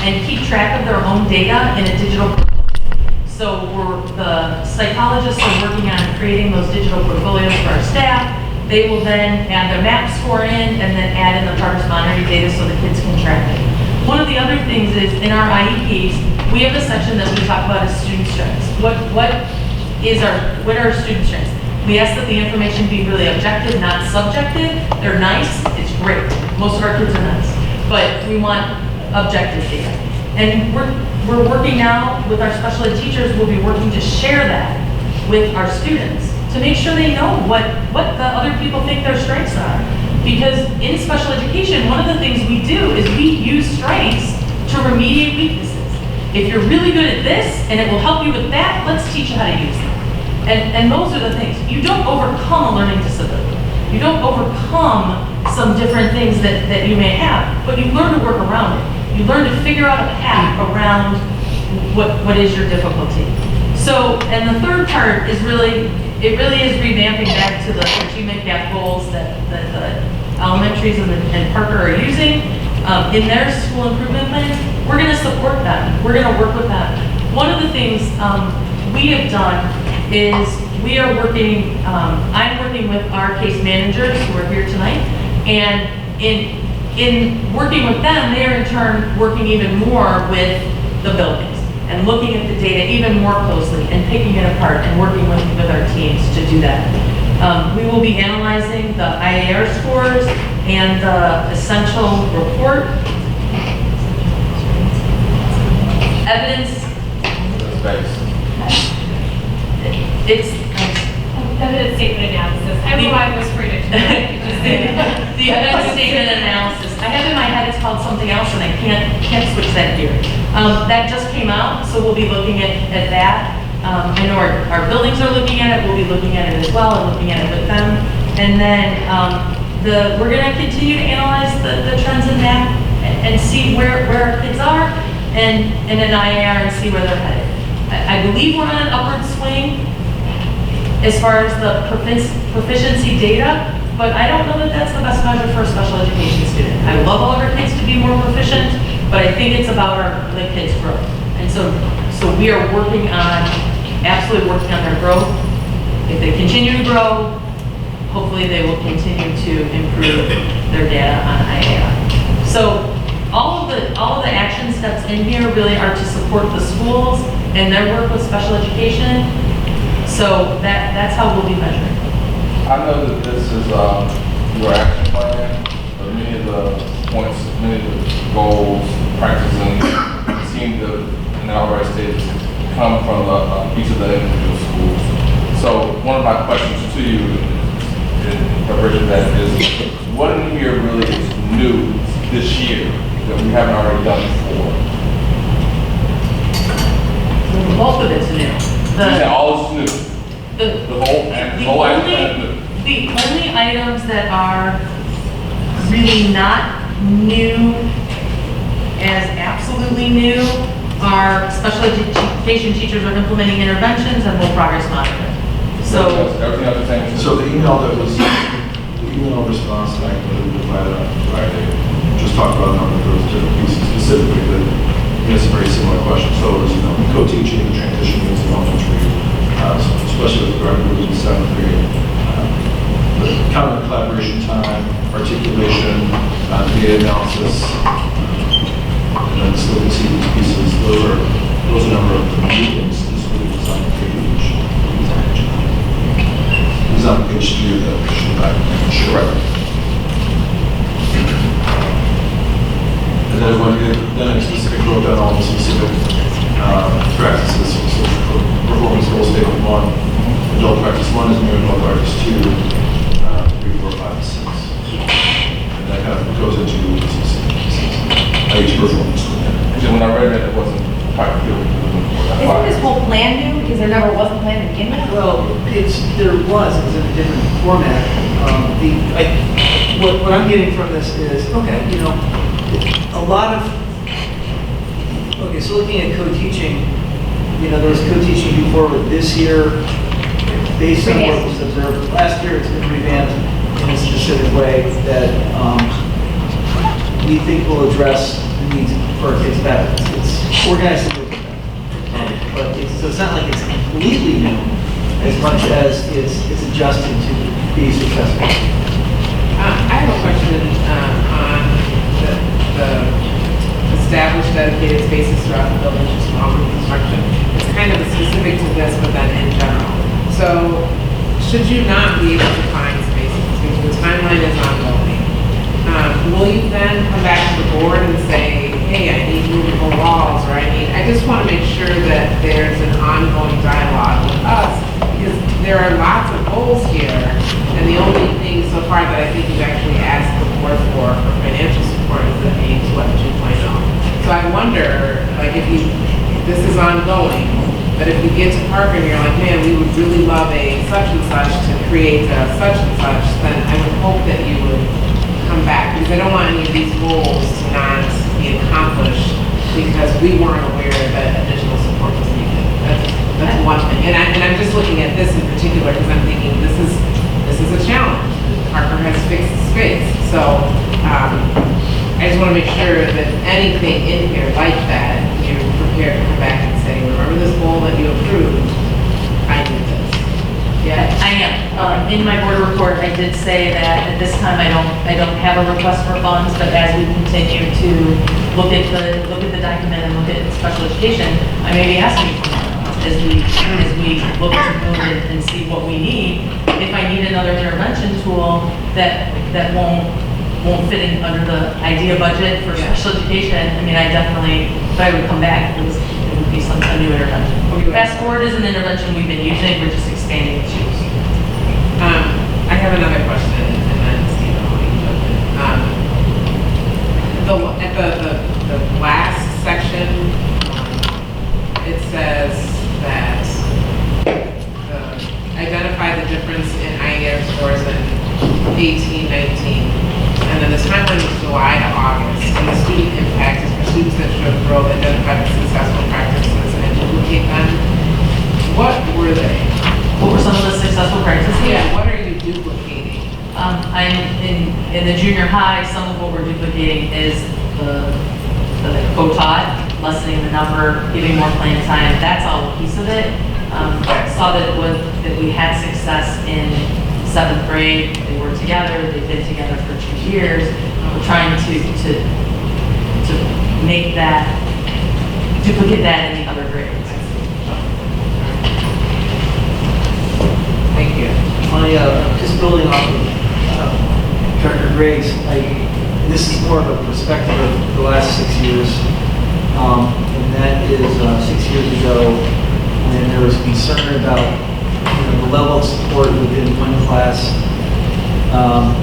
and keep track of their own data in a digital portfolio. So the psychologists are working on creating those digital portfolios for our staff. They will then add their MAP score in and then add in the progress monitoring data so the kids can track it. One of the other things is in our IEPs, we have a section that we talk about as student strengths. What are student strengths? We ask that the information be really objective, not subjective. They're nice, it's great. Most of our kids are nice, but we want objective data. And we're working now with our special ed teachers. We'll be working to share that with our students to make sure they know what the other people think their strengths are. Because in special education, one of the things we do is we use strengths to remediate weaknesses. If you're really good at this and it will help you with that, let's teach you how to use them. And those are the things. You don't overcome a learning disability. You don't overcome some different things that you may have, but you learn to work around it. You learn to figure out a path around what is your difficulty. So, and the third part is really revamping back to the achievement gap goals that the elementaries and Parker are using in their school improvement plans. We're going to support them. We're going to work with them. One of the things we have done is we are working, I'm working with our case managers who are here tonight, and in working with them, they are in turn working even more with the buildings and looking at the data even more closely and picking it apart and working with our teams to do that. We will be analyzing the IAR scores and the essential report. Evidence, it's, Evidence statement analysis. Everyone was free to do it. the evidence statement analysis, I have in my head it's called something else and I can't switch that here. That just came out, so we'll be looking at that. I know our buildings are looking at it, we'll be looking at it as well and looking at it with them. And then we're gonna continue to analyze the trends in math and see where our kids are and in an IAR and see where they're headed. I believe we're on an upward swing as far as the proficiency data, but I don't know that that's the best measure for a special education student. I would love all of our kids to be more proficient, but I think it's about the kids' growth. And so we are absolutely working on their growth. If they continue to grow, hopefully they will continue to improve their data on IAR. So all of the action steps in here really are to support the schools and their work with special education. So that's how we'll be measuring. I know that this is your action plan, but many of the points, many of the goals, practicing seem to, and I already stated, come from each of the individual schools. So one of my questions to you in preparation of that is, what in here really is new this year that we haven't already done before? Both of it's new. You said all is new. The whole action plan is new. The only items that are really not new, as absolutely new, are special education teachers are implementing interventions and will progress monitor. So everything else is the same. So the email response that I provided on Friday just talked about a number of those different pieces specifically, but it's a very similar question. So it was, co-teaching, the transition means in elementary, especially with regard to moving to 7th grade, the common collaboration time, articulation, data analysis, and then still can see these pieces. Those are a number of meetings specifically designed for each. It's on page 2 that we should back. Sure. And then I specifically wrote down all the specific practices. So performance goal statement 1, adult practice 1 is new adult practice 2, 3, 4, 5, 6. And that kind of goes into the specific pieces. Each performance. And when I read that, it wasn't quite clear what you were looking for. Isn't this whole plan new, because there never was a plan to begin with? Well, there was in a different format. What I'm getting from this is, okay, a lot of, so looking at co-teaching, there was co-teaching before, but this year, based on what was observed last year, it's been revamped in a specific way that we think will address the needs for our kids better. It's organized a little bit better. So it's not like it's completely new as much as it's adjusting to be successful. I have a question on the established dedicated spaces throughout the building for small group instruction. It's kind of specific to this, but then in general. So should you not be able to find spaces, because the timeline is ongoing, will you then come back to the board and say, hey, I need movable walls, or I just want to make sure that there's an ongoing dialogue with us, because there are lots of goals here, and the only thing so far that I think you've actually asked the board for financial support is the AIMS Web 2.0. So I wonder, if this is ongoing, but if you get to Parker and you're like, man, we would really love a such and such to create a such and such, then I would hope that you would come back, because I don't want any of these goals to not be accomplished because we weren't aware that additional support was needed. That's one thing. And I'm just looking at this in particular because I'm thinking this is a challenge. Parker has fixed space. So I just want to make sure that anything in here like that, you're prepared to come back and say, remember this goal that you approved? I need this. Yeah. I am. In my board report, I did say that at this time I don't have a request for funds, but as we continue to look at the document and look at special education, I may be asking for more. as we look to move and see what we need. If I need another intervention tool that won't fit in under the IDEA budget for special education, I mean, but I would come back, it would be a new intervention. Fast Forward is an intervention we've been using, we're just expanding its use. I have another question, and then Steve, I'll let you jump in. At the last section, it says that identify the difference in IEF scores in 18, 19, and then the timeline is July to August, and the student impact is for students that showed growth, identify the successful practices, and duplicate them. What were they? What were some of the successful practices? Yeah, what are you duplicating? I'm in the junior high, some of what we're duplicating is the co-taught, lessening the number, giving more playing time. That's all a piece of it. Saw that we had success in 7th grade. They were together. They've been together for 2 years. We're trying to make that, duplicate that in the other grades. Thank you. Just building off of Director Gray's, this is more of a perspective of the last 6 years. And that is 6 years ago when there was concern about the level of support within one class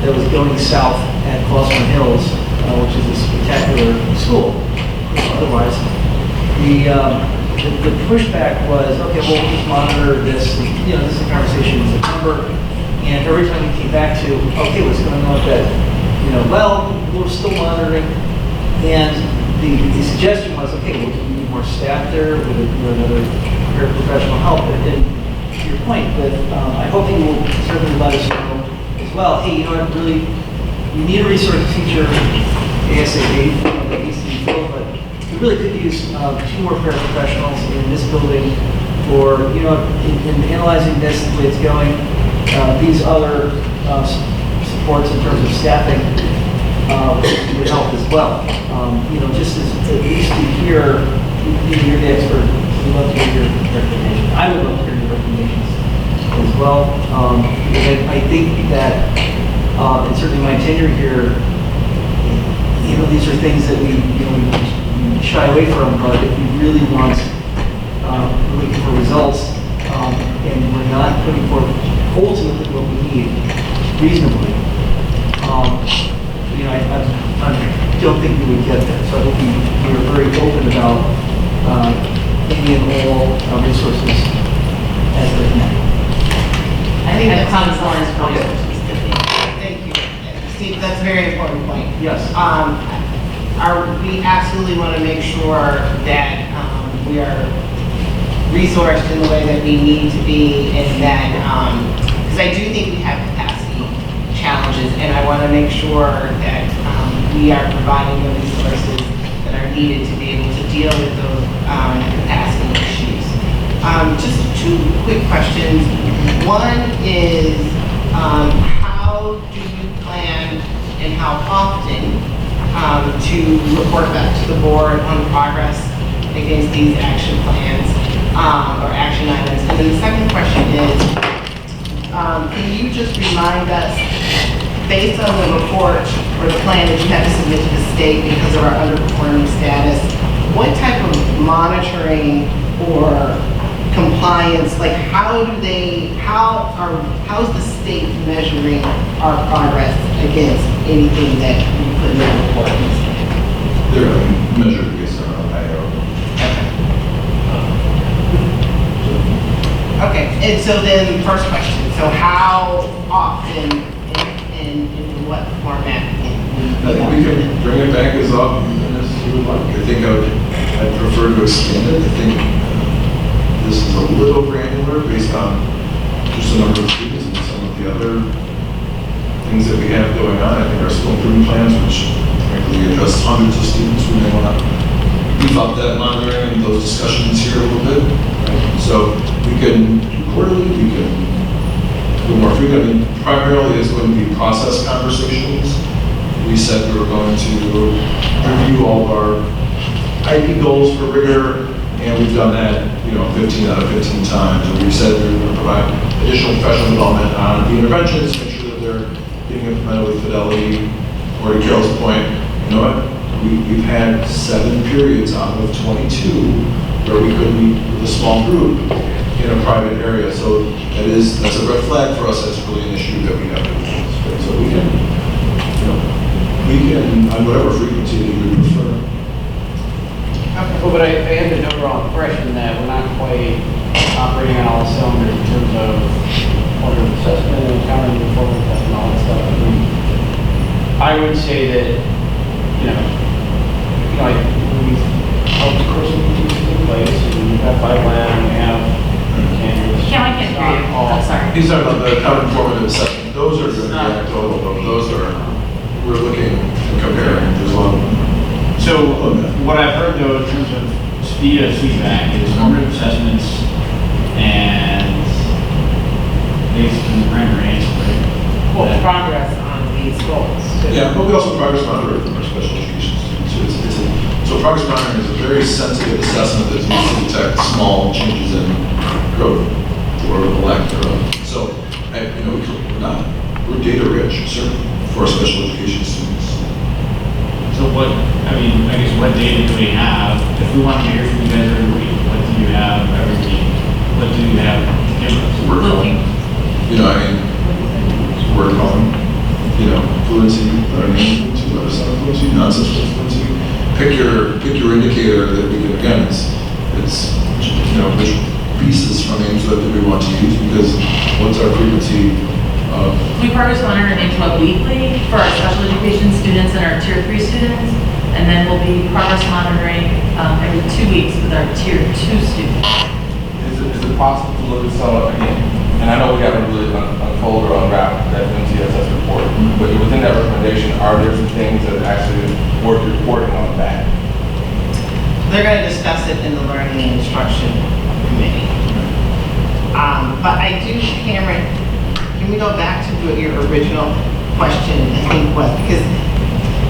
that was going south at Clawson Hills, which is a spectacular school. Otherwise, the pushback was, okay, well, we'll just monitor this. This is a conversation in September, and every time we came back to, okay, what's going on with that? Well, we're still monitoring, and the suggestion was, okay, well, do we need more staff there with another paraprofessional help? And to your point, but I hope you will certainly let us know as well. Hey, really, we need a resource teacher ASAP from the ACD field, but we really could use 2 more paraprofessionals in this building, or in analyzing this the way it's going, these other supports in terms of staffing would help as well. Just as at least to hear, you're the expert, we'd love to hear your recommendations. I would love to hear your recommendations as well. Because I think that, and certainly my tenure here, these are things that we shy away from, but if we really want, we're looking for results, and we're not putting forth ultimately what we need reasonably, I don't think we would get there. So I hope we are very open about any and all resources as they're met. I think that common core is really Thank you. Steve, that's a very important point. Yes. We absolutely want to make sure that we are resourced in the way that we need to be, and that, because I do think we have capacity challenges, and I want to make sure that we are providing the resources that are needed to be able to deal with those capacity issues. Just 2 quick questions. One is, how do you plan and how often to report back to the board on progress against these action plans or action items? And then the second question is, can you just remind us, based on the report or the plan that you have to submit to the state because of our underperforming status, what type of monitoring or compliance, like how is the state measuring our progress against anything that we put in the report? They're measured based on IO. Okay, and so then first question, so how often and in what format? I think we can bring it back as often as you would like. I think I'd prefer to expand it. I think this is a little granular based on just the number of students and some of the other things that we have going on. I think our school improvement plans, which frankly address hundreds of students, we may want to beef up that monitoring and those discussions here a little bit. Right? So we can do quarterly, we can do more frequent. I mean, primarily it's going to be process conversations. We said we were going to review all of our IP goals for rigor, and we've done that, 15 out of 15 times. And we've said we're going to provide additional professional development on the interventions, make sure that they're being implemented with fidelity. Or to Carol's point, you know what? We've had 7 periods out of 22 where we could meet with a small group in a private area. So that's a red flag for us. That's really an issue that we have to address. So we can, on whatever frequency that you prefer. Well, but I had the overall impression that we're not quite operating on all cylinders in terms of formative assessment and accounting performance test and all that stuff. I would say that, like we've helped the course of teachers in place, and we've got 5 lab, and we have candidates. Cam, I can't hear you. I'm sorry. He's talking about the common formative assessment. Those are good anecdotal, but those are, we're looking and comparing. There's a lot of them. So what I've heard though in terms of speed of feedback is formative assessments and basically primary answer. Well, progress on these goals. too. Yeah, but we also progress monitor from our special education students. So progress monitoring is a very sensitive assessment that needs to detect small changes in growth or lack thereof. So, we're data rich, certainly, for our special education students. So I guess what data do we have? If we want to hear from you guys every week, what do you have every week? What do you have to give us? Word calling. Word calling. Fluency, learning, to understand fluency, nonsense fluency. Pick your indicator that we can, again, it's which pieces from Aimsweb that we want to use, because what's our frequency of. We progress monitor Aimsweb weekly for our special education students and our tier 3 students, and then we'll be progress monitoring every 2 weeks with our tier 2 students. Is it possible to look at some, again, and I know we haven't really unfolded or unwrapped that MTSS report, but within that recommendation, are there some things that actually worth reporting on back? They're going to discuss it in the Learning and Instruction Committee. But I do, Cameron, can we go back to your original question, I think, because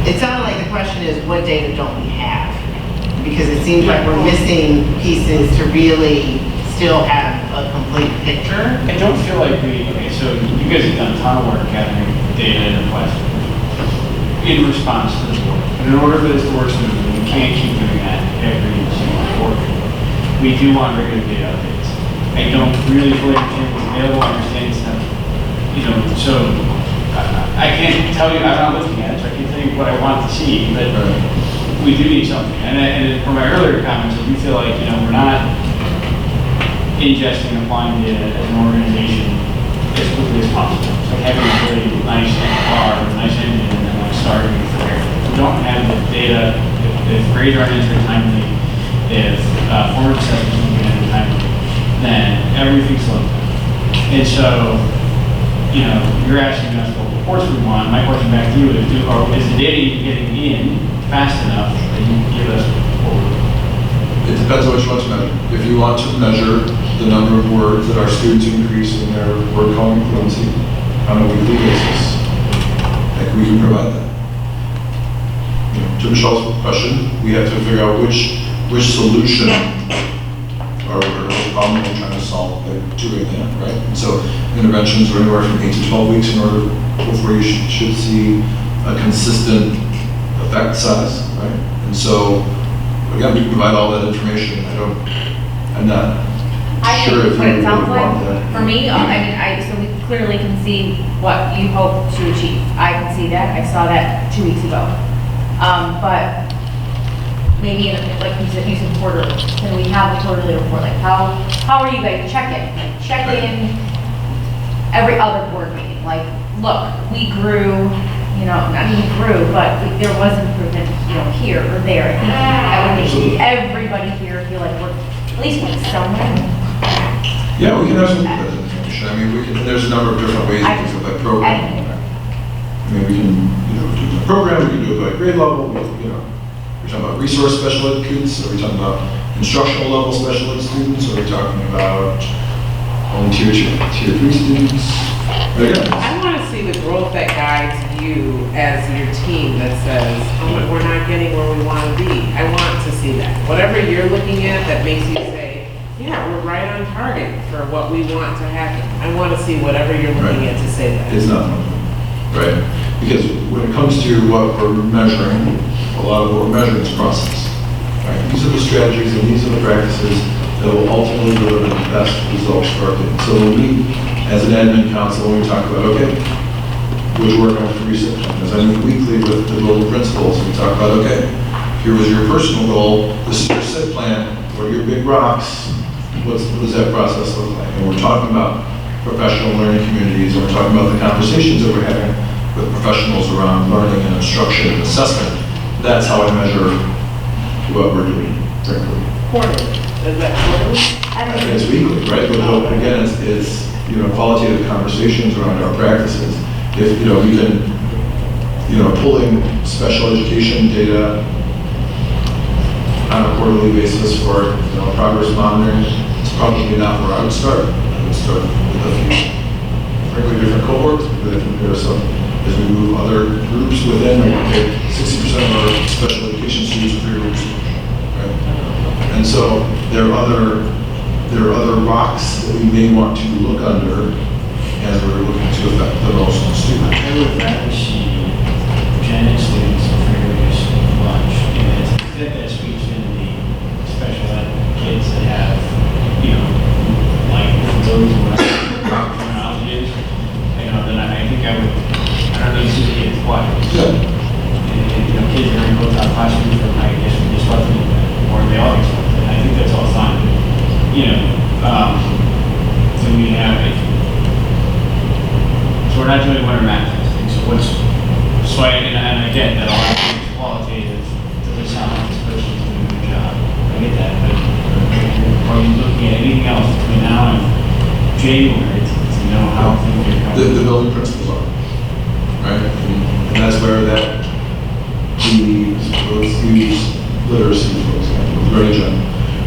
it sounded like the question is, what data don't we have? Because it seems like we're missing pieces to really still have a complete picture. I don't feel like so you guys have done a ton of work gathering data and questions in response to this work. And in order for this to work smoothly, we can't keep doing that every single quarter. We do want regular data updates. I don't really fully understand what's available, I understand stuff. So I can't tell you, I'm not looking at it, so I can't tell you what I want to see, but we do need something. And from my earlier comments, I do feel like, we're not ingesting and applying data as an organization as quickly as possible. So having a really nice bar, nice engine, and then starting from there. If we don't have the data, if grades aren't answered timely, if formative assessments aren't answered timely, then everything slows down. And so, you're asking us what reports we want. My question back to you is, is the data you're getting in fast enough that you can give us what we're doing? It depends on what you want to measure. If you want to measure the number of words that our students increase in their word calling fluency on a weekly basis, we can provide that. To Michelle's question, we have to figure out which solution or problem we're trying to solve to that, right? And so interventions are anywhere from 8 to 12 weeks in order before you should see a consistent effect size, right? And so again, we can provide all that information. I'm not sure if what you it sounds would want that. like, for me, so we clearly can see what you hope to achieve. I can see that, I saw that 2 weeks ago. But maybe, like you said, quarterly, can we have a quarterly report? Like how are you guys checking? Check in every other board meeting. Like, look, we grew, but there was improvement, here or there. I think everybody here feel like we're at least going somewhere. Yeah, we can have some of that information. There's a number of different ways we can do it by program. We can, do it by program, we can do it by grade level, we're talking about resource special ed kids, are we talking about instructional level special ed students, or are we talking about only tier 3 students? But again, I want to see the growth that guides you as your team that says, oh, we're not getting where we want to be. I want to see that. Whatever you're looking at that makes you say, yeah, we're right on target for what we want to happen. I want to see whatever you're looking at to say that. it's not, right? Because when it comes to what we're measuring, a lot of what we're measuring is process. Right? These are the strategies and these are the practices that will ultimately deliver the best results for our kids. So when we, as an admin council, when we talk about, okay, which work on for research, because I meet weekly with the global principals, and we talk about, okay, here was your personal goal, this is your SIP plan, what are your big rocks, what does that process look like? And we're talking about professional learning communities, and we're talking about the conversations that we're having with professionals around learning and instruction and assessment. That's how I measure what we're doing, frankly. Quarterly. Is that quarterly? I I think mean, it's weekly, right? But again, it's qualitative conversations around our practices. If, we can, pulling special education data on a quarterly basis for, progress monitoring, it's probably not where I would start. I would start with a few, frankly, different cohorts, but if there are some, as we move other groups within, okay, 60% of our special education students are 3 groups, right? And so there are other rocks that we may want to look under as we're looking to affect the most students. I would rather see Gen Ed students for various lunch, and to the extent that speaks into the special ed kids that have, like disabilities or whatever terminology is, then I think I don't know, you see the kids, what? Yeah. And, kids are in both our classrooms from, I guess, disrupting or they all disrupt it. I think that's all fine. So we have it. So we're not doing winter math testing, and I get that all I think is qualitative, doesn't sound like this person's doing a good job. I get that, but are you looking at anything else between now and January to know how things are going? The building principles are, right? And that's where let's use literacy, for example, with RayGen.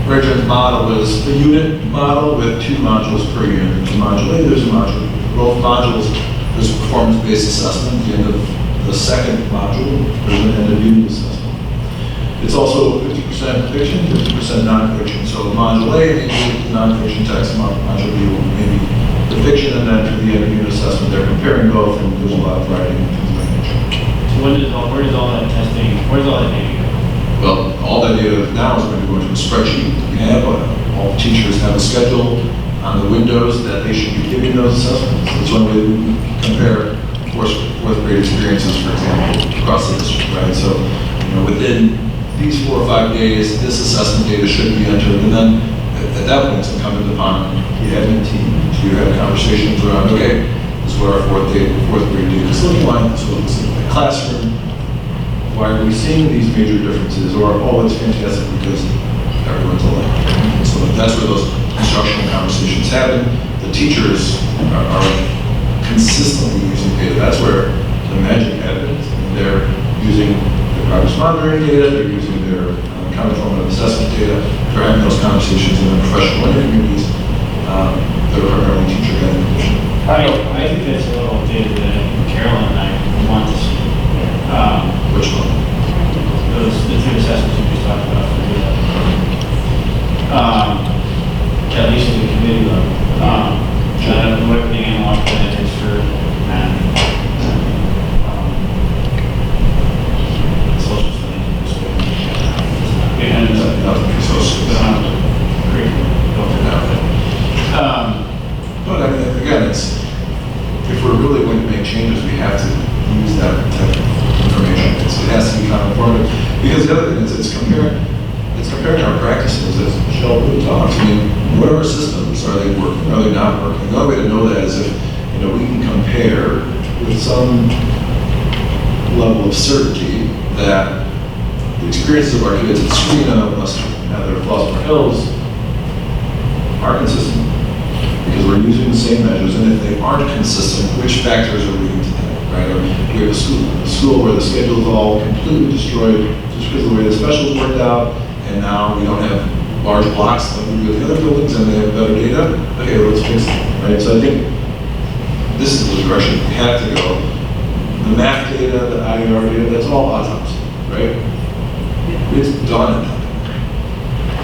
RayGen's model is a unit model with 2 modules per unit. There's a module A, there's a module B. Both modules, there's a performance-based assessment. At the end of the second module, there's an end-of-unit assessment. It's also 50% fiction, 50% nonfiction. So module A may be the nonfiction text, module B will maybe the fiction, and then for the end-of-unit assessment, they're comparing both, and there's a lot of writing and things like that. So where does all that testing, where does all that data go? Well, all that data now is going to go into a spreadsheet. We have all teachers have a schedule on the windows that they should be giving those assessments. That's one way we compare fourth grade experiences, for example, across the district, right? So, within these 4 or 5 days, this assessment data should be entered, and then at that point, it's incumbent upon the admin team to have conversations around, okay, this is what our fourth grade data is looking like, this is what it's in the classroom. Why are we seeing these major differences? Or, oh, it's fantastic because everyone's alike. So that's where those instructional conversations happen. The teachers are consistently using data. That's where the magic happens. They're using their progress monitoring data, they're using their counter-formative assessment data, they're having those conversations in the professional learning communities that are primarily teacher-guided. I think that's a little data that Carolyn and I want to see. Which one? The 2 assessments you just talked about for at least at the committee level. I don't know what the analog for that is for math. Social studies. And but I mean, again, if we're really going to make changes, we have to use that type of information. It has to be kind of informative. Because the other thing is it's comparing our practices, as Michelle really talks. I mean, what are our systems? Are they working? Are they not working? The only way to know that is if we can compare with some level of certainty that the experiences of our kids at Serena, Western, Heather, Flossmoor Hills are consistent. Because we're using the same measures, and if they aren't consistent, which factors are leading to that, right? Or we have a school where the schedule is all completely destroyed just because of the way the specials worked out, and now we don't have large blocks like we do with the other buildings, and they have better data. Okay, let's fix it, right? So I think this is the direction we have to go. The math data, the IER data, that's all autopsy, right? It's done.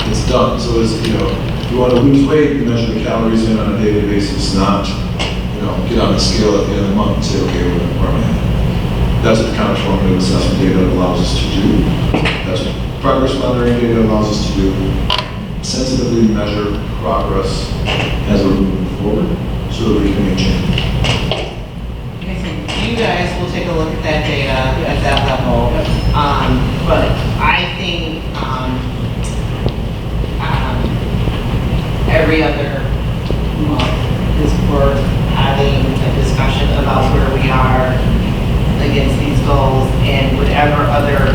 It's done. So it's, you know, if you want to lose weight, you measure the calories in on a daily basis, not, you know, get on the scale at the end of the month and say, okay, where am I at? That's what kind of formative assessment data allows us to do. That's what progress monitoring data allows us to do. Sensitively measure progress as we're moving forward so that we can make change. You guys will take a look at that data at that level. But I think every other month is worth having a discussion about where we are against these goals and whatever other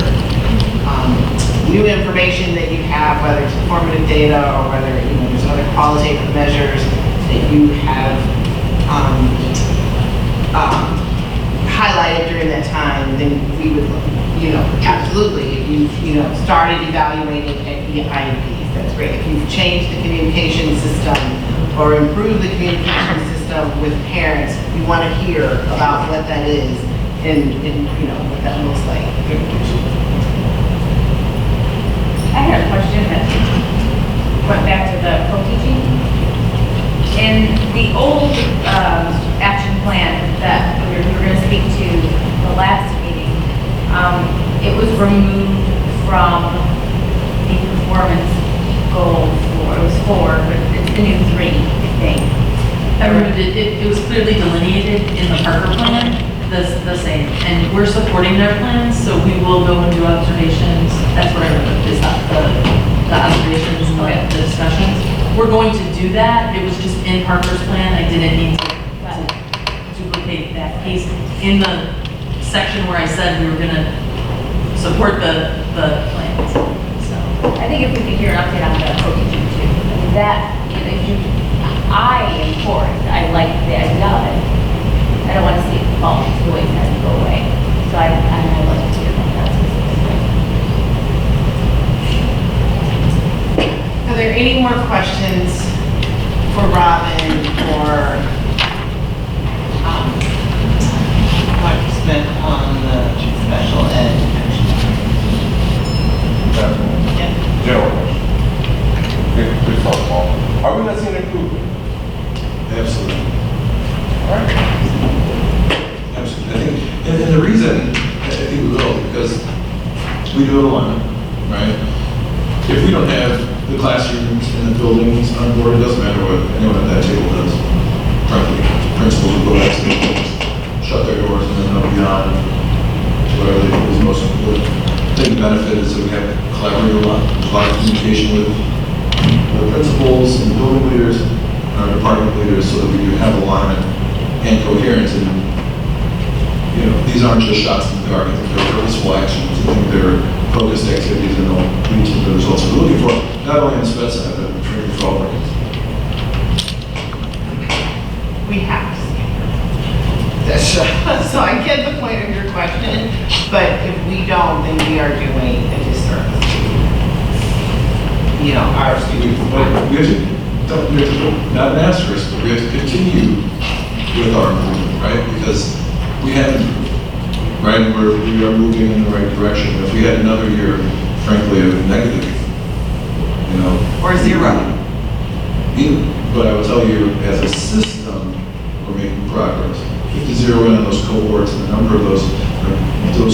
new information that you have, whether it's informative data or whether, you know, there's other qualitative measures that you have highlighted during that time, then we would, you know, absolutely, if you've, you know, started evaluating IEPs, that's great. If you've changed the communication system or improved the communication system with parents, we want to hear about what that is and you know, what that looks like. I had a question that went back to the co-teaching. In the old action plan that we were going to speak to the last meeting, it was removed from the performance goal for, it was 4, but it's the new 3 thing. I removed it. It was clearly delineated in the Parker plan, the same. And we're supporting their plans, so we will go and do observations. That's what I removed, is not the observations, the discussions. We're going to do that. It was just in Parker's plan. I didn't need to duplicate that piece. In the section where I said we were going to support the plans. So I think if we could hear an update on the co-teaching too. I mean, that, if you, I am for it. I like the idea of it. I don't want to see it fall into the wayside and go away. So I like to hear about that specifically. Are there any more questions for Robin or Dr. Smith on the special ed action? Yeah. General question. Good softball. Are we not seeing improvement? Absolutely. All right. Absolutely. I think, and the reason I think we will, because we do it alignment, right? If we don't have the classrooms and the buildings on board, it doesn't matter what anyone at that table does. Frankly, principals will go back to their buildings, shut their doors, and then they'll be on whatever they think is most important. I think the benefit is that we have collaborated a lot of communication with the principals and building leaders and our department leaders so that we do have alignment and coherence. And, you know, these aren't just shots in the dark. I think they're purposeful actions. I think they're focused activities and they'll lead to the results we're looking for, not only on the SPED side, but for all of us. We have to see it. So I get the point of your question, but if we don't, then we are doing a disservice to, you know, our students. We have to, not an asterisk, but we have to continue with our improvement, right? Because we haven't, right, and we are moving in the right direction. If we had another year, frankly, of negative, you know. Or 0. But I will tell you, as a system, we're making progress. We have to zero in on those cohorts and the number of those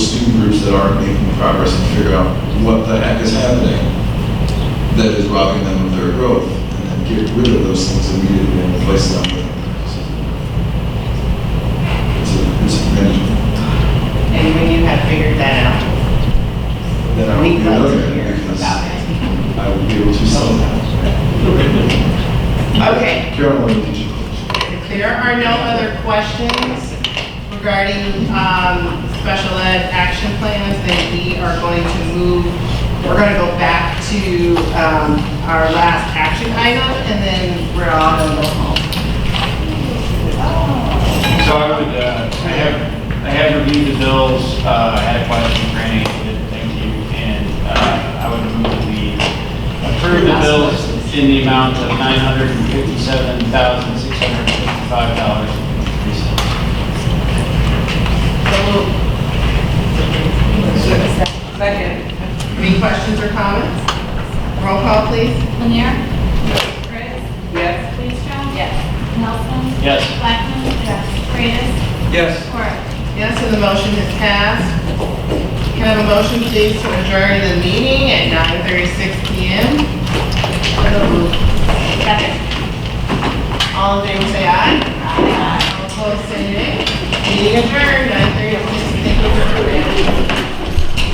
student groups that aren't making progress and figure out what the heck is happening that is robbing them of their growth, and then get rid of those things immediately and replace them with it's management. And when you have figured that out, Then I will we'd be love to another hear because about it. I will be able to sell that. Okay. Carolyn, will teach you. If there are no other questions regarding special ed action plans, then we are going to move, we're going to go back to our last action item, and then we're all going to go home. So I have reviewed the bills, I had a question for Annie, thank you, and I would move that we approve the bills in the amount of $957,655.03. Second. Any questions or comments? Roll call, please. Lanier? Briggs? Yes. Leestra? Yes. Nelson? Yes. Blackman? Yes. Paredes? Yes. Ford? Yes, and the motion is passed. Can I have a motion, please, to adjourn the meeting at 9:36 PM? Second. All in favor, say aye. Aye. All opposed, say nay. Meeting adjourned, 9:36. Thank you for coming.